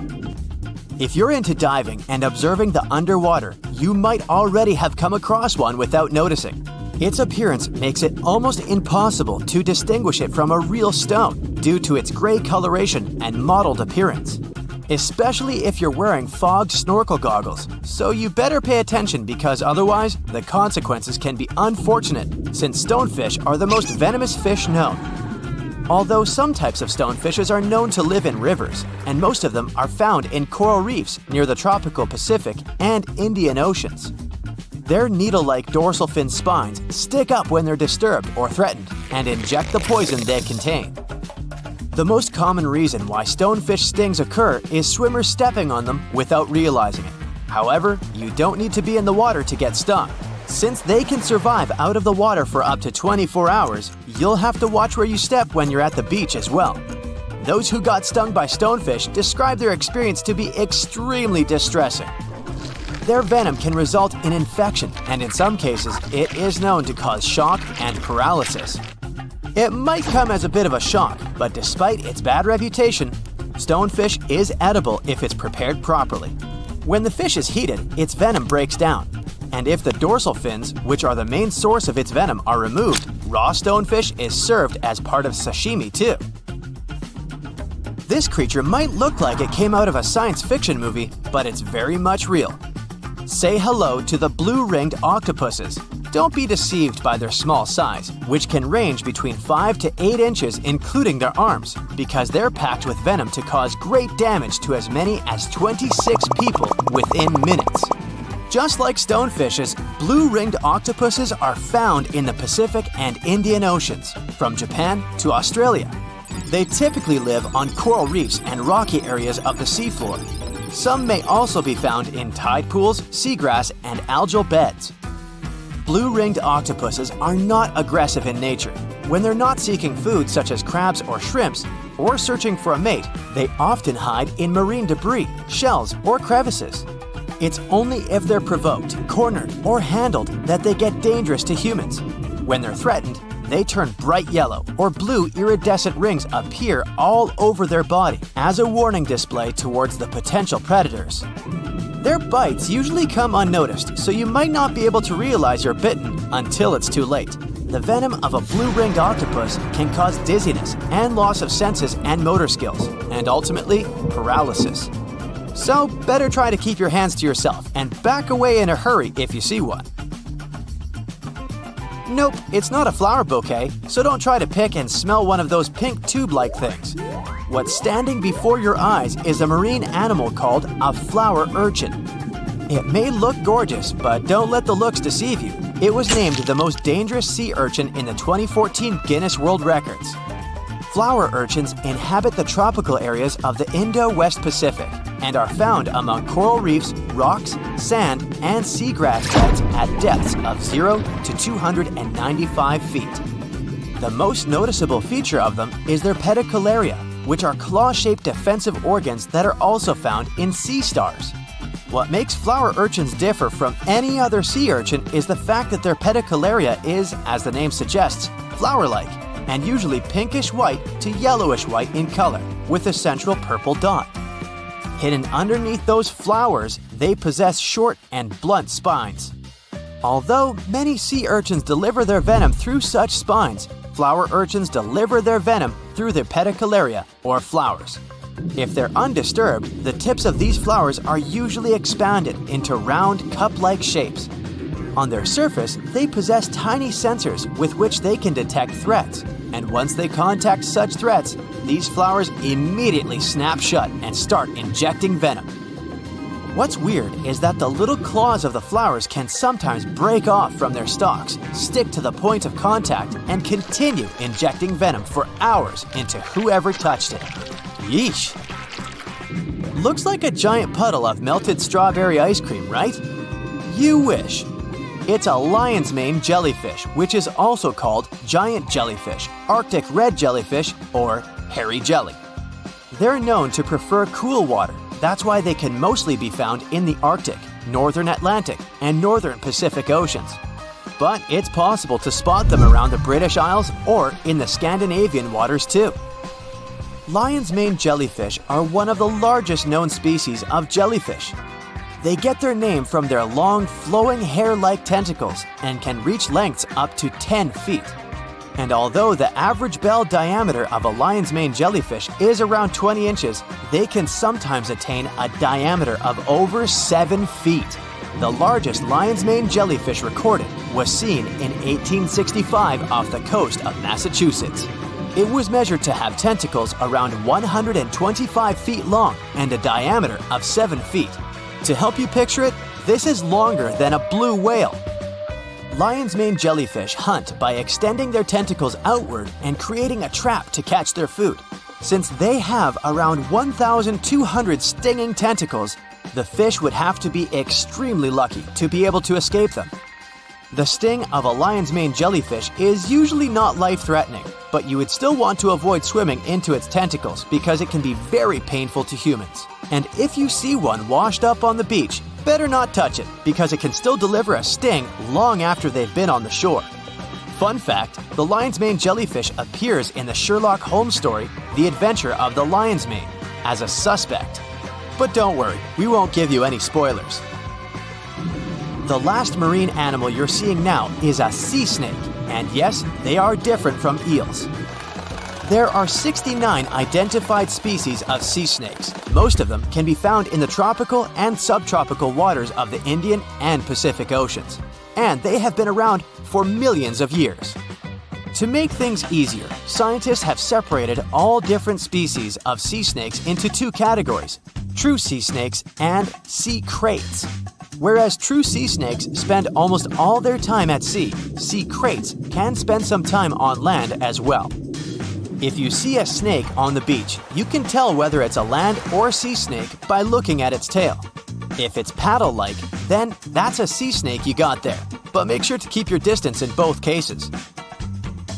If you're into diving and observing the underwater, you might already have come across one without noticing. Its appearance makes it almost impossible to distinguish it from a real stone due to its gray coloration and mottled appearance, especially if you're wearing fogged snorkel goggles, so you better pay attention because otherwise the consequences can be unfortunate since stonefish are the most venomous fish known. Although some types of stonefishes are known to live in rivers, and most of them are found in coral reefs near the tropical Pacific and Indian Oceans. Their needle-like dorsal fin spines stick up when they're disturbed or threatened and inject the poison they contain. The most common reason why stonefish stings occur is swimmers stepping on them without realizing it. However, you don't need to be in the water to get stung. Since they can survive out of the water for up to 24 hours, you'll have to watch where you step when you're at the beach as well. Those who got stung by stonefish describe their experience to be extremely distressing. Their venom can result in infection, and in some cases, it is known to cause shock and paralysis. It might come as a bit of a shock, but despite its bad reputation, stonefish is edible if it's prepared properly. When the fish is heated, its venom breaks down. And if the dorsal fins, which are the main source of its venom, are removed, raw stonefish is served as part of sashimi too. This creature might look like it came out of a science fiction movie, but it's very much real. Say hello to the blue-ringed octopuses. Don't be deceived by their small size, which can range between 5 to 8 inches including their arms, because they're packed with venom to cause great damage to as many as 26 people within minutes. Just like stonefishes, blue-ringed octopuses are found in the Pacific and Indian Oceans, from Japan to Australia. They typically live on coral reefs and rocky areas of the seafloor. Some may also be found in tide pools, seagrass, and algal beds. Blue-ringed octopuses are not aggressive in nature. When they're not seeking food such as crabs or shrimps, or searching for a mate, they often hide in marine debris, shells, or crevices. It's only if they're provoked, cornered, or handled that they get dangerous to humans. When they're threatened, they turn bright yellow or blue iridescent rings appear all over their body as a warning display towards the potential predators. Their bites usually come unnoticed, so you might not be able to realize you're bitten until it's too late. The venom of a blue-ringed octopus can cause dizziness and loss of senses and motor skills, and ultimately, paralysis. So, better try to keep your hands to yourself and back away in a hurry if you see one. Nope, it's not a flower bouquet, so don't try to pick and smell one of those pink tube-like things. What's standing before your eyes is a marine animal called a flower urchin. It may look gorgeous, but don't let the looks deceive you. It was named the most dangerous sea urchin in the 2014 Guinness World Records. Flower urchins inhabit the tropical areas of the Indo-West Pacific and are found among coral reefs, rocks, sand, and seagrass beds at depths of 0 to 295 feet. The most noticeable feature of them is their pedicularia, which are claw-shaped defensive organs that are also found in sea stars. What makes flower urchins differ from any other sea urchin is the fact that their pedicularia is, as the name suggests, flower-like. and usually pinkish white to yellowish white in color, with a central purple dot. Hidden underneath those flowers, they possess short and blunt spines. Although many sea urchins deliver their venom through such spines, flower urchins deliver their venom through their pedicularia, or flowers. If they're undisturbed, the tips of these flowers are usually expanded into round, cup-like shapes. On their surface, they possess tiny sensors with which they can detect threats, and once they contact such threats, these flowers immediately snap shut and start injecting venom. What's weird is that the little claws of the flowers can sometimes break off from their stalks, stick to the point of contact, and continue injecting venom for hours into whoever touched it. Yeesh! Looks like a giant puddle of melted strawberry ice cream, right? You wish. It's a lion's mane jellyfish, which is also called giant jellyfish, Arctic red jellyfish, or hairy jelly. They're known to prefer cool water. That's why they can mostly be found in the Arctic, northern Atlantic, and northern Pacific Oceans. But it's possible to spot them around the British Isles or in the Scandinavian waters too. Lion's mane jellyfish are one of the largest known species of jellyfish. They get their name from their long, flowing hair-like tentacles and can reach lengths up to 10 feet. And although the average bell diameter of a lion's mane jellyfish is around 20 inches, they can sometimes attain a diameter of over 7 feet. The largest lion's mane jellyfish recorded was seen in 1865 off the coast of Massachusetts. It was measured to have tentacles around 125 feet long and a diameter of 7 feet. To help you picture it, this is longer than a blue whale. Lion's mane jellyfish hunt by extending their tentacles outward and creating a trap to catch their food. Since they have around 1,200 stinging tentacles, the fish would have to be extremely lucky to be able to escape them. The sting of a lion's mane jellyfish is usually not life-threatening, but you would still want to avoid swimming into its tentacles because it can be very painful to humans. And if you see one washed up on the beach, better not touch it because it can still deliver a sting long after they've been on the shore. Fun fact, the lion's mane jellyfish appears in the Sherlock Holmes story, The Adventure of the Lion's Mane, as a suspect. But don't worry, we won't give you any spoilers. The last marine animal you're seeing now is a sea snake, and yes, they are different from eels. There are 69 identified species of sea snakes. Most of them can be found in the tropical and subtropical waters of the Indian and Pacific Oceans, and they have been around for millions of years. To make things easier, scientists have separated all different species of sea snakes into two categories: true sea snakes and sea kraits. Whereas true sea snakes spend almost all their time at sea, sea kraits can spend some time on land as well. If you see a snake on the beach, you can tell whether it's a land or sea snake by looking at its tail. If it's paddle-like, then that's a sea snake you got there, but make sure to keep your distance in both cases.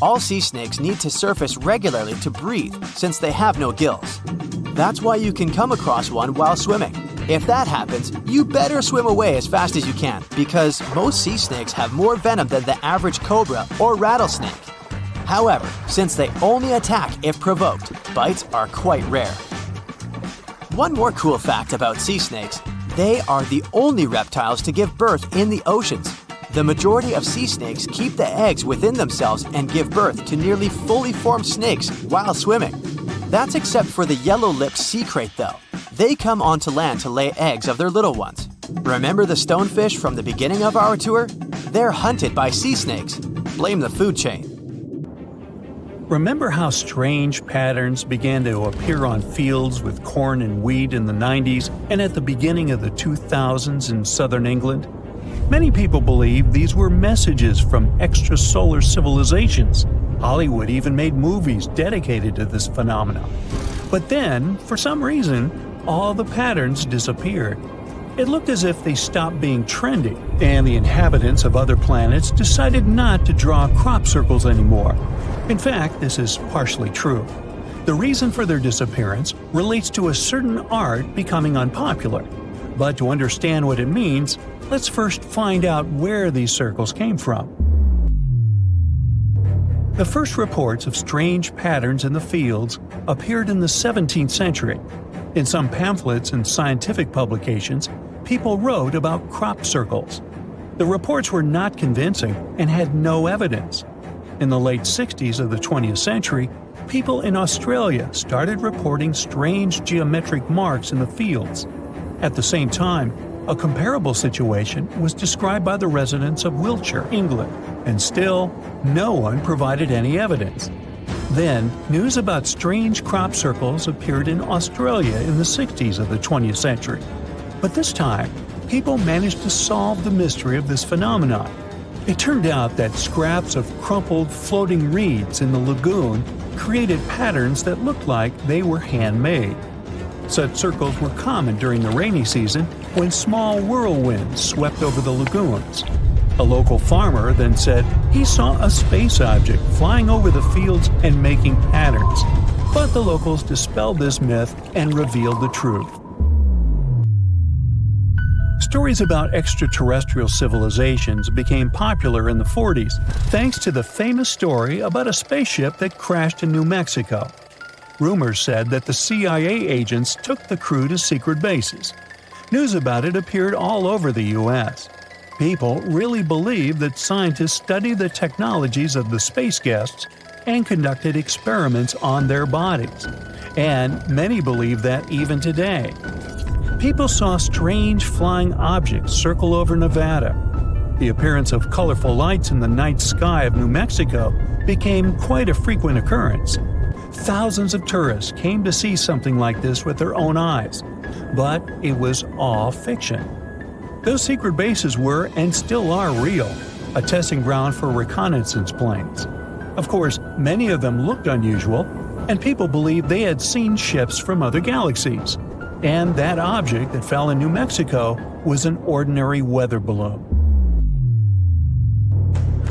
All sea snakes need to surface regularly to breathe since they have no gills. That's why you can come across one while swimming. If that happens, you better swim away as fast as you can because most sea snakes have more venom than the average cobra or rattlesnake. However, since they only attack if provoked, bites are quite rare. One more cool fact about sea snakes: they are the only reptiles to give birth in the oceans. The majority of sea snakes keep the eggs within themselves and give birth to nearly fully formed snakes while swimming. That's except for the yellow-lipped sea krait though. They come onto land to lay eggs of their little ones. Remember the stonefish from the beginning of our tour? They're hunted by sea snakes. Blame the food chain. Remember how strange patterns began to appear on fields with corn and wheat in the 90s and at the beginning of the 2000s in southern England? Many people believe these were messages from extrasolar civilizations. Hollywood even made movies dedicated to this phenomenon. But then, for some reason, all the patterns disappeared. It looked as if they stopped being trendy, and the inhabitants of other planets decided not to draw crop circles anymore. In fact, this is partially true. The reason for their disappearance relates to a certain art becoming unpopular. But to understand what it means, let's first find out where these circles came from. The first reports of strange patterns in the fields appeared in the 17th century. In some pamphlets and scientific publications, people wrote about crop circles. The reports were not convincing and had no evidence. In the late 60s of the 20th century, people in Australia started reporting strange geometric marks in the fields. At the same time, a comparable situation was described by the residents of Wiltshire, England, and still, no one provided any evidence. Then, news about strange crop circles appeared in Australia in the 60s of the 20th century. But this time, people managed to solve the mystery of this phenomenon. It turned out that scraps of crumpled floating reeds in the lagoon created patterns that looked like they were handmade. Such circles were common during the rainy season when small whirlwinds swept over the lagoons. A local farmer then said he saw a space object flying over the fields and making patterns. But the locals dispelled this myth and revealed the truth. Stories about extraterrestrial civilizations became popular in the 40s thanks to the famous story about a spaceship that crashed in New Mexico. Rumors said that the CIA agents took the crew to secret bases. News about it appeared all over the U.S. People really believed that scientists studied the technologies of the space guests and conducted experiments on their bodies. And many believe that even today. People saw strange flying objects circle over Nevada. The appearance of colorful lights in the night sky of New Mexico became quite a frequent occurrence. Thousands of tourists came to see something like this with their own eyes, but it was all fiction. Those secret bases were and still are real, a testing ground for reconnaissance planes. Of course, many of them looked unusual, and people believed they had seen ships from other galaxies. And that object that fell in New Mexico was an ordinary weather balloon.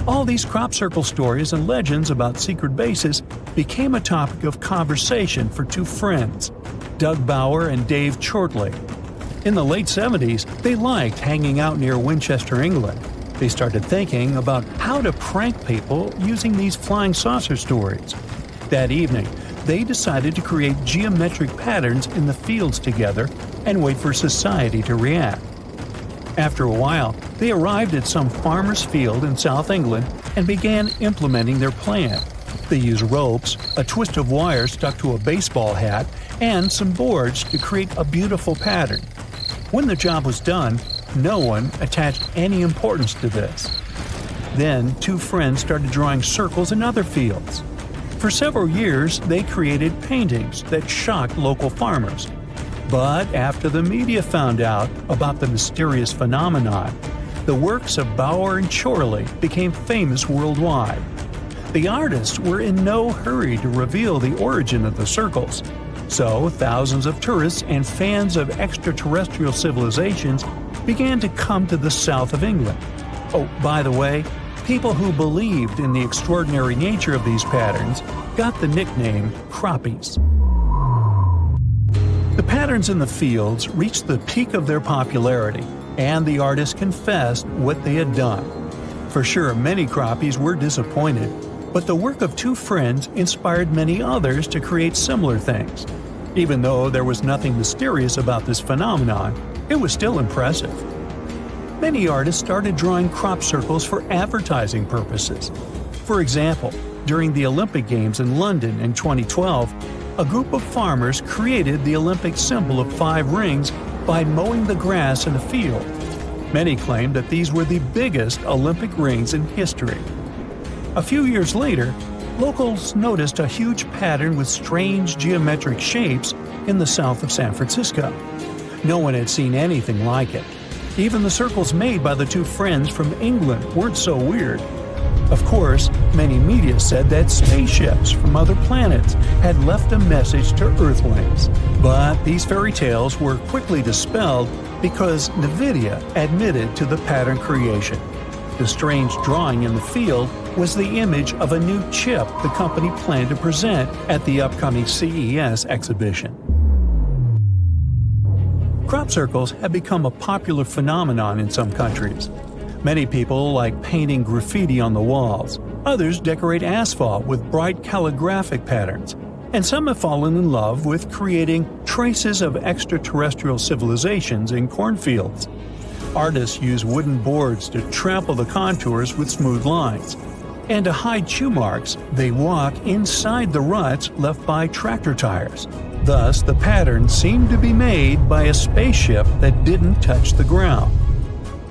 All these crop circle stories and legends about secret bases became a topic of conversation for two friends, Doug Bauer and Dave Chortley. In the late 70s, they liked hanging out near Winchester, England. They started thinking about how to prank people using these flying saucer stories. That evening, they decided to create geometric patterns in the fields together and wait for society to react. After a while, they arrived at some farmer's field in South England and began implementing their plan. They used ropes, a twist of wire stuck to a baseball hat, and some boards to create a beautiful pattern. When the job was done, no one attached any importance to this. Then, two friends started drawing circles in other fields. For several years, they created paintings that shocked local farmers. But after the media found out about the mysterious phenomenon, the works of Bauer and Chorley became famous worldwide. The artists were in no hurry to reveal the origin of the circles, so thousands of tourists and fans of extraterrestrial civilizations began to come to the south of England. Oh, by the way, people who believed in the extraordinary nature of these patterns got the nickname crappies. The patterns in the fields reached the peak of their popularity, and the artists confessed what they had done. For sure, many crappies were disappointed, but the work of two friends inspired many others to create similar things. Even though there was nothing mysterious about this phenomenon, it was still impressive. Many artists started drawing crop circles for advertising purposes. For example, during the Olympic Games in London in 2012, a group of farmers created the Olympic symbol of 5 rings by mowing the grass in a field. Many claimed that these were the biggest Olympic rings in history. A few years later, locals noticed a huge pattern with strange geometric shapes in the south of San Francisco. No one had seen anything like it. Even the circles made by the two friends from England weren't so weird. Of course, many media said that spaceships from other planets had left a message to Earthlings. But these fairy tales were quickly dispelled because NVIDIA admitted to the pattern creation. The strange drawing in the field was the image of a new chip the company planned to present at the upcoming CES exhibition. Crop circles have become a popular phenomenon in some countries. Many people like painting graffiti on the walls. Others decorate asphalt with bright calligraphic patterns. And some have fallen in love with creating traces of extraterrestrial civilizations in cornfields. Artists use wooden boards to trample the contours with smooth lines. And to hide chew marks, they walk inside the ruts left by tractor tires. Thus, the patterns seem to be made by a spaceship that didn't touch the ground.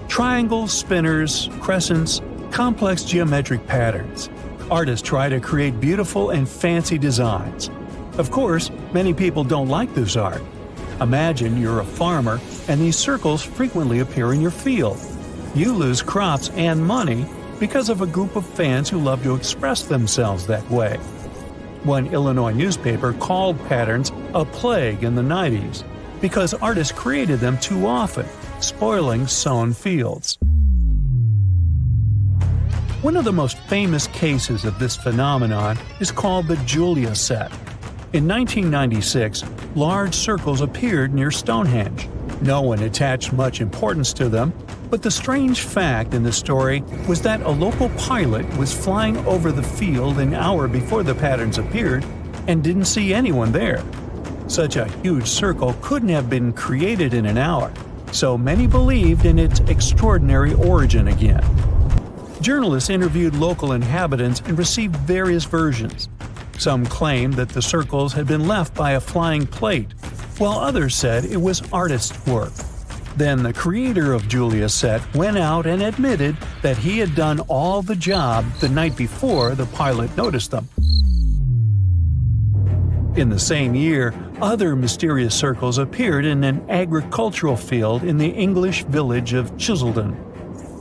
Triangles, spinners, crescents, complex geometric patterns. Artists try to create beautiful and fancy designs. Of course, many people don't like this art. Imagine you're a farmer and these circles frequently appear in your field. You lose crops and money because of a group of fans who love to express themselves that way. One Illinois newspaper called patterns a plague in the 90s because artists created them too often, spoiling sown fields. One of the most famous cases of this phenomenon is called the Julia set. In 1996, large circles appeared near Stonehenge. No one attached much importance to them, but the strange fact in the story was that a local pilot was flying over the field an hour before the patterns appeared and didn't see anyone there. Such a huge circle couldn't have been created in an hour, so many believed in its extraordinary origin again. Journalists interviewed local inhabitants and received various versions. Some claimed that the circles had been left by a flying plate, while others said it was artist's work. Then the creator of Julia's set went out and admitted that he had done all the job the night before the pilot noticed them. In the same year, other mysterious circles appeared in an agricultural field in the English village of Chiseldon.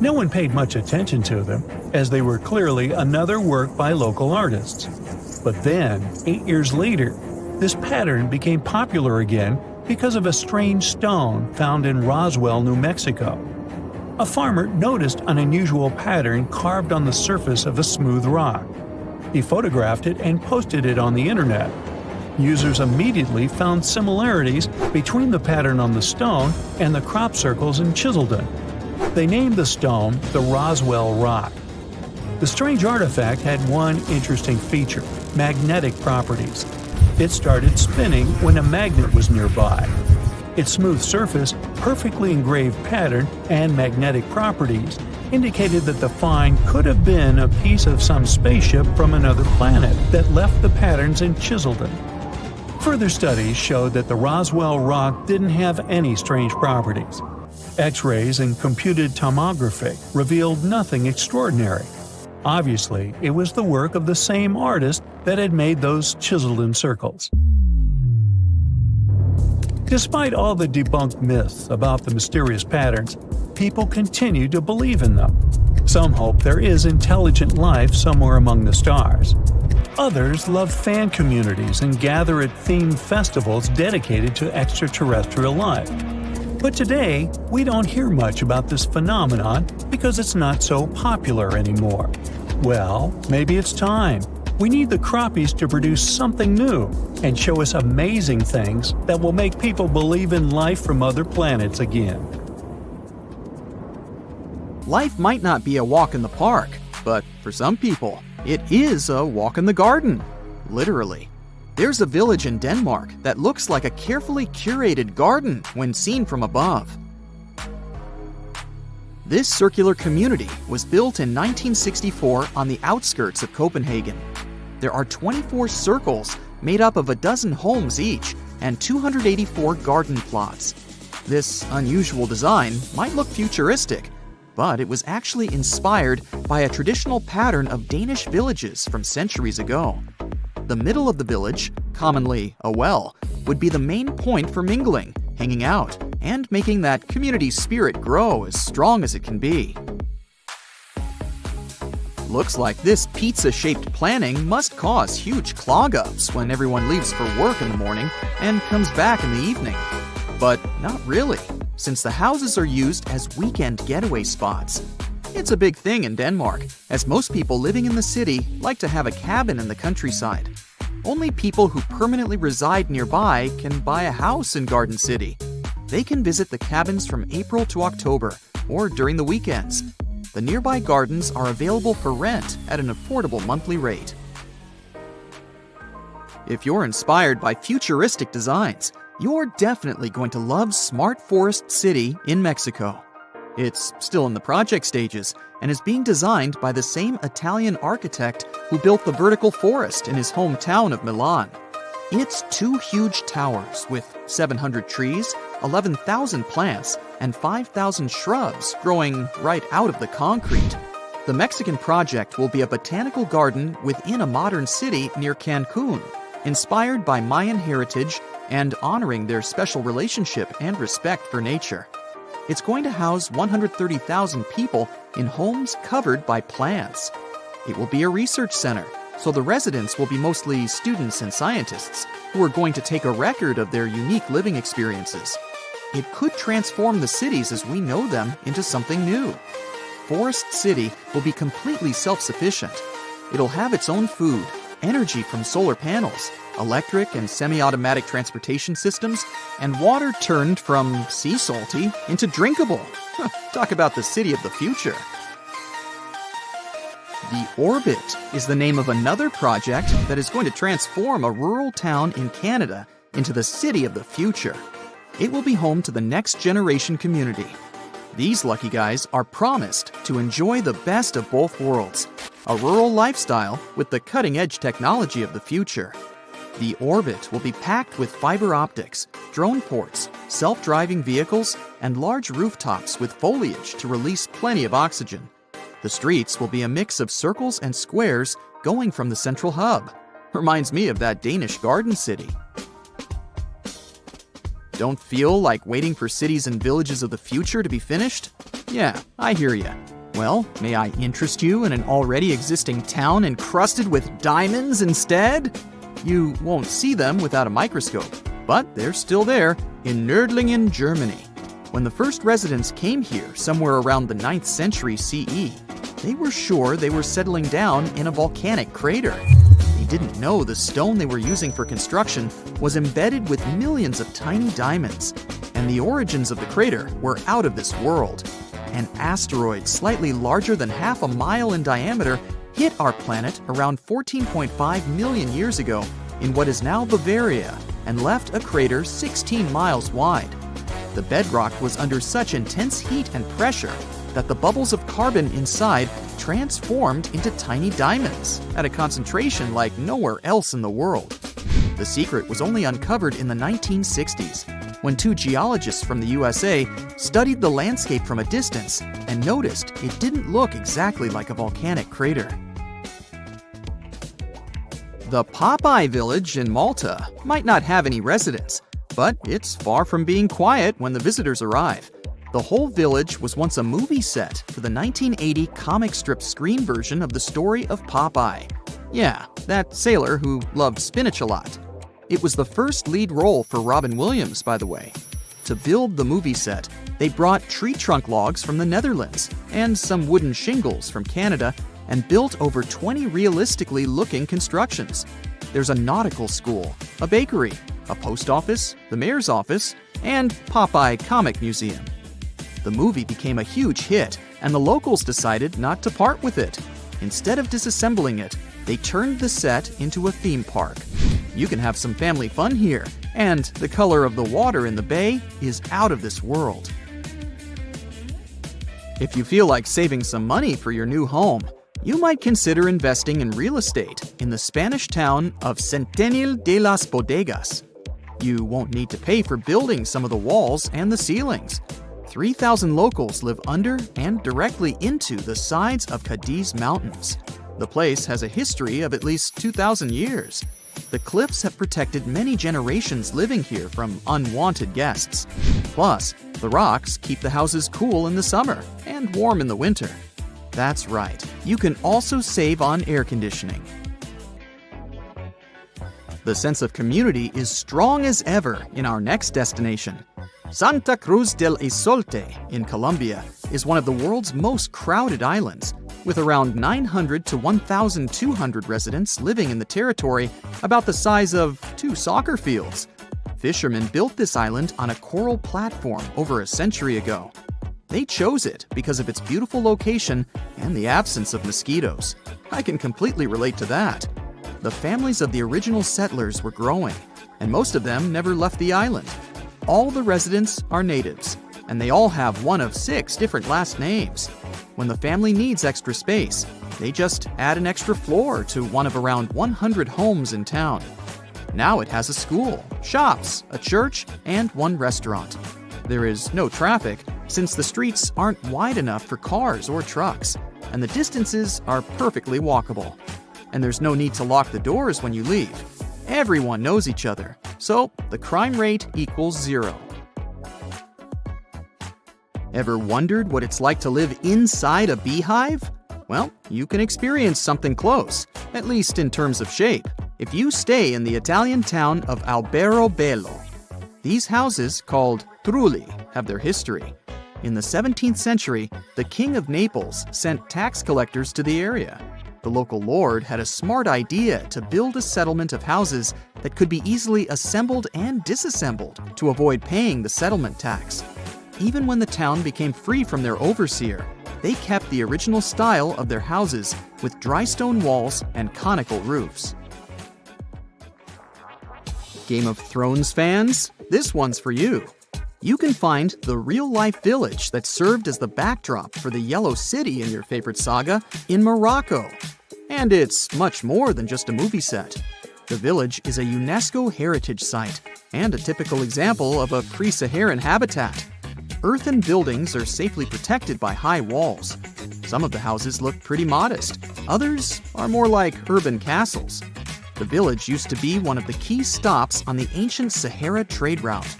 No one paid much attention to them, as they were clearly another work by local artists. But then, 8 years later, this pattern became popular again because of a strange stone found in Roswell, New Mexico. A farmer noticed an unusual pattern carved on the surface of a smooth rock. He photographed it and posted it on the internet. Users immediately found similarities between the pattern on the stone and the crop circles in Chiseldon. They named the stone the Roswell Rock. The strange artifact had one interesting feature: magnetic properties. It started spinning when a magnet was nearby. Its smooth surface, perfectly engraved pattern, and magnetic properties indicated that the find could have been a piece of some spaceship from another planet that left the patterns in Chiseldon. Further studies showed that the Roswell Rock didn't have any strange properties. X-rays and computed tomography revealed nothing extraordinary. Obviously, it was the work of the same artist that had made those Chiseldon circles. Despite all the debunked myths about the mysterious patterns, people continue to believe in them. Some hope there is intelligent life somewhere among the stars. Others love fan communities and gather at themed festivals dedicated to extraterrestrial life. But today, we don't hear much about this phenomenon because it's not so popular anymore. Well, maybe it's time. We need the crappies to produce something new and show us amazing things that will make people believe in life from other planets again. Life might not be a walk in the park, but for some people, it is a walk in the garden. Literally. There's a village in Denmark that looks like a carefully curated garden when seen from above. This circular community was built in 1964 on the outskirts of Copenhagen. There are 24 circles made up of a dozen homes each and 284 garden plots. This unusual design might look futuristic, but it was actually inspired by a traditional pattern of Danish villages from centuries ago. The middle of the village, commonly a well, would be the main point for mingling, hanging out, and making that community spirit grow as strong as it can be. Looks like this pizza-shaped planning must cause huge clog-ups when everyone leaves for work in the morning and comes back in the evening. But not really, since the houses are used as weekend getaway spots. It's a big thing in Denmark, as most people living in the city like to have a cabin in the countryside. Only people who permanently reside nearby can buy a house in Garden City. They can visit the cabins from April to October, or during the weekends. The nearby gardens are available for rent at an affordable monthly rate. If you're inspired by futuristic designs, you're definitely going to love Smart Forest City in Mexico. It's still in the project stages and is being designed by the same Italian architect who built the vertical forest in his hometown of Milan. It's 2 huge towers with 700 trees, 11,000 plants, and 5,000 shrubs growing right out of the concrete. The Mexican project will be a botanical garden within a modern city near Cancun, inspired by Mayan heritage and honoring their special relationship and respect for nature. It's going to house 130,000 people in homes covered by plants. It will be a research center, so the residents will be mostly students and scientists who are going to take a record of their unique living experiences. It could transform the cities as we know them into something new. Forest City will be completely self-sufficient. It'll have its own food, energy from solar panels, electric and semi-automatic transportation systems, and water turned from sea salty into drinkable. Talk about the city of the future. The Orbit is the name of another project that is going to transform a rural town in Canada into the city of the future. It will be home to the next generation community. These lucky guys are promised to enjoy the best of both worlds, a rural lifestyle with the cutting-edge technology of the future. The Orbit will be packed with fiber optics, drone ports, self-driving vehicles, and large rooftops with foliage to release plenty of oxygen. The streets will be a mix of circles and squares going from the central hub. Reminds me of that Danish garden city. Don't feel like waiting for cities and villages of the future to be finished? Yeah, I hear ya. Well, may I interest you in an already existing town encrusted with diamonds instead? You won't see them without a microscope, but they're still there in Nördlingen, Germany. When the first residents came here somewhere around the 9th century CE, they were sure they were settling down in a volcanic crater. They didn't know the stone they were using for construction was embedded with millions of tiny diamonds, and the origins of the crater were out of this world. An asteroid slightly larger than half a mile in diameter hit our planet around 14.5 million years ago in what is now Bavaria and left a crater 16 miles wide. The bedrock was under such intense heat and pressure that the bubbles of carbon inside transformed into tiny diamonds at a concentration like nowhere else in the world. The secret was only uncovered in the 1960s, when 2 geologists from the USA studied the landscape from a distance and noticed it didn't look exactly like a volcanic crater. The Popeye village in Malta might not have any residents, but it's far from being quiet when the visitors arrive. The whole village was once a movie set for the 1980 comic strip screen version of the story of Popeye. Yeah, that sailor who loved spinach a lot. It was the first lead role for Robin Williams, by the way. To build the movie set, they brought tree trunk logs from the Netherlands and some wooden shingles from Canada and built over 20 realistically looking constructions. There's a nautical school, a bakery, a post office, the mayor's office, and Popeye Comic Museum. The movie became a huge hit, and the locals decided not to part with it. Instead of disassembling it, they turned the set into a theme park. You can have some family fun here, and the color of the water in the bay is out of this world. If you feel like saving some money for your new home, you might consider investing in real estate in the Spanish town of Centenil de las Bodegas. You won't need to pay for building some of the walls and the ceilings. 3,000 locals live under and directly into the sides of Cadiz Mountains. The place has a history of at least 2,000 years. The cliffs have protected many generations living here from unwanted guests. Plus, the rocks keep the houses cool in the summer and warm in the winter. That's right, you can also save on air conditioning. The sense of community is strong as ever in our next destination. Santa Cruz del Isolte in Colombia is one of the world's most crowded islands, with around 900 to 1,200 residents living in the territory about the size of 2 soccer fields. Fishermen built this island on a coral platform over a century ago. They chose it because of its beautiful location and the absence of mosquitoes. I can completely relate to that. The families of the original settlers were growing, and most of them never left the island. All the residents are natives, and they all have one of 6 different last names. When the family needs extra space, they just add an extra floor to one of around 100 homes in town. Now it has a school, shops, a church, and 1 restaurant. There is no traffic since the streets aren't wide enough for cars or trucks, and the distances are perfectly walkable. And there's no need to lock the doors when you leave. Everyone knows each other, so the crime rate equals 0. Ever wondered what it's like to live inside a beehive? Well, you can experience something close, at least in terms of shape, if you stay in the Italian town of Alberobello. These houses, called trulli, have their history. In the 17th century, the King of Naples sent tax collectors to the area. The local lord had a smart idea to build a settlement of houses that could be easily assembled and disassembled to avoid paying the settlement tax. Even when the town became free from their overseer, they kept the original style of their houses with dry stone walls and conical roofs. Game of Thrones fans, this one's for you. You can find the real-life village that served as the backdrop for the Yellow City in your favorite saga in Morocco. And it's much more than just a movie set. The village is a UNESCO heritage site and a typical example of a pre-Saharan habitat. Earthen buildings are safely protected by high walls. Some of the houses look pretty modest. Others are more like urban castles. The village used to be one of the key stops on the ancient Sahara trade route.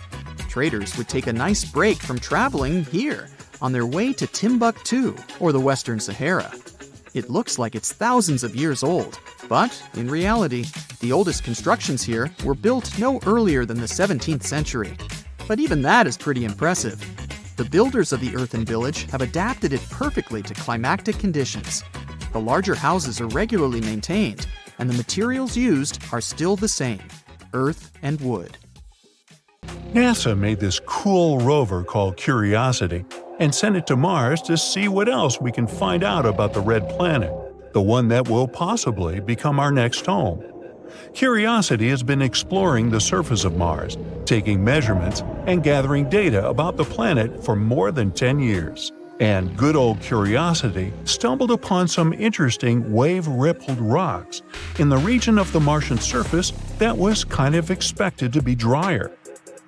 Traders would take a nice break from traveling here on their way to Timbuktu, or the Western Sahara. It looks like it's thousands of years old, but in reality, the oldest constructions here were built no earlier than the 17th century. But even that is pretty impressive. The builders of the earthen village have adapted it perfectly to climatic conditions. The larger houses are regularly maintained, and the materials used are still the same: earth and wood. NASA made this cool rover called Curiosity and sent it to Mars to see what else we can find out about the red planet, the one that will possibly become our next home. Curiosity has been exploring the surface of Mars, taking measurements and gathering data about the planet for more than 10 years. And good old Curiosity stumbled upon some interesting wave-rippled rocks in the region of the Martian surface that was kind of expected to be drier.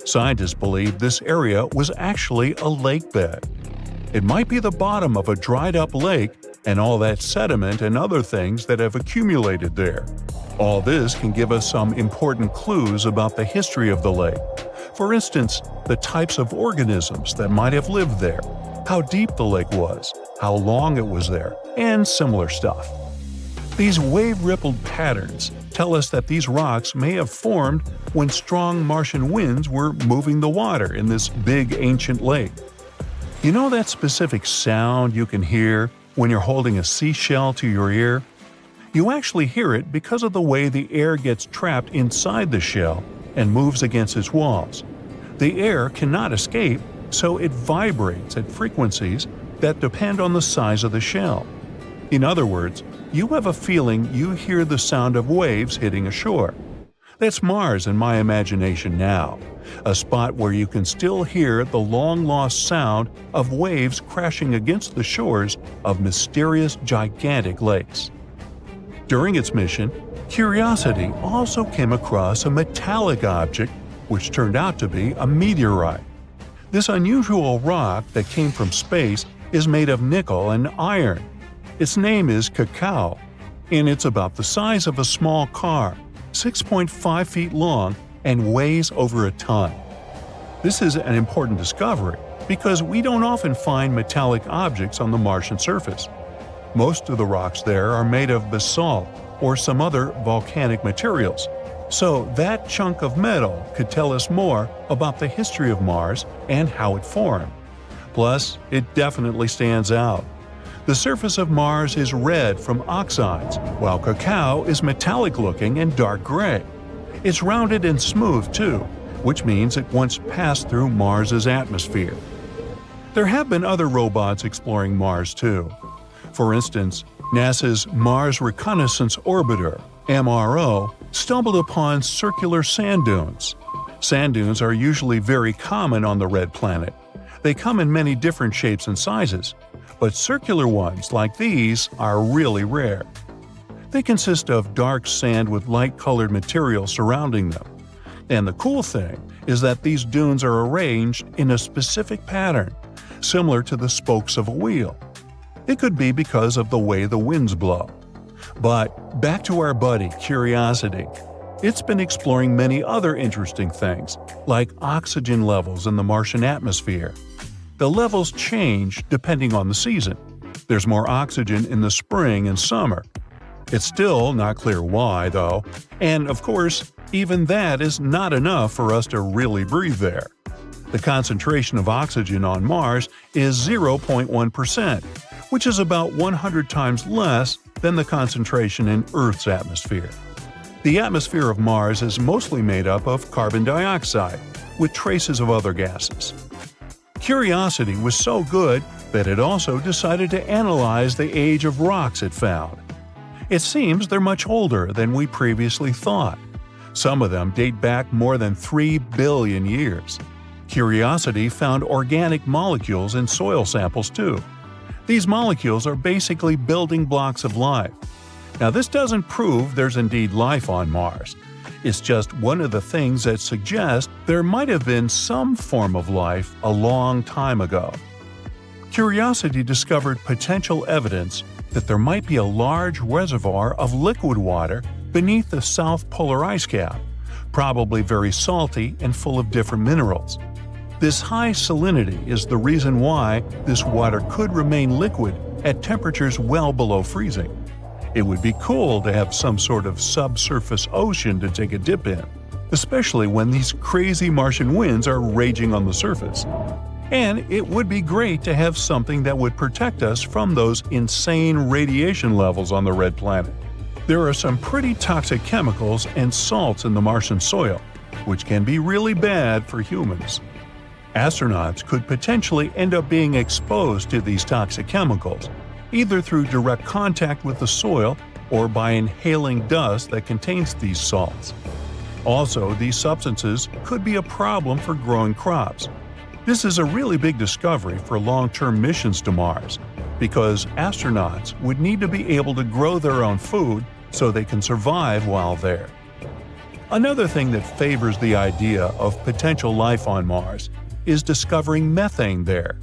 Scientists believe this area was actually a lake bed. It might be the bottom of a dried-up lake and all that sediment and other things that have accumulated there. All this can give us some important clues about the history of the lake. For instance, the types of organisms that might have lived there, how deep the lake was, how long it was there, and similar stuff. These wave-rippled patterns tell us that these rocks may have formed when strong Martian winds were moving the water in this big ancient lake. You know that specific sound you can hear when you're holding a seashell to your ear? You actually hear it because of the way the air gets trapped inside the shell and moves against its walls. The air cannot escape, so it vibrates at frequencies that depend on the size of the shell. In other words, you have a feeling you hear the sound of waves hitting a shore. That's Mars in my imagination now, a spot where you can still hear the long-lost sound of waves crashing against the shores of mysterious gigantic lakes. During its mission, Curiosity also came across a metallic object which turned out to be a meteorite. This unusual rock that came from space is made of nickel and iron. Its name is Cacao, and it's about the size of a small car, 6.5 feet long, and weighs over a ton. This is an important discovery because we don't often find metallic objects on the Martian surface. Most of the rocks there are made of basalt or some other volcanic materials, so that chunk of metal could tell us more about the history of Mars and how it formed. Plus, it definitely stands out. The surface of Mars is red from oxides, while Cacao is metallic-looking and dark gray. It's rounded and smooth, too, which means it once passed through Mars's atmosphere. There have been other robots exploring Mars too. For instance, NASA's Mars Reconnaissance Orbiter, MRO, stumbled upon circular sand dunes. Sand dunes are usually very common on the red planet. They come in many different shapes and sizes, but circular ones like these are really rare. They consist of dark sand with light-colored material surrounding them. And the cool thing is that these dunes are arranged in a specific pattern, similar to the spokes of a wheel. It could be because of the way the winds blow. But back to our buddy, Curiosity. It's been exploring many other interesting things, like oxygen levels in the Martian atmosphere. The levels change depending on the season. There's more oxygen in the spring and summer. It's still not clear why, though, and of course, even that is not enough for us to really breathe there. The concentration of oxygen on Mars is 0.1%, which is about 100 times less than the concentration in Earth's atmosphere. The atmosphere of Mars is mostly made up of carbon dioxide, with traces of other gases. Curiosity was so good that it also decided to analyze the age of rocks it found. It seems they're much older than we previously thought. Some of them date back more than 3 billion years. Curiosity found organic molecules in soil samples too. These molecules are basically building blocks of life. Now, this doesn't prove there's indeed life on Mars. It's just one of the things that suggests there might have been some form of life a long time ago. Curiosity discovered potential evidence that there might be a large reservoir of liquid water beneath the south polar ice cap, probably very salty and full of different minerals. This high salinity is the reason why this water could remain liquid at temperatures well below freezing. It would be cool to have some sort of subsurface ocean to take a dip in, especially when these crazy Martian winds are raging on the surface. And it would be great to have something that would protect us from those insane radiation levels on the red planet. There are some pretty toxic chemicals and salts in the Martian soil, which can be really bad for humans. Astronauts could potentially end up being exposed to these toxic chemicals, either through direct contact with the soil or by inhaling dust that contains these salts. Also, these substances could be a problem for growing crops. This is a really big discovery for long-term missions to Mars, because astronauts would need to be able to grow their own food so they can survive while there. Another thing that favors the idea of potential life on Mars is discovering methane there.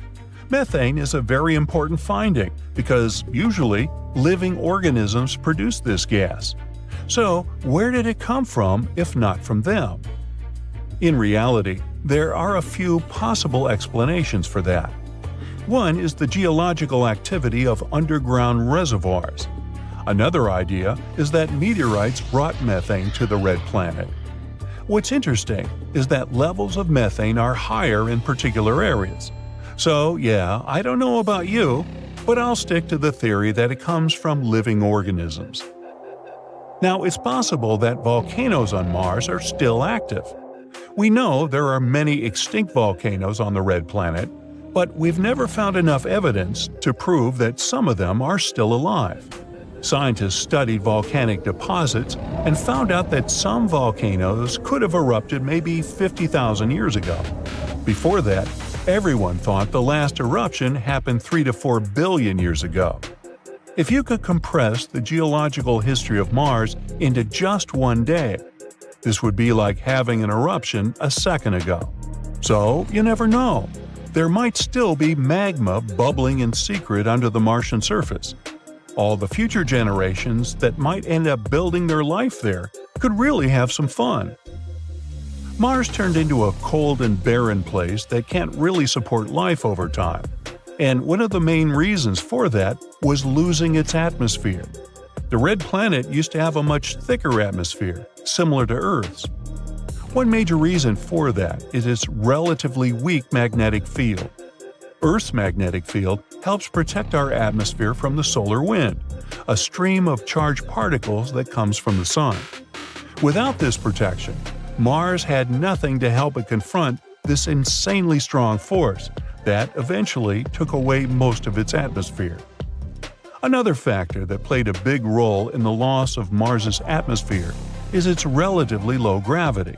Methane is a very important finding because usually living organisms produce this gas. So, where did it come from if not from them? In reality, there are a few possible explanations for that. One is the geological activity of underground reservoirs. Another idea is that meteorites brought methane to the red planet. What's interesting is that levels of methane are higher in particular areas. So, yeah, I don't know about you, but I'll stick to the theory that it comes from living organisms. Now, it's possible that volcanoes on Mars are still active. We know there are many extinct volcanoes on the red planet, but we've never found enough evidence to prove that some of them are still alive. Scientists studied volcanic deposits and found out that some volcanoes could have erupted maybe 50,000 years ago. Before that, everyone thought the last eruption happened 3 to 4 billion years ago. If you could compress the geological history of Mars into just one day, this would be like having an eruption a second ago. So, you never know. There might still be magma bubbling in secret under the Martian surface. All the future generations that might end up building their life there could really have some fun. Mars turned into a cold and barren place that can't really support life over time. And one of the main reasons for that was losing its atmosphere. The red planet used to have a much thicker atmosphere, similar to Earth's. One major reason for that is its relatively weak magnetic field. Earth's magnetic field helps protect our atmosphere from the solar wind, a stream of charged particles that comes from the sun. Without this protection, Mars had nothing to help it confront this insanely strong force, That eventually took away most of its atmosphere. Another factor that played a big role in the loss of Mars's atmosphere is its relatively low gravity.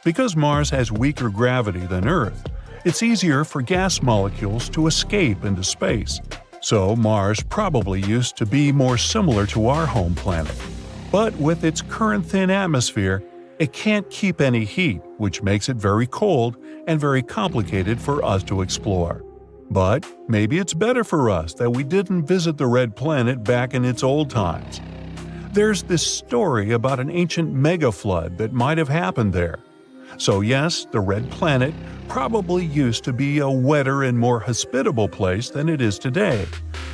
Because Mars has weaker gravity than Earth, it's easier for gas molecules to escape into space. So Mars probably used to be more similar to our home planet. But with its current thin atmosphere, it can't keep any heat, which makes it very cold and very complicated for us to explore. But maybe it's better for us that we didn't visit the Red Planet back in its old times. There's this story about an ancient mega-flood that might have happened there. So yes, the Red Planet probably used to be a wetter and more hospitable place than it is today,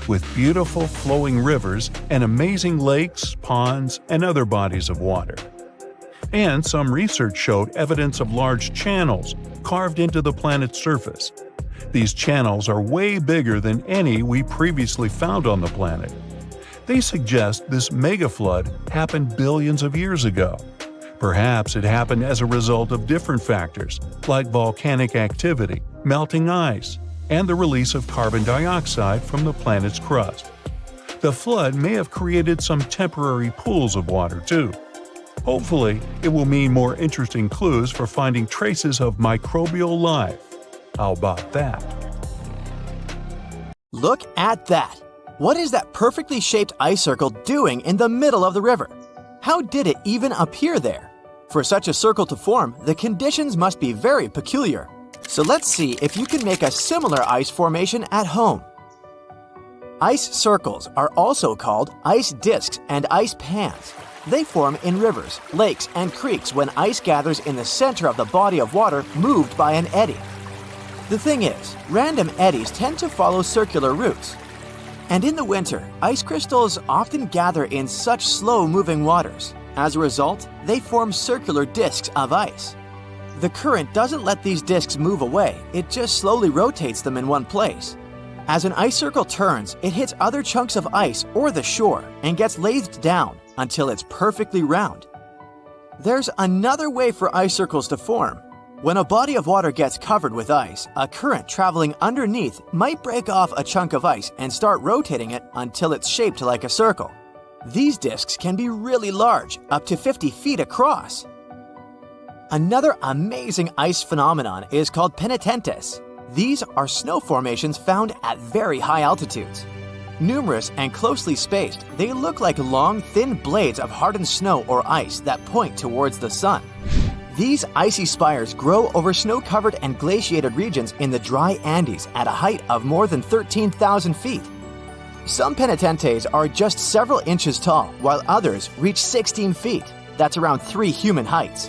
with beautiful flowing rivers and amazing lakes, ponds, and other bodies of water. And some research showed evidence of large channels carved into the planet's surface. These channels are way bigger than any we previously found on the planet. They suggest this mega-flood happened billions of years ago. Perhaps it happened as a result of different factors, like volcanic activity, melting ice, and the release of carbon dioxide from the planet's crust. The flood may have created some temporary pools of water, too. Hopefully, it will mean more interesting clues for finding traces of microbial life. How about that? Look at that! What is that perfectly shaped ice circle doing in the middle of the river? How did it even appear there? For such a circle to form, the conditions must be very peculiar. So let's see if you can make a similar ice formation at home. Ice circles are also called ice discs and ice pans. They form in rivers, lakes, and creeks when ice gathers in the center of the body of water moved by an eddy. The thing is, random eddies tend to follow circular routes. And in the winter, ice crystals often gather in such slow-moving waters. As a result, they form circular discs of ice. The current doesn't let these discs move away, it just slowly rotates them in one place. As an ice circle turns, it hits other chunks of ice or the shore and gets lathed down until it's perfectly round. There's another way for ice circles to form. When a body of water gets covered with ice, a current traveling underneath might break off a chunk of ice and start rotating it until it's shaped like a circle. These discs can be really large, up to 50 feet across. Another amazing ice phenomenon is called penitentes. These are snow formations found at very high altitudes. Numerous and closely spaced, they look like long, thin blades of hardened snow or ice that point towards the sun. These icy spires grow over snow-covered and glaciated regions in the dry Andes at a height of more than 13,000 feet. Some penitentes are just several inches tall, while others reach 16 feet. That's around 3 human heights.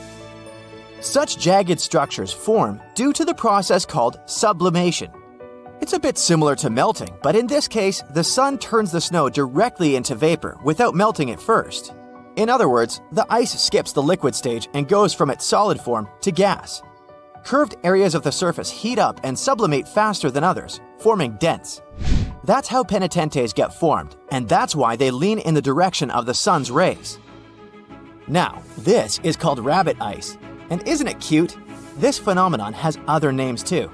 Such jagged structures form due to the process called sublimation. It's a bit similar to melting, but in this case, the sun turns the snow directly into vapor without melting it first. In other words, the ice skips the liquid stage and goes from its solid form to gas. Curved areas of the surface heat up and sublimate faster than others, forming dents. That's how penitentes get formed, and that's why they lean in the direction of the sun's rays. Now, this is called rabbit ice. And isn't it cute? This phenomenon has other names too.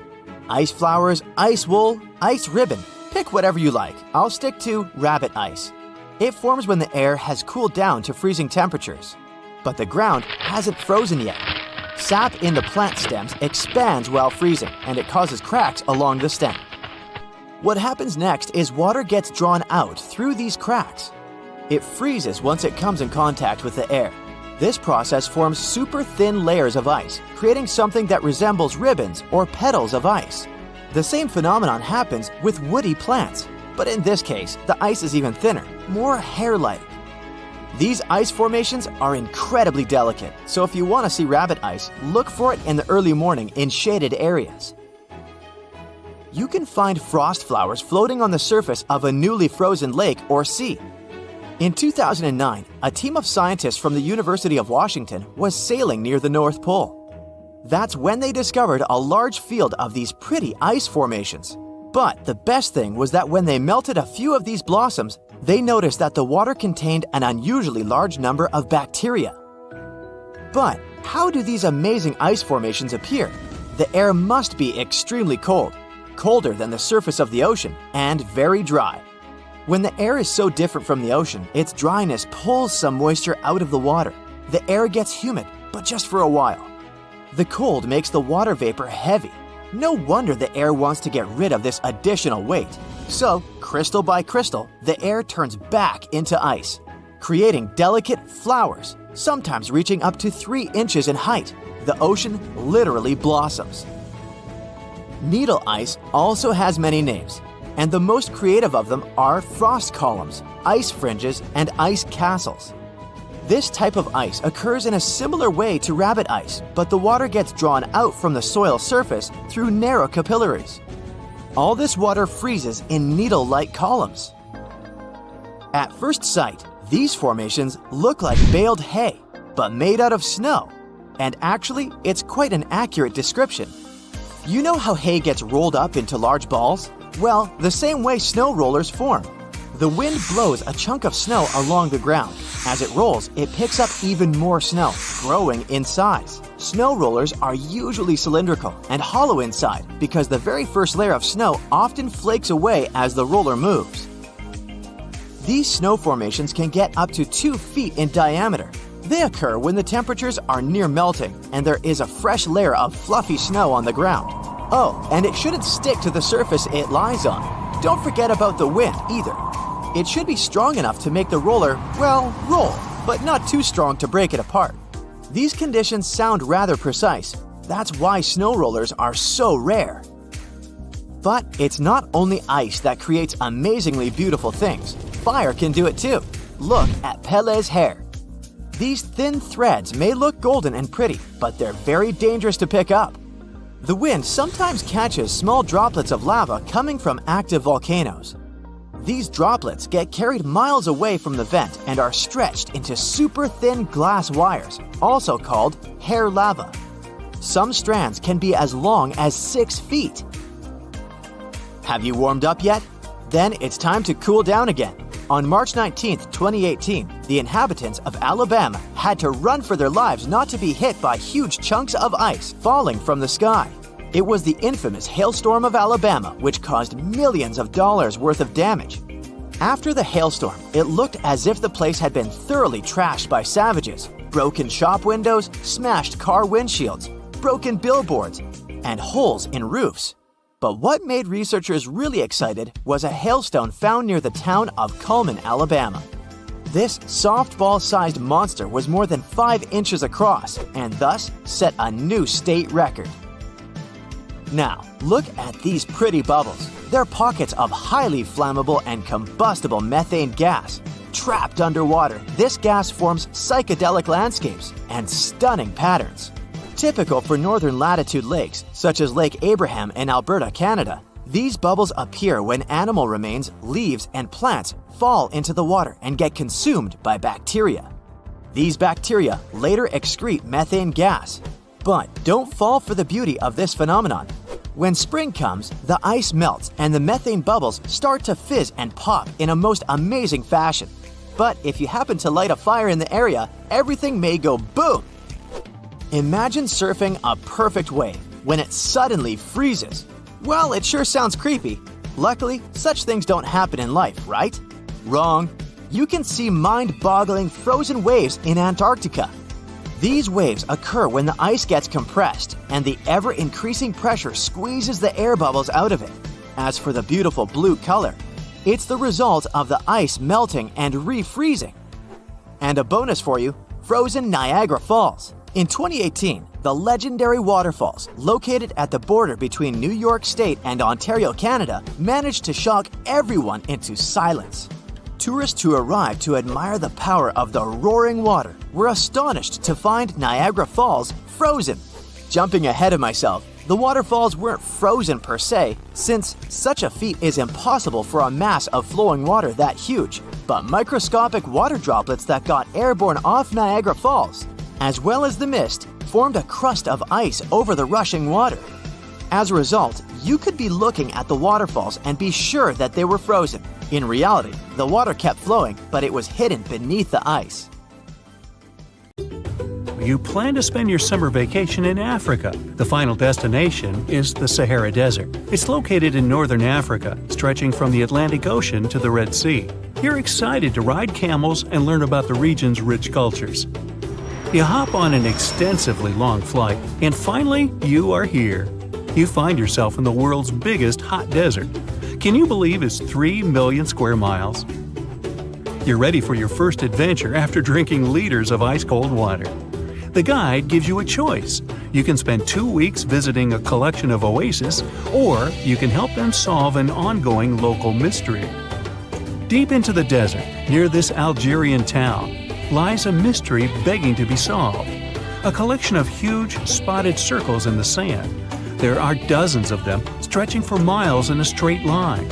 Ice flowers, ice wool, ice ribbon. Pick whatever you like. I'll stick to rabbit ice. It forms when the air has cooled down to freezing temperatures. But the ground hasn't frozen yet. Sap in the plant stems expands while freezing, and it causes cracks along the stem. What happens next is water gets drawn out through these cracks. It freezes once it comes in contact with the air. This process forms super thin layers of ice, creating something that resembles ribbons or petals of ice. The same phenomenon happens with woody plants, but in this case, the ice is even thinner, more hair-like. These ice formations are incredibly delicate, so if you want to see rabbit ice, look for it in the early morning in shaded areas. You can find frost flowers floating on the surface of a newly frozen lake or sea. In 2009, a team of scientists from the University of Washington was sailing near the North Pole. That's when they discovered a large field of these pretty ice formations. But the best thing was that when they melted a few of these blossoms, they noticed that the water contained an unusually large number of bacteria. But how do these amazing ice formations appear? The air must be extremely cold. colder than the surface of the ocean, and very dry. When the air is so different from the ocean, its dryness pulls some moisture out of the water. The air gets humid, but just for a while. The cold makes the water vapor heavy. No wonder the air wants to get rid of this additional weight. So, crystal by crystal, the air turns back into ice, creating delicate flowers, sometimes reaching up to 3 inches in height. The ocean literally blossoms. Needle ice also has many names, and the most creative of them are frost columns, ice fringes, and ice castles. This type of ice occurs in a similar way to rabbit ice, but the water gets drawn out from the soil surface through narrow capillaries. All this water freezes in needle-like columns. At first sight, these formations look like baled hay, but made out of snow. And actually, it's quite an accurate description. You know how hay gets rolled up into large balls? Well, the same way snow rollers form. The wind blows a chunk of snow along the ground. As it rolls, it picks up even more snow, growing in size. Snow rollers are usually cylindrical and hollow inside because the very first layer of snow often flakes away as the roller moves. These snow formations can get up to 2 feet in diameter. They occur when the temperatures are near melting and there is a fresh layer of fluffy snow on the ground. Oh, and it shouldn't stick to the surface it lies on. Don't forget about the wind either. It should be strong enough to make the roller, well, roll, but not too strong to break it apart. These conditions sound rather precise. That's why snow rollers are so rare. But it's not only ice that creates amazingly beautiful things. Fire can do it too. Look at Pele's hair. These thin threads may look golden and pretty, but they're very dangerous to pick up. The wind sometimes catches small droplets of lava coming from active volcanoes. These droplets get carried miles away from the vent and are stretched into super thin glass wires, also called hair lava. Some strands can be as long as 6 feet. Have you warmed up yet? Then it's time to cool down again. On March 19, 2018, the inhabitants of Alabama had to run for their lives not to be hit by huge chunks of ice falling from the sky. It was the infamous hailstorm of Alabama, which caused millions of dollars worth of damage. After the hailstorm, it looked as if the place had been thoroughly trashed by savages. Broken shop windows, smashed car windshields, broken billboards, and holes in roofs. But what made researchers really excited was a hailstone found near the town of Cullman, Alabama. This softball-sized monster was more than 5 inches across and thus set a new state record. Now, look at these pretty bubbles. They're pockets of highly flammable and combustible methane gas. Trapped underwater, this gas forms psychedelic landscapes and stunning patterns. Typical for northern latitude lakes, such as Lake Abraham in Alberta, Canada, these bubbles appear when animal remains, leaves, and plants fall into the water and get consumed by bacteria. These bacteria later excrete methane gas. But don't fall for the beauty of this phenomenon. When spring comes, the ice melts and the methane bubbles start to fizz and pop in a most amazing fashion. But if you happen to light a fire in the area, everything may go boom. Imagine surfing a perfect wave when it suddenly freezes. Well, it sure sounds creepy. Luckily, such things don't happen in life, right? Wrong. You can see mind-boggling frozen waves in Antarctica. These waves occur when the ice gets compressed and the ever-increasing pressure squeezes the air bubbles out of it. As for the beautiful blue color, it's the result of the ice melting and refreezing. And a bonus for you, frozen Niagara Falls. In 2018, the legendary waterfalls, located at the border between New York State and Ontario, Canada, managed to shock everyone into silence. Tourists who arrived to admire the power of the roaring water were astonished to find Niagara Falls frozen. Jumping ahead of myself, the waterfalls weren't frozen per se, since such a feat is impossible for a mass of flowing water that huge, but microscopic water droplets that got airborne off Niagara Falls, as well as the mist, formed a crust of ice over the rushing water. As a result, you could be looking at the waterfalls and be sure that they were frozen. In reality, the water kept flowing, but it was hidden beneath the ice. you plan to spend your summer vacation in Africa. The final destination is the Sahara Desert. It's located in northern Africa, stretching from the Atlantic Ocean to the Red Sea. You're excited to ride camels and learn about the region's rich cultures. You hop on an extensively long flight, and finally, you are here. You find yourself in the world's biggest hot desert. Can you believe it's 3 million square miles? You're ready for your first adventure after drinking liters of ice-cold water. The guide gives you a choice. You can spend 2 weeks visiting a collection of oases, or you can help them solve an ongoing local mystery. Deep into the desert, near this Algerian town, lies a mystery begging to be solved. A collection of huge, spotted circles in the sand. There are dozens of them, stretching for miles in a straight line.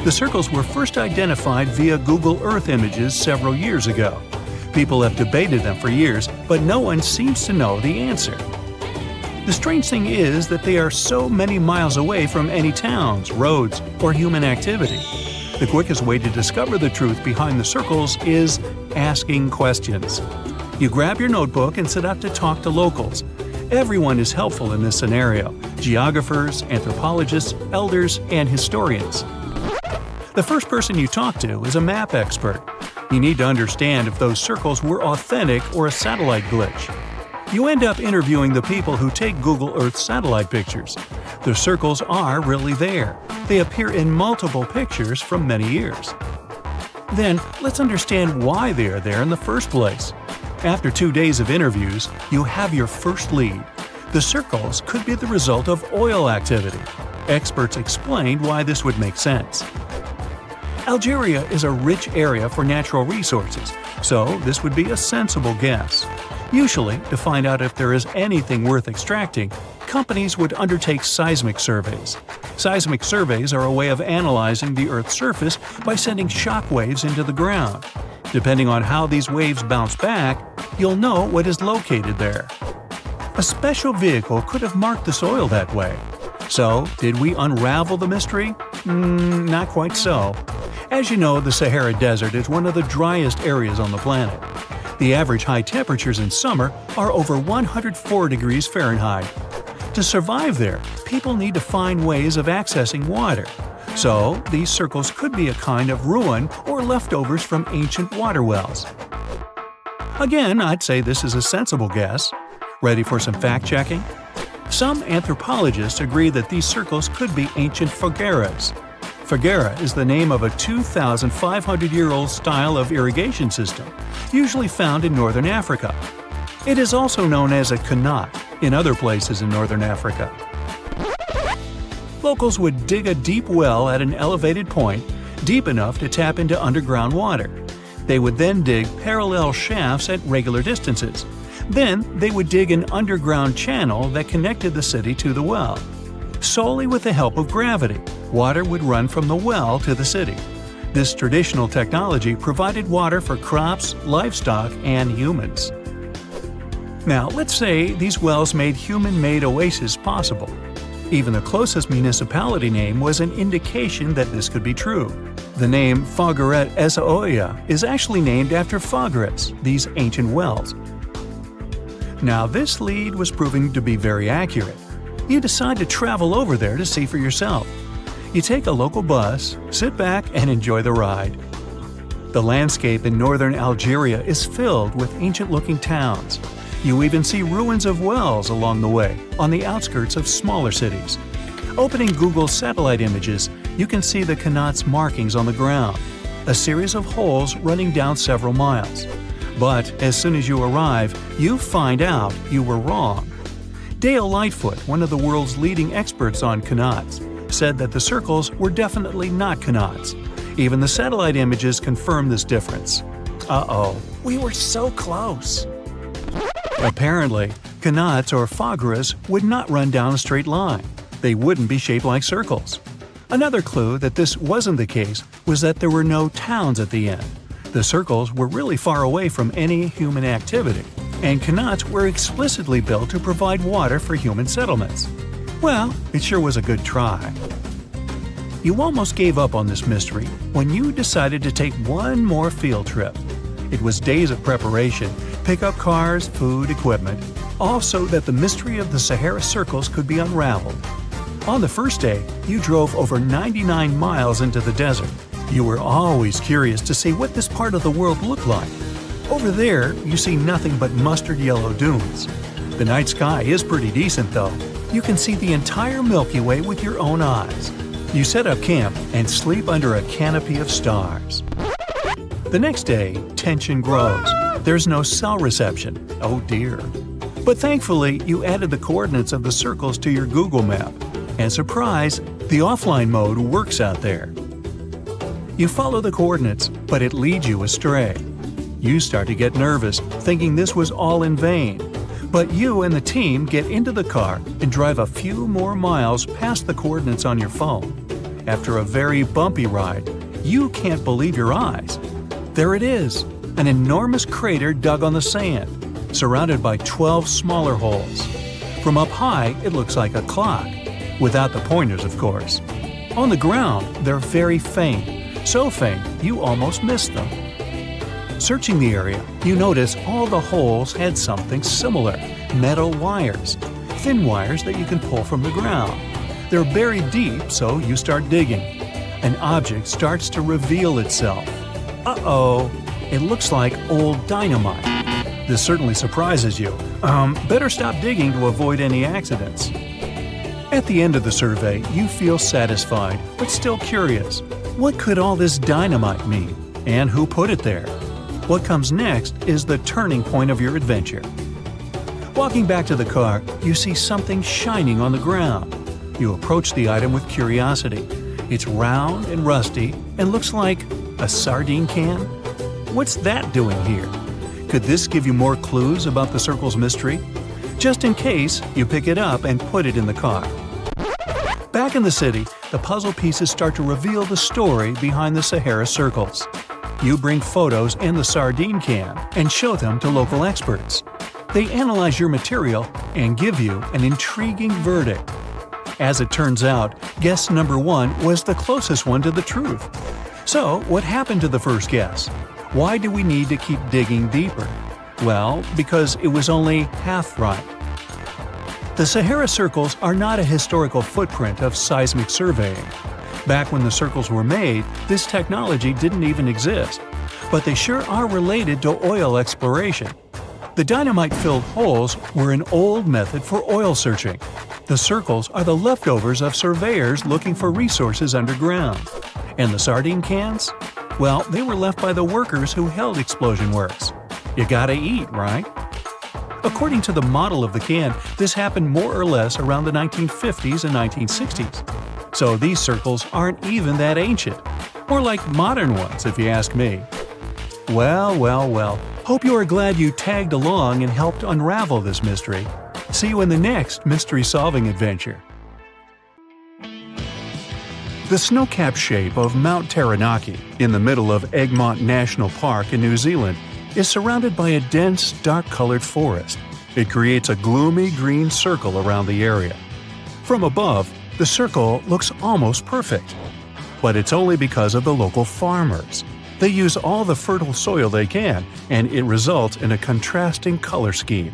The circles were first identified via Google Earth images several years ago. People have debated them for years, but no one seems to know the answer. The strange thing is that they are so many miles away from any towns, roads, or human activity. The quickest way to discover the truth behind the circles is asking questions. You grab your notebook and set out to talk to locals. Everyone is helpful in this scenario: geographers, anthropologists, elders, and historians. The first person you talk to is a map expert. You need to understand if those circles were authentic or a satellite glitch. You end up interviewing the people who take Google Earth satellite pictures. The circles are really there. They appear in multiple pictures from many years. Then, let's understand why they are there in the first place. After 2 days of interviews, you have your first lead. The circles could be the result of oil activity. Experts explained why this would make sense. Algeria is a rich area for natural resources, so this would be a sensible guess. Usually, to find out if there is anything worth extracting, companies would undertake seismic surveys. Seismic surveys are a way of analyzing the Earth's surface by sending shock waves into the ground. Depending on how these waves bounce back, you'll know what is located there. A special vehicle could have marked the soil that way. So, did we unravel the mystery? Not quite so. As you know, the Sahara Desert is one of the driest areas on the planet. The average high temperatures in summer are over 104 degrees Fahrenheit. To survive there, people need to find ways of accessing water. So, these circles could be a kind of ruin or leftovers from ancient water wells. Again, I'd say this is a sensible guess. Ready for some fact-checking? Some anthropologists agree that these circles could be ancient fogueras. Foguera is the name of a 2,500-year-old style of irrigation system, usually found in northern Africa. It is also known as a qanat in other places in northern Africa. Locals would dig a deep well at an elevated point, deep enough to tap into underground water. They would then dig parallel shafts at regular distances. Then they would dig an underground channel that connected the city to the well. Solely with the help of gravity, water would run from the well to the city. This traditional technology provided water for crops, livestock, and humans. Now, let's say these wells made human-made oases possible. Even the closest municipality name was an indication that this could be true. The name Fogueret Essaouira is actually named after Foguerets, these ancient wells. Now, this lead was proving to be very accurate. You decide to travel over there to see for yourself. You take a local bus, sit back, and enjoy the ride. The landscape in northern Algeria is filled with ancient-looking towns. You even see ruins of wells along the way, on the outskirts of smaller cities. Opening Google's satellite images, you can see the qanat's markings on the ground, a series of holes running down several miles. But as soon as you arrive, you find out you were wrong. Dale Lightfoot, one of the world's leading experts on qanats, said that the circles were definitely not qanats. Even the satellite images confirm this difference. Uh-oh, we were so close. Apparently, qanats or fogueras would not run down a straight line. They wouldn't be shaped like circles. Another clue that this wasn't the case was that there were no towns at the end. The circles were really far away from any human activity, and qanats were explicitly built to provide water for human settlements. Well, it sure was a good try. You almost gave up on this mystery when you decided to take one more field trip. It was days of preparation, pick up cars, food, equipment, all so that the mystery of the Sahara circles could be unraveled. On the first day, you drove over 99 miles into the desert. You were always curious to see what this part of the world looked like. Over there, you see nothing but mustard yellow dunes. The night sky is pretty decent though. You can see the entire Milky Way with your own eyes. You set up camp and sleep under a canopy of stars. The next day, tension grows. There's no cell reception. Oh dear. But thankfully, you added the coordinates of the circles to your Google map. And surprise, the offline mode works out there. You follow the coordinates, but it leads you astray. You start to get nervous, thinking this was all in vain. But you and the team get into the car and drive a few more miles past the coordinates on your phone. After a very bumpy ride, you can't believe your eyes. There it is, an enormous crater dug on the sand, surrounded by 12 smaller holes. From up high, it looks like a clock, without the pointers, of course. On the ground, they're very faint, so faint you almost miss them. Searching the area, you notice all the holes had something similar, metal wires, thin wires that you can pull from the ground. They're buried deep, so you start digging. An object starts to reveal itself. Uh-oh, it looks like old dynamite. This certainly surprises you. Better stop digging to avoid any accidents. At the end of the survey, you feel satisfied, but still curious. What could all this dynamite mean? And who put it there? What comes next is the turning point of your adventure. Walking back to the car, you see something shining on the ground. You approach the item with curiosity. It's round and rusty and looks like a sardine can? What's that doing here? Could this give you more clues about the circle's mystery? Just in case, you pick it up and put it in the car. Back in the city, the puzzle pieces start to reveal the story behind the Sahara circles. You bring photos and the sardine can and show them to local experts. They analyze your material and give you an intriguing verdict. As it turns out, guess number 1 was the closest one to the truth. So, what happened to the first guess? Why do we need to keep digging deeper? Well, because it was only half right. The Sahara circles are not a historical footprint of seismic surveying. Back when the circles were made, this technology didn't even exist. But they sure are related to oil exploration. The dynamite-filled holes were an old method for oil searching. The circles are the leftovers of surveyors looking for resources underground. And the sardine cans? Well, they were left by the workers who held explosion works. You gotta eat, right? According to the model of the can, this happened more or less around the 1950s and 1960s. So these circles aren't even that ancient. More like modern ones, if you ask me. Well. Hope you are glad you tagged along and helped unravel this mystery. See you in the next mystery-solving adventure. The snow-capped shape of Mount Taranaki, in the middle of Egmont National Park in New Zealand, is surrounded by a dense, dark-colored forest. It creates a gloomy green circle around the area. From above, the circle looks almost perfect. But it's only because of the local farmers. They use all the fertile soil they can, and it results in a contrasting color scheme.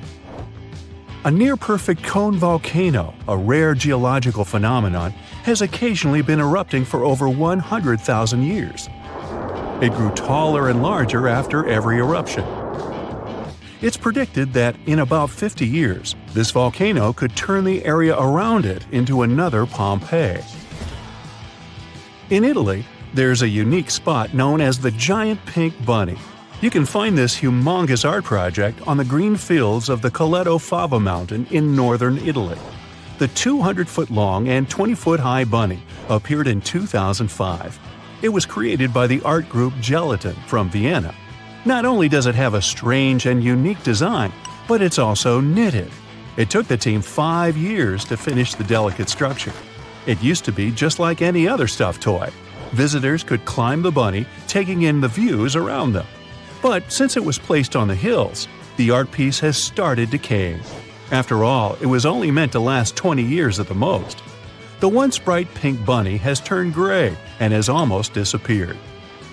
A near-perfect cone volcano, a rare geological phenomenon, has occasionally been erupting for over 100,000 years. It grew taller and larger after every eruption. It's predicted that in about 50 years, this volcano could turn the area around it into another Pompeii. In Italy, there's a unique spot known as the Giant Pink Bunny. You can find this humongous art project on the green fields of the Coleto Fava Mountain in northern Italy. The 200-foot-long and 20-foot-high bunny appeared in 2005. It was created by the art group Gelatin from Vienna. Not only does it have a strange and unique design, but it's also knitted. It took the team 5 years to finish the delicate structure. It used to be just like any other stuffed toy. Visitors could climb the bunny, taking in the views around them. But since it was placed on the hills, the art piece has started decaying. After all, it was only meant to last 20 years at the most. The once bright pink bunny has turned gray and has almost disappeared.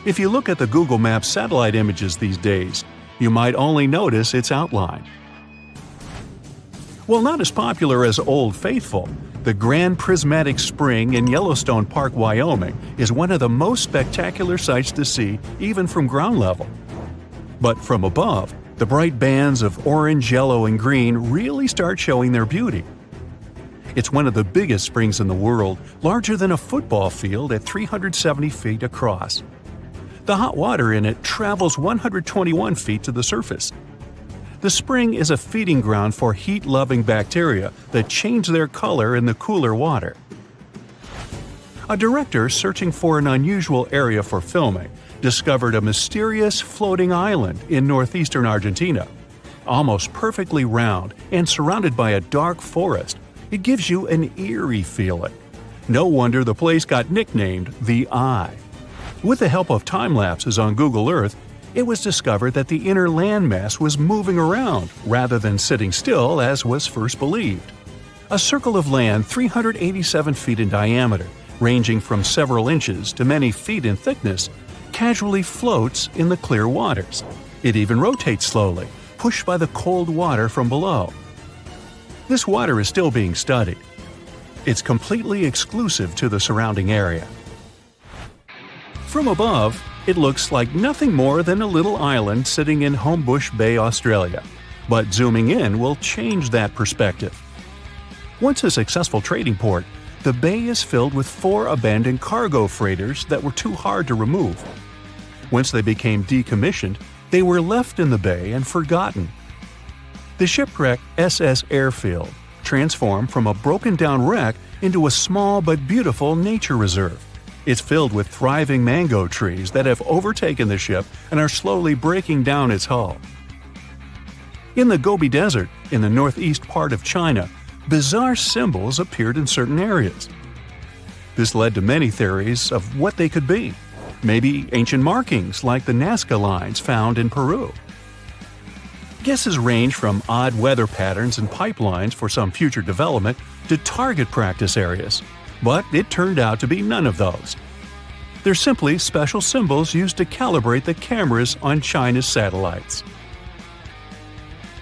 If you look at the Google Maps satellite images these days, you might only notice its outline. While not as popular as Old Faithful, the Grand Prismatic Spring in Yellowstone Park, Wyoming is one of the most spectacular sights to see even from ground level. But from above, the bright bands of orange, yellow, and green really start showing their beauty. It's one of the biggest springs in the world, larger than a football field at 370 feet across. The hot water in it travels 121 feet to the surface. The spring is a feeding ground for heat-loving bacteria that change their color in the cooler water. A director searching for an unusual area for filming discovered a mysterious floating island in northeastern Argentina. Almost perfectly round and surrounded by a dark forest, it gives you an eerie feeling. No wonder the place got nicknamed the Eye. With the help of time lapses on Google Earth, it was discovered that the inner landmass was moving around rather than sitting still as was first believed. A circle of land 387 feet in diameter, ranging from several inches to many feet in thickness, casually floats in the clear waters. It even rotates slowly, pushed by the cold water from below. This water is still being studied. It's completely exclusive to the surrounding area. From above, it looks like nothing more than a little island sitting in Homebush Bay, Australia. But zooming in will change that perspective. Once a successful trading port, the bay is filled with 4 abandoned cargo freighters that were too hard to remove. Once they became decommissioned, they were left in the bay and forgotten. The shipwrecked SS Airfield transformed from a broken-down wreck into a small but beautiful nature reserve. It's filled with thriving mango trees that have overtaken the ship and are slowly breaking down its hull. In the Gobi Desert, in the northeast part of China, bizarre symbols appeared in certain areas. This led to many theories of what they could be. Maybe ancient markings like the Nazca lines found in Peru. Guesses range from odd weather patterns and pipelines for some future development to target practice areas. But it turned out to be none of those. They're simply special symbols used to calibrate the cameras on China's satellites.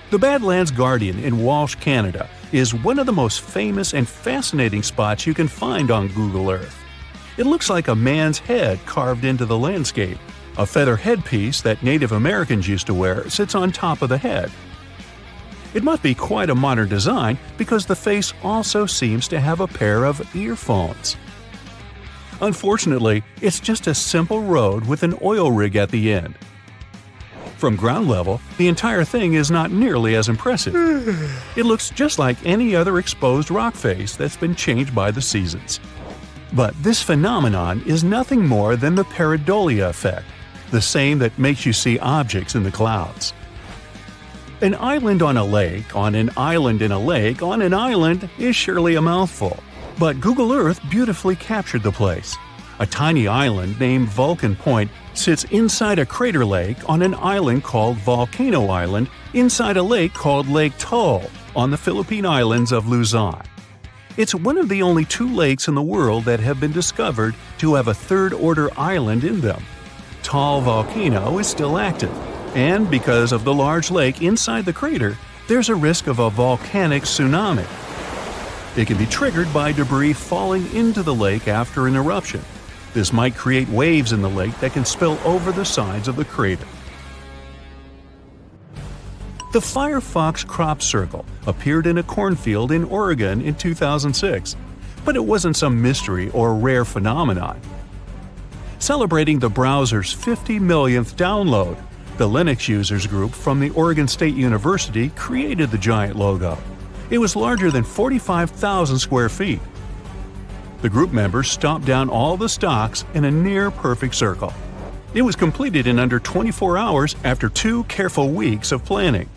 The Badlands Guardian in Walsh, Canada, is one of the most famous and fascinating spots you can find on Google Earth. It looks like a man's head carved into the landscape. A feather headpiece that Native Americans used to wear sits on top of the head. It must be quite a modern design because the face also seems to have a pair of earphones. Unfortunately, it's just a simple road with an oil rig at the end. From ground level, the entire thing is not nearly as impressive. It looks just like any other exposed rock face that's been changed by the seasons. But this phenomenon is nothing more than the pareidolia effect, the same that makes you see objects in the clouds. An island on a lake, on an island in a lake, on an island is surely a mouthful. But Google Earth beautifully captured the place. A tiny island named Vulcan Point sits inside a crater lake on an island called Volcano Island inside a lake called Lake Tull on the Philippine islands of Luzon. It's one of the only 2 lakes in the world that have been discovered to have a third-order island in them. Tull Volcano is still active. And because of the large lake inside the crater, there's a risk of a volcanic tsunami. It can be triggered by debris falling into the lake after an eruption. This might create waves in the lake that can spill over the sides of the crater. The Firefox crop circle appeared in a cornfield in Oregon in 2006, but it wasn't some mystery or rare phenomenon. Celebrating the browser's 50 millionth download, the Linux users group from the Oregon State University created the giant logo. It was larger than 45,000 square feet. The group members stomped down all the stocks in a near-perfect circle. It was completed in under 24 hours after 2 careful weeks of planning.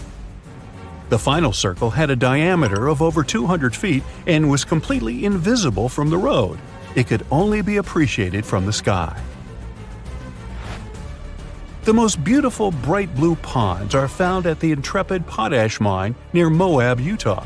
The final circle had a diameter of over 200 feet and was completely invisible from the road. It could only be appreciated from the sky. The most beautiful bright blue ponds are found at the Intrepid Potash Mine near Moab, Utah.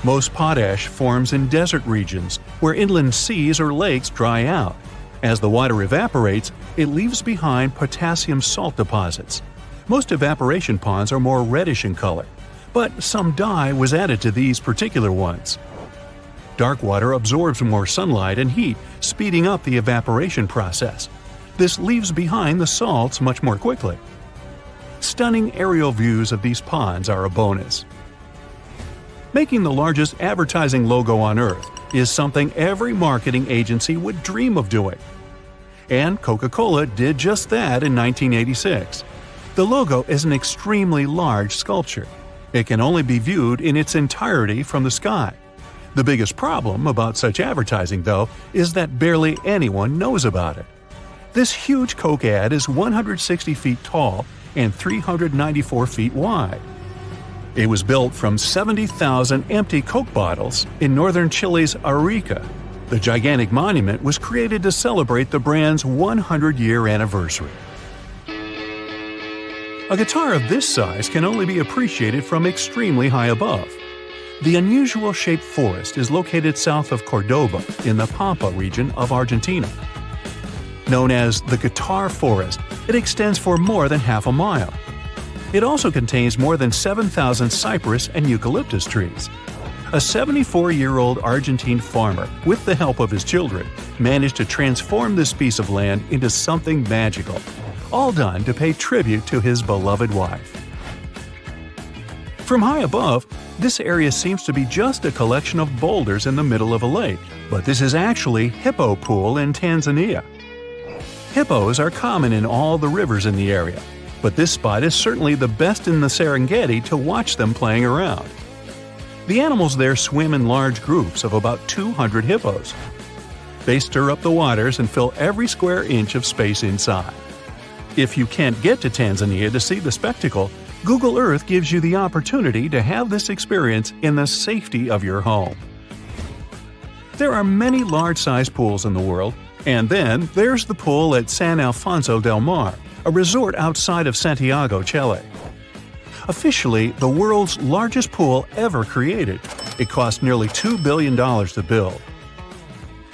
Most potash forms in desert regions where inland seas or lakes dry out. As the water evaporates, it leaves behind potassium salt deposits. Most evaporation ponds are more reddish in color, but some dye was added to these particular ones. Dark water absorbs more sunlight and heat, speeding up the evaporation process. This leaves behind the salts much more quickly. Stunning aerial views of these ponds are a bonus. Making the largest advertising logo on Earth is something every marketing agency would dream of doing. And Coca-Cola did just that in 1986. The logo is an extremely large sculpture. It can only be viewed in its entirety from the sky. The biggest problem about such advertising, though, is that barely anyone knows about it. This huge Coke ad is 160 feet tall and 394 feet wide. It was built from 70,000 empty Coke bottles in northern Chile's Arica. The gigantic monument was created to celebrate the brand's 100-year anniversary. A guitar of this size can only be appreciated from extremely high above. The unusual shaped forest is located south of Cordoba in the Pampa region of Argentina. Known as the Guitar Forest, it extends for more than half a mile. It also contains more than 7,000 cypress and eucalyptus trees. A 74-year-old Argentine farmer, with the help of his children, managed to transform this piece of land into something magical, all done to pay tribute to his beloved wife. From high above, this area seems to be just a collection of boulders in the middle of a lake, but this is actually Hippo Pool in Tanzania. Hippos are common in all the rivers in the area, but this spot is certainly the best in the Serengeti to watch them playing around. The animals there swim in large groups of about 200 hippos. They stir up the waters and fill every square inch of space inside. If you can't get to Tanzania to see the spectacle, Google Earth gives you the opportunity to have this experience in the safety of your home. There are many large-sized pools in the world, and then there's the pool at San Alfonso del Mar, a resort outside of Santiago, Chile. Officially, the world's largest pool ever created, it cost nearly $2 billion to build.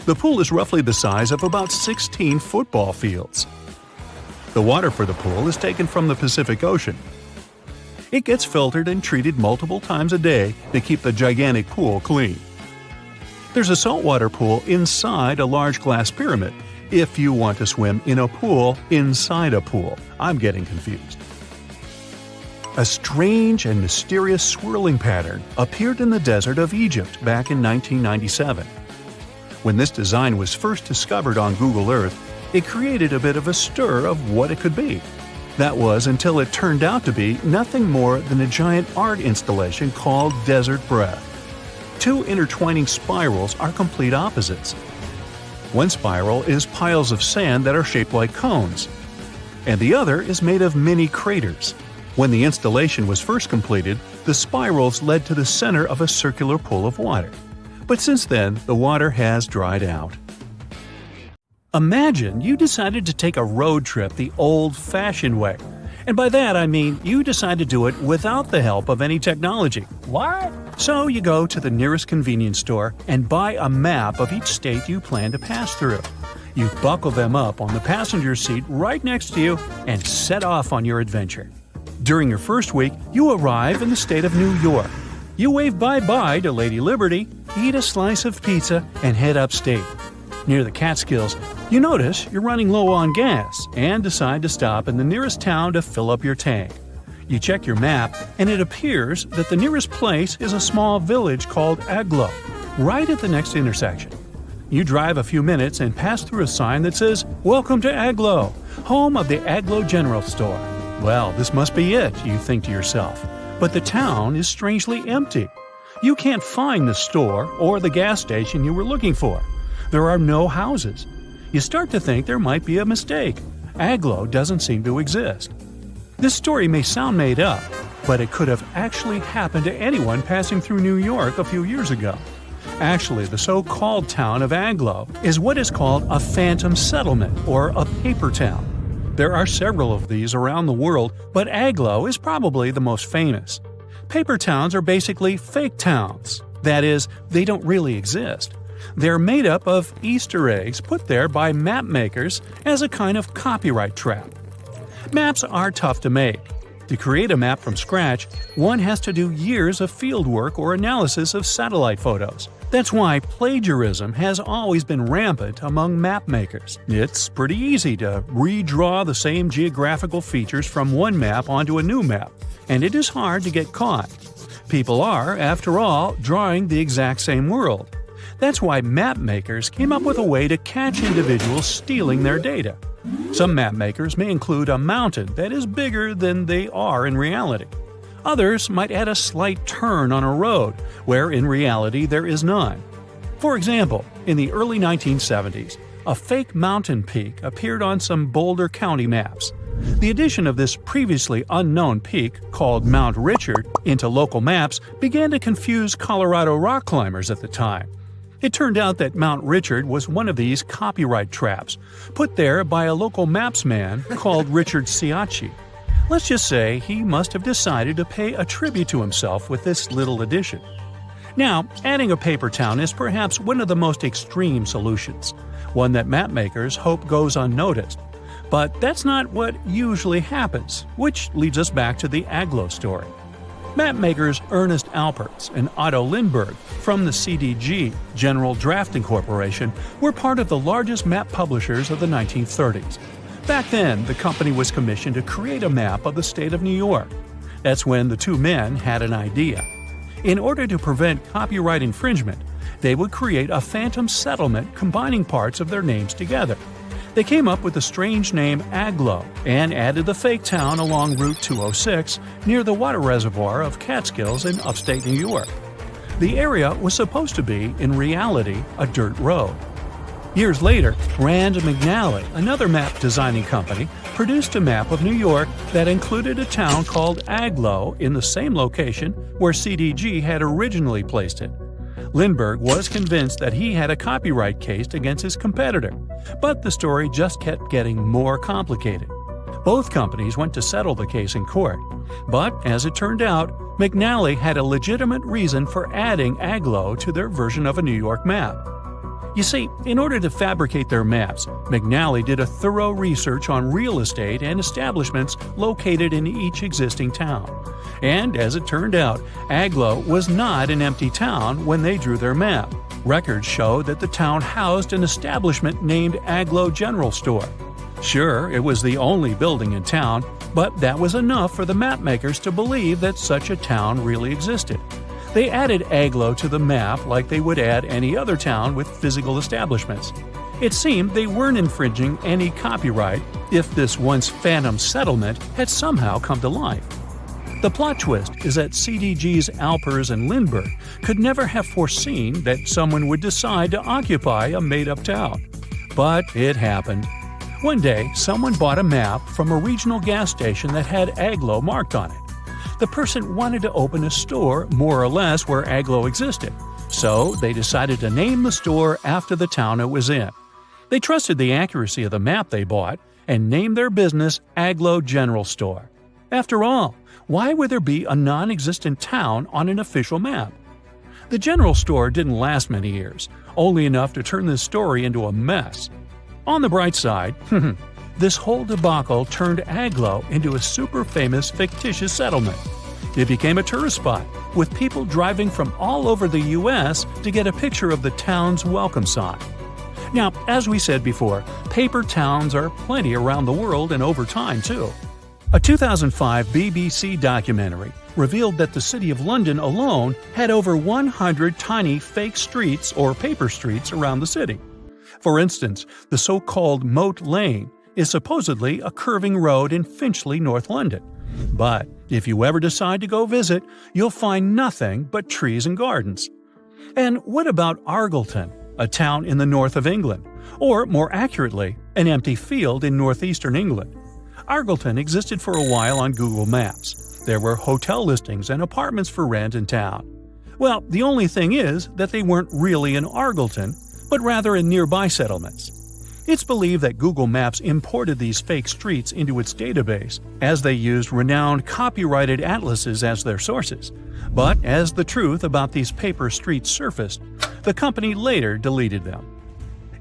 The pool is roughly the size of about 16 football fields. The water for the pool is taken from the Pacific Ocean. It gets filtered and treated multiple times a day to keep the gigantic pool clean. There's a saltwater pool inside a large glass pyramid, if you want to swim in a pool inside a pool. I'm getting confused. A strange and mysterious swirling pattern appeared in the desert of Egypt back in 1997. When this design was first discovered on Google Earth, it created a bit of a stir of what it could be. That was until it turned out to be nothing more than a giant art installation called Desert Breath. Two intertwining spirals are complete opposites. One spiral is piles of sand that are shaped like cones, and the other is made of mini craters. When the installation was first completed, the spirals led to the center of a circular pool of water. But since then, the water has dried out. Imagine you decided to take a road trip the old-fashioned way. And by that I mean you decide to do it without the help of any technology. What? So you go to the nearest convenience store and buy a map of each state you plan to pass through. You buckle them up on the passenger seat right next to you and set off on your adventure. During your first week, you arrive in the state of New York. You wave bye-bye to Lady Liberty, eat a slice of pizza, and head upstate. Near the Catskills, you notice you're running low on gas and decide to stop in the nearest town to fill up your tank. You check your map, and it appears that the nearest place is a small village called Agloe, right at the next intersection. You drive a few minutes and pass through a sign that says, "Welcome to Agloe, home of the Agloe General Store." Well, this must be it, you think to yourself. But the town is strangely empty. You can't find the store or the gas station you were looking for. There are no houses. You start to think there might be a mistake. Agloe doesn't seem to exist. This story may sound made up, but it could have actually happened to anyone passing through New York a few years ago. Actually, the so-called town of Agloe is what is called a phantom settlement or a paper town. There are several of these around the world, but Agloe is probably the most famous. Paper towns are basically fake towns. That is, they don't really exist. They're made up of Easter eggs put there by map makers as a kind of copyright trap. Maps are tough to make. To create a map from scratch, one has to do years of field work or analysis of satellite photos. That's why plagiarism has always been rampant among map makers. It's pretty easy to redraw the same geographical features from one map onto a new map, and it is hard to get caught. People are, after all, drawing the exact same world. That's why map makers came up with a way to catch individuals stealing their data. Some map makers may include a mountain that is bigger than they are in reality. Others might add a slight turn on a road, where in reality there is none. For example, in the early 1970s, a fake mountain peak appeared on some Boulder County maps. The addition of this previously unknown peak, called Mount Richard, into local maps began to confuse Colorado rock climbers at the time. It turned out that Mount Richard was one of these copyright traps, put there by a local mapsman called Richard Ciacci. Let's just say he must have decided to pay a tribute to himself with this little addition. Now, adding a paper town is perhaps one of the most extreme solutions, one that mapmakers hope goes unnoticed. But that's not what usually happens, which leads us back to the Agloe story. Mapmakers Ernest Alpertz and Otto Lindbergh from the CDG, General Drafting Corporation, were part of the largest map publishers of the 1930s. Back then, the company was commissioned to create a map of the state of New York. That's when the two men had an idea. In order to prevent copyright infringement, they would create a phantom settlement combining parts of their names together. They came up with the strange name Agloe and added the fake town along Route 206 near the water reservoir of Catskills in upstate New York. The area was supposed to be, in reality, a dirt road. Years later, Rand McNally, another map designing company, produced a map of New York that included a town called Agloe in the same location where CDG had originally placed it. Lindbergh was convinced that he had a copyright case against his competitor, but the story just kept getting more complicated. Both companies went to settle the case in court, but as it turned out, McNally had a legitimate reason for adding Agloe to their version of a New York map. You see, in order to fabricate their maps, McNally did a thorough research on real estate and establishments located in each existing town. And as it turned out, Agloe was not an empty town when they drew their map. Records show that the town housed an establishment named Agloe General Store. Sure, it was the only building in town, but that was enough for the mapmakers to believe that such a town really existed. They added Agloe to the map like they would add any other town with physical establishments. It seemed they weren't infringing any copyright if this once phantom settlement had somehow come to life. The plot twist is that CDG's Alpers and Lindbergh could never have foreseen that someone would decide to occupy a made-up town. But it happened. One day, someone bought a map from a regional gas station that had Agloe marked on it. The person wanted to open a store more or less where Agloe existed, so they decided to name the store after the town it was in. They trusted the accuracy of the map they bought and named their business Agloe General Store. After all, why would there be a non-existent town on an official map? The general store didn't last many years, only enough to turn this story into a mess. On the bright side, this whole debacle turned Agloe into a super famous fictitious settlement. It became a tourist spot, with people driving from all over the U.S. to get a picture of the town's welcome sign. Now, as we said before, paper towns are plenty around the world and over time, too. A 2005 BBC documentary revealed that the city of London alone had over 100 tiny fake streets or paper streets around the city. For instance, the so-called Moat Lane is supposedly a curving road in Finchley, North London. But if you ever decide to go visit, you'll find nothing but trees and gardens. And what about Argleton, a town in the north of England? Or, more accurately, an empty field in northeastern England? Argleton existed for a while on Google Maps. There were hotel listings and apartments for rent in town. Well, the only thing is that they weren't really in Argleton, but rather in nearby settlements. It's believed that Google Maps imported these fake streets into its database, as they used renowned copyrighted atlases as their sources. But as the truth about these paper streets surfaced, The company later deleted them.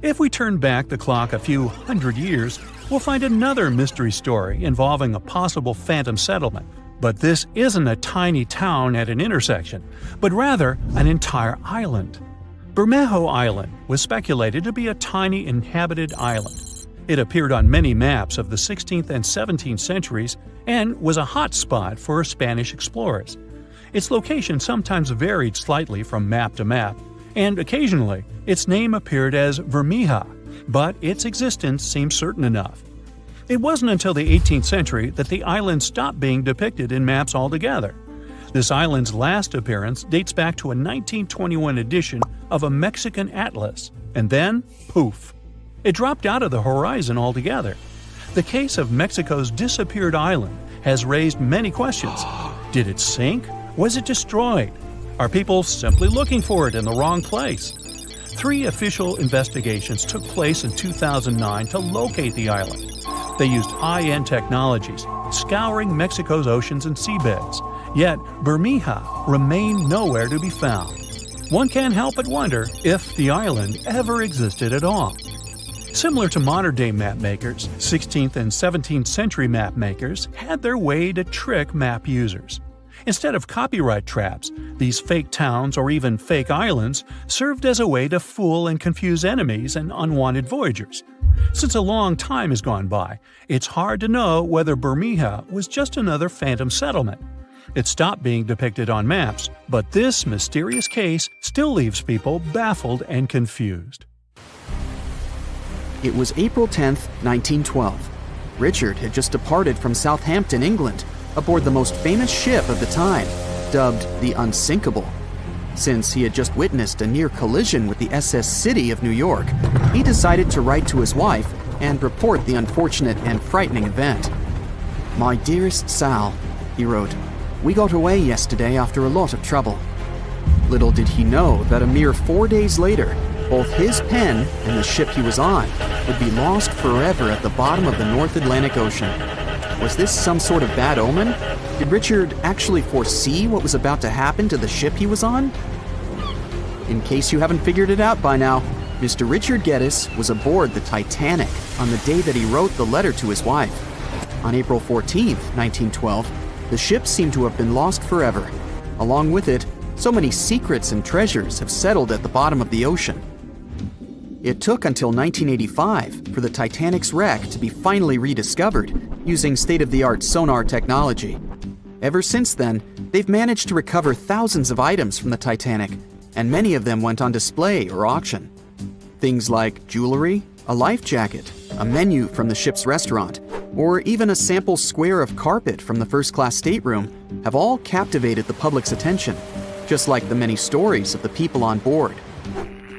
If we turn back the clock a few hundred years, we'll find another mystery story involving a possible phantom settlement. But this isn't a tiny town at an intersection, but rather an entire island. Bermejo Island was speculated to be a tiny inhabited island. It appeared on many maps of the 16th and 17th centuries and was a hot spot for Spanish explorers. Its location sometimes varied slightly from map to map, and occasionally its name appeared as Vermija, but its existence seems certain enough. It wasn't until the 18th century that the island stopped being depicted in maps altogether. This island's last appearance dates back to a 1921 edition of a Mexican atlas, and then, poof, it dropped out of the horizon altogether. The case of Mexico's disappeared island has raised many questions. Did it sink? Was it destroyed? Are people simply looking for it in the wrong place? 3 official investigations took place in 2009 to locate the island. They used high-end technologies, scouring Mexico's oceans and seabeds. Yet, Bermeja remained nowhere to be found. One can't help but wonder if the island ever existed at all. Similar to modern-day mapmakers, 16th and 17th century mapmakers had their way to trick map users. Instead of copyright traps, these fake towns or even fake islands served as a way to fool and confuse enemies and unwanted voyagers. Since a long time has gone by, it's hard to know whether Bermeja was just another phantom settlement. It stopped being depicted on maps, but this mysterious case still leaves people baffled and confused. It was April 10, 1912. Richard had just departed from Southampton, England, aboard the most famous ship of the time, dubbed the Unsinkable. Since he had just witnessed a near collision with the SS City of New York, he decided to write to his wife and report the unfortunate and frightening event. "My dearest Sal," he wrote, "we got away yesterday after a lot of trouble." Little did he know that a mere 4 days later, both his pen and the ship he was on would be lost forever at the bottom of the North Atlantic Ocean. Was this some sort of bad omen? Did Richard actually foresee what was about to happen to the ship he was on? In case you haven't figured it out by now, Mr. Richard Geddes was aboard the Titanic on the day that he wrote the letter to his wife. On April 14, 1912, the ship seemed to have been lost forever. Along with it, so many secrets and treasures have settled at the bottom of the ocean. It took until 1985 for the Titanic's wreck to be finally rediscovered using state-of-the-art sonar technology. Ever since then, they've managed to recover thousands of items from the Titanic, and many of them went on display or auction. Things like jewelry, a life jacket, a menu from the ship's restaurant, or even a sample square of carpet from the first-class stateroom have all captivated the public's attention, just like the many stories of the people on board.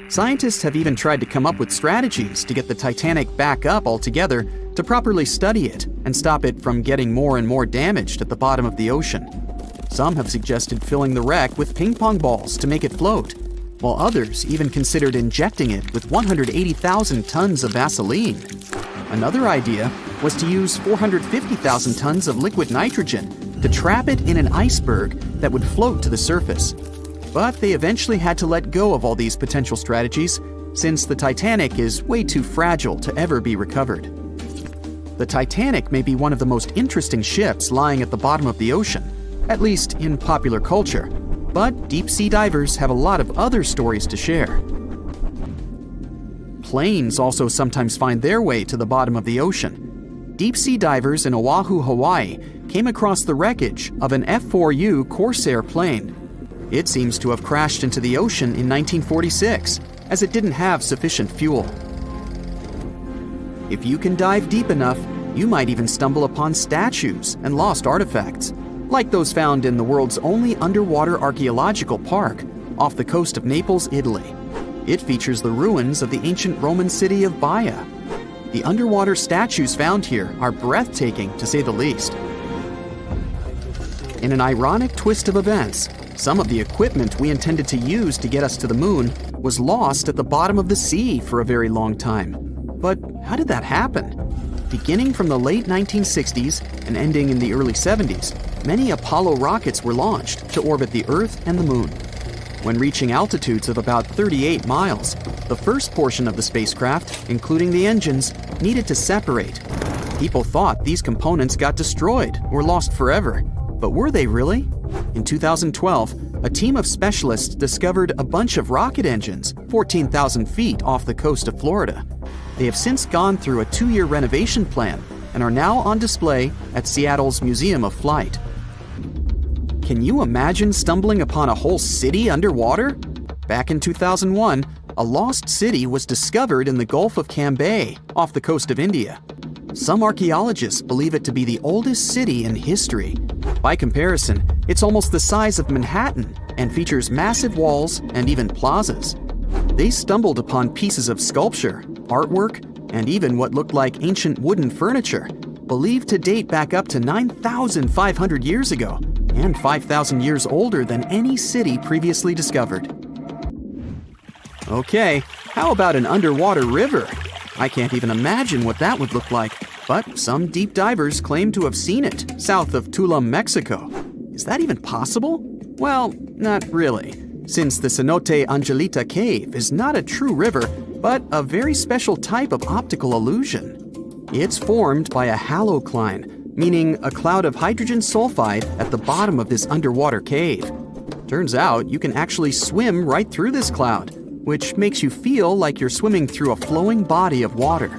Scientists have even tried to come up with strategies to get the Titanic back up altogether to properly study it and stop it from getting more and more damaged at the bottom of the ocean. Some have suggested filling the wreck with ping pong balls to make it float, while others even considered injecting it with 180,000 tons of Vaseline. Another idea was to use 450,000 tons of liquid nitrogen to trap it in an iceberg that would float to the surface. But they eventually had to let go of all these potential strategies since the Titanic is way too fragile to ever be recovered. The Titanic may be one of the most interesting ships lying at the bottom of the ocean, at least in popular culture, but deep-sea divers have a lot of other stories to share. Planes also sometimes find their way to the bottom of the ocean. Deep-sea divers in Oahu, Hawaii came across the wreckage of an F-4U Corsair plane. It seems to have crashed into the ocean in 1946, as it didn't have sufficient fuel. If you can dive deep enough, you might even stumble upon statues and lost artifacts, like those found in the world's only underwater archaeological park off the coast of Naples, Italy. It features the ruins of the ancient Roman city of Baia. The underwater statues found here are breathtaking, to say the least. In an ironic twist of events, some of the equipment we intended to use to get us to the moon was lost at the bottom of the sea for a very long time. But how did that happen? Beginning from the late 1960s and ending in the early 70s, many Apollo rockets were launched to orbit the Earth and the moon. When reaching altitudes of about 38 miles, the first portion of the spacecraft, including the engines, needed to separate. People thought these components got destroyed or lost forever. But were they really? In 2012, a team of specialists discovered a bunch of rocket engines 14,000 feet off the coast of Florida. They have since gone through a 2-year renovation plan and are now on display at Seattle's Museum of Flight. Can you imagine stumbling upon a whole city underwater? Back in 2001, a lost city was discovered in the Gulf of Cambay, off the coast of India. Some archaeologists believe it to be the oldest city in history. By comparison, it's almost the size of Manhattan and features massive walls and even plazas. They stumbled upon pieces of sculpture, artwork, and even what looked like ancient wooden furniture, believed to date back up to 9,500 years ago and 5,000 years older than any city previously discovered. Okay, how about an underwater river? I can't even imagine what that would look like, but some deep divers claim to have seen it south of Tulum, Mexico. Is that even possible? Well, not really, since the Cenote Angelita Cave is not a true river, but a very special type of optical illusion. It's formed by a halocline, meaning a cloud of hydrogen sulfide at the bottom of this underwater cave. Turns out you can actually swim right through this cloud, which makes you feel like you're swimming through a flowing body of water.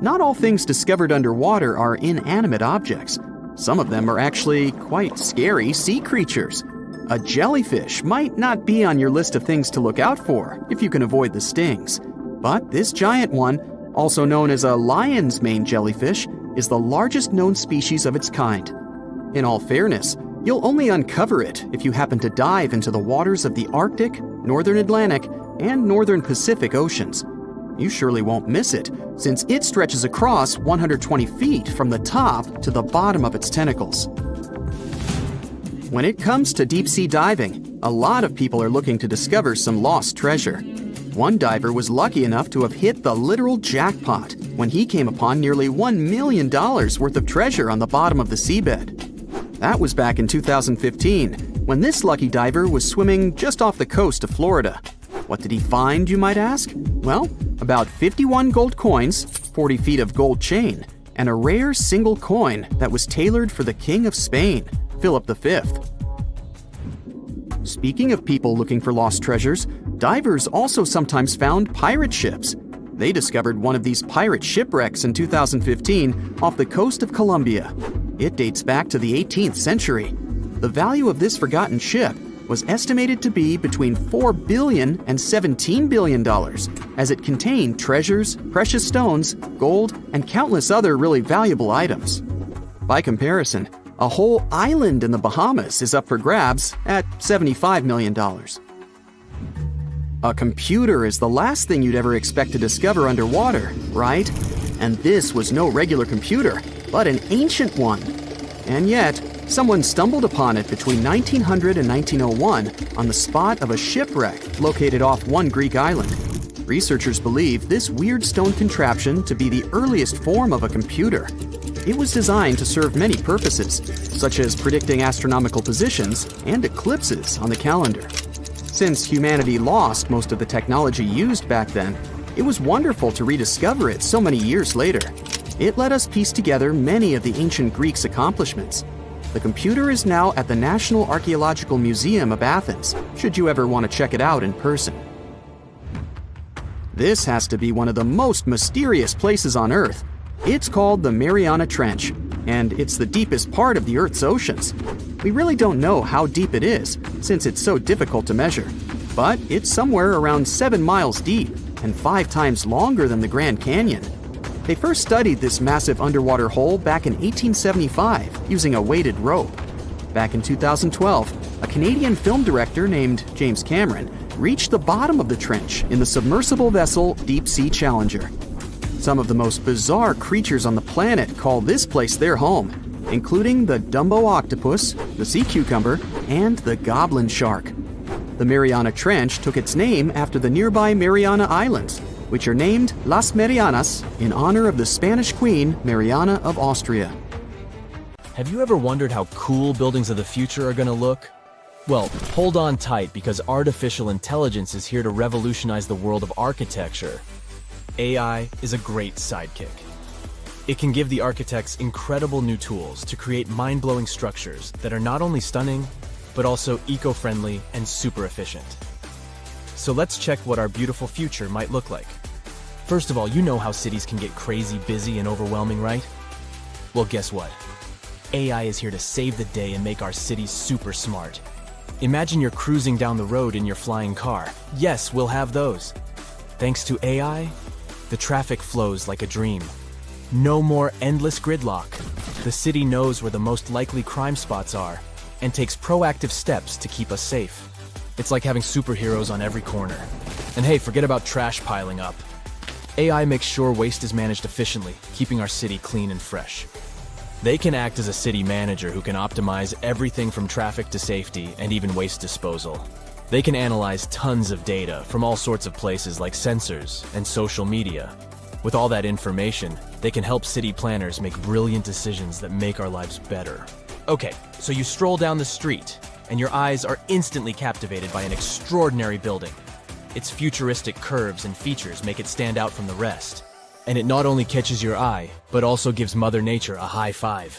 Not all things discovered underwater are inanimate objects. Some of them are actually quite scary sea creatures. A jellyfish might not be on your list of things to look out for if you can avoid the stings. But this giant one, also known as a lion's mane jellyfish, is the largest known species of its kind. In all fairness, you'll only uncover it if you happen to dive into the waters of the Arctic, Northern Atlantic, and Northern Pacific Oceans. You surely won't miss it, since it stretches across 120 feet from the top to the bottom of its tentacles. When it comes to deep-sea diving, a lot of people are looking to discover some lost treasure. One diver was lucky enough to have hit the literal jackpot when he came upon nearly $1 million worth of treasure on the bottom of the seabed. That was back in 2015, when this lucky diver was swimming just off the coast of Florida. What did he find, you might ask? Well, about 51 gold coins, 40 feet of gold chain, and a rare single coin that was tailored for the King of Spain, Philip V. Speaking of people looking for lost treasures, divers also sometimes found pirate ships. They discovered one of these pirate shipwrecks in 2015 off the coast of Colombia. It dates back to the 18th century. The value of this forgotten ship was estimated to be between $4 billion and $17 billion, as it contained treasures, precious stones, gold, and countless other really valuable items. By comparison, a whole island in the Bahamas is up for grabs at $75 million. A computer is the last thing you'd ever expect to discover underwater, right? And this was no regular computer, but an ancient one. And yet, someone stumbled upon it between 1900 and 1901 on the spot of a shipwreck located off one Greek island. Researchers believe this weird stone contraption to be the earliest form of a computer. It was designed to serve many purposes, such as predicting astronomical positions and eclipses on the calendar. Since humanity lost most of the technology used back then, it was wonderful to rediscover it so many years later. It let us piece together many of the ancient Greeks' accomplishments. The computer is now at the National Archaeological Museum of Athens, should you ever want to check it out in person. This has to be one of the most mysterious places on Earth. It's called the Mariana Trench, and it's the deepest part of the Earth's oceans. We really don't know how deep it is, since it's so difficult to measure, but it's somewhere around 7 miles deep and 5 times longer than the Grand Canyon. They first studied this massive underwater hole back in 1875 using a weighted rope. Back in 2012, a Canadian film director named James Cameron reached the bottom of the trench in the submersible vessel Deep Sea Challenger. Some of the most bizarre creatures on the planet call this place their home, including the Dumbo octopus, the sea cucumber, and the goblin shark. The Mariana Trench took its name after the nearby Mariana Islands, which are named Las Marianas in honor of the Spanish Queen Mariana of Austria. Have you ever wondered how cool buildings of the future are going to look? Well, hold on tight because artificial intelligence is here to revolutionize the world of architecture. AI is a great sidekick. It can give the architects incredible new tools to create mind-blowing structures that are not only stunning, but also eco-friendly and super efficient. So let's check what our beautiful future might look like. First of all, you know how cities can get crazy busy and overwhelming, right? Well, guess what? AI is here to save the day and make our cities super smart. Imagine you're cruising down the road in your flying car. Yes, we'll have those. Thanks to AI, the traffic flows like a dream. No more endless gridlock. The city knows where the most likely crime spots are and takes proactive steps to keep us safe. It's like having superheroes on every corner. And hey, forget about trash piling up. AI makes sure waste is managed efficiently, keeping our city clean and fresh. They can act as a city manager who can optimize everything from traffic to safety and even waste disposal. They can analyze tons of data from all sorts of places like sensors and social media. With all that information, they can help city planners make brilliant decisions that make our lives better. Okay, so you stroll down the street, and your eyes are instantly captivated by an extraordinary building. Its futuristic curves and features make it stand out from the rest. And it not only catches your eye, but also gives Mother Nature a high five.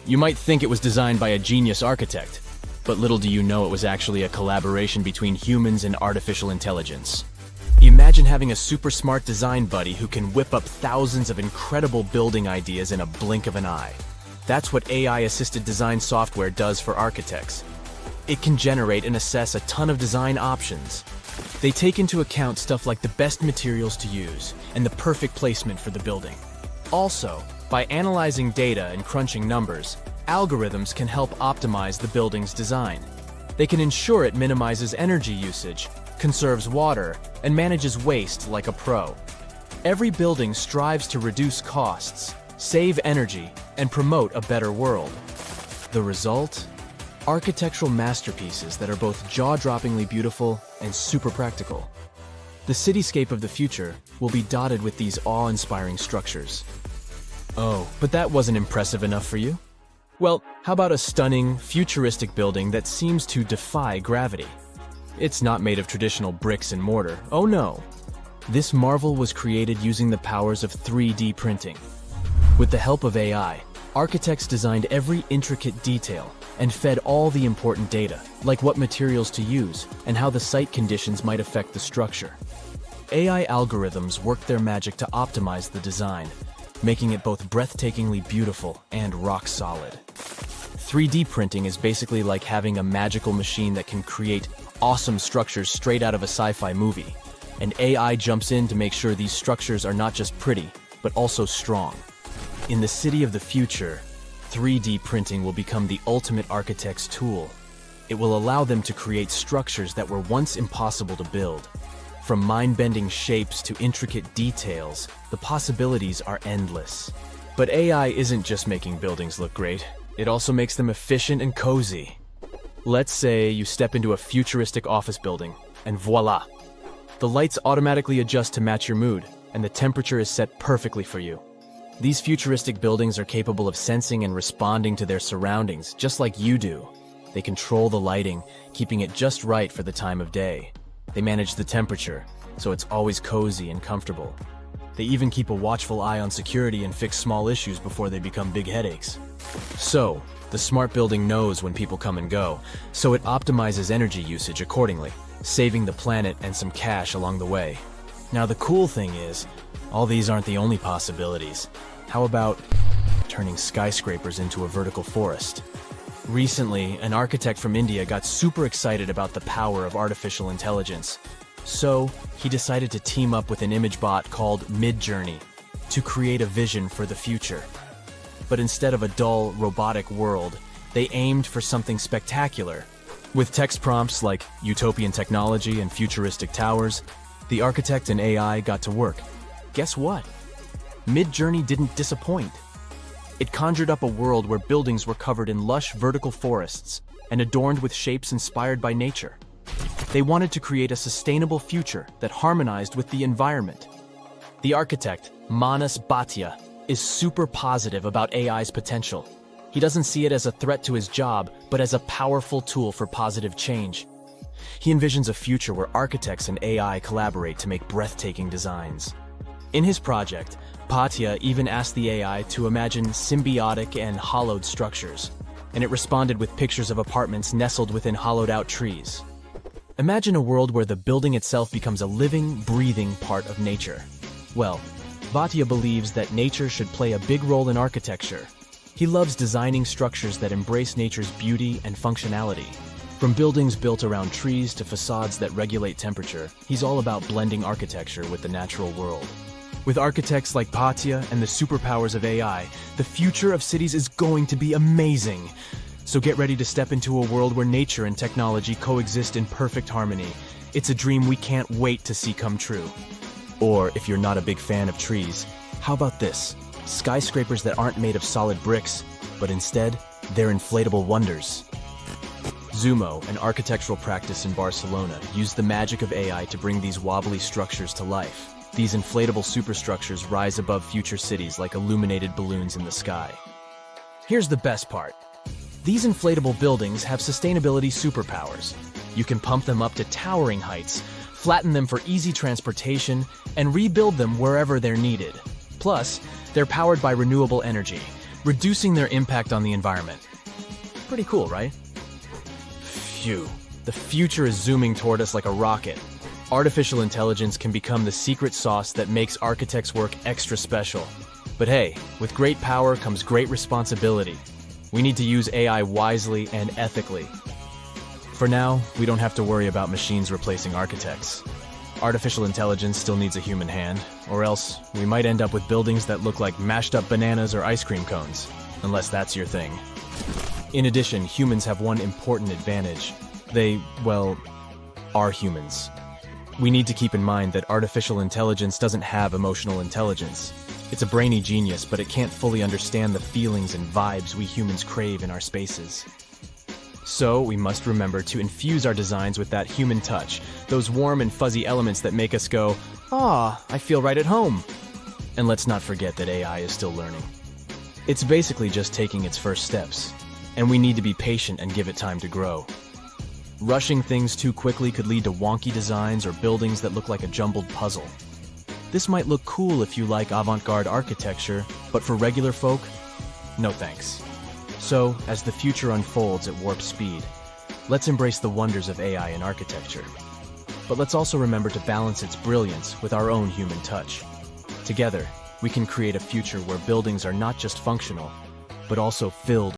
You might think it was designed by a genius architect, but little do you know it was actually a collaboration between humans and artificial intelligence. Imagine having a super smart design buddy who can whip up thousands of incredible building ideas in a blink of an eye. That's what AI-assisted design software does for architects. It can generate and assess a ton of design options. They take into account stuff like the best materials to use and the perfect placement for the building. Also, by analyzing data and crunching numbers, algorithms can help optimize the building's design. They can ensure it minimizes energy usage, conserves water, and manages waste like a pro. Every building strives to reduce costs, save energy, and promote a better world. The result? Architectural masterpieces that are both jaw-droppingly beautiful and super practical. The cityscape of the future will be dotted with these awe-inspiring structures. Oh, but that wasn't impressive enough for you? Well, how about a stunning, futuristic building that seems to defy gravity? It's not made of traditional bricks and mortar. Oh no! This marvel was created using the powers of 3D printing. With the help of AI, architects designed every intricate detail and fed all the important data, like what materials to use and how the site conditions might affect the structure. AI algorithms worked their magic to optimize the design, making it both breathtakingly beautiful and rock solid. 3D printing is basically like having a magical machine that can create awesome structures straight out of a sci-fi movie, and AI jumps in to make sure these structures are not just pretty, but also strong. In the city of the future, 3D printing will become the ultimate architect's tool. It will allow them to create structures that were once impossible to build. From mind-bending shapes to intricate details, the possibilities are endless. But AI isn't just making buildings look great, it also makes them efficient and cozy. Let's say you step into a futuristic office building, and voila! The lights automatically adjust to match your mood, and the temperature is set perfectly for you. These futuristic buildings are capable of sensing and responding to their surroundings, just like you do. They control the lighting, keeping it just right for the time of day. They manage the temperature, so it's always cozy and comfortable. They even keep a watchful eye on security and fix small issues before they become big headaches. So, the smart building knows when people come and go, so it optimizes energy usage accordingly, saving the planet and some cash along the way. Now the cool thing is, all these aren't the only possibilities. How about turning skyscrapers into a vertical forest? Recently, an architect from India got super excited about the power of artificial intelligence. So, he decided to team up with an image bot called Midjourney to create a vision for the future. But instead of a dull, robotic world, they aimed for something spectacular. With text prompts like utopian technology and futuristic towers, the architect and AI got to work. Guess what? Midjourney didn't disappoint. It conjured up a world where buildings were covered in lush vertical forests and adorned with shapes inspired by nature. They wanted to create a sustainable future that harmonized with the environment. The architect, Manas Bhatia, is super positive about AI's potential. He doesn't see it as a threat to his job, but as a powerful tool for positive change. He envisions a future where architects and AI collaborate to make breathtaking designs. In his project, Patya even asked the AI to imagine symbiotic and hollowed structures, and it responded with pictures of apartments nestled within hollowed-out trees. Imagine a world where the building itself becomes a living, breathing part of nature. Well, Bhatia believes that nature should play a big role in architecture. He loves designing structures that embrace nature's beauty and functionality. From buildings built around trees to facades that regulate temperature, he's all about blending architecture with the natural world. With architects like Bhatia and the superpowers of AI, the future of cities is going to be amazing. So get ready to step into a world where nature and technology coexist in perfect harmony. It's a dream we can't wait to see come true. Or, if you're not a big fan of trees, how about this? Skyscrapers that aren't made of solid bricks, but instead, they're inflatable wonders. Zumo, an architectural practice in Barcelona, used the magic of AI to bring these wobbly structures to life. These inflatable superstructures rise above future cities like illuminated balloons in the sky. Here's the best part. These inflatable buildings have sustainability superpowers. You can pump them up to towering heights, flatten them for easy transportation, and rebuild them wherever they're needed. Plus, they're powered by renewable energy, reducing their impact on the environment. Pretty cool, right? Phew, the future is zooming toward us like a rocket. Artificial intelligence can become the secret sauce that makes architects' work extra special. But hey, with great power comes great responsibility. We need to use AI wisely and ethically. For now, we don't have to worry about machines replacing architects. Artificial intelligence still needs a human hand, or else we might end up with buildings that look like mashed up bananas or ice cream cones, unless that's your thing. In addition, humans have one important advantage. They, well, are humans. We need to keep in mind that artificial intelligence doesn't have emotional intelligence. It's a brainy genius, but it can't fully understand the feelings and vibes we humans crave in our spaces. So, we must remember to infuse our designs with that human touch, those warm and fuzzy elements that make us go, "Ah, I feel right at home." And let's not forget that AI is still learning. It's basically just taking its first steps, and we need to be patient and give it time to grow. Rushing things too quickly could lead to wonky designs or buildings that look like a jumbled puzzle. This might look cool if you like avant-garde architecture, but for regular folk, no thanks. So, as the future unfolds at warp speed, let's embrace the wonders of AI in architecture. But let's also remember to balance its brilliance with our own human touch. Together, we can create a future where buildings are not just functional, but also filled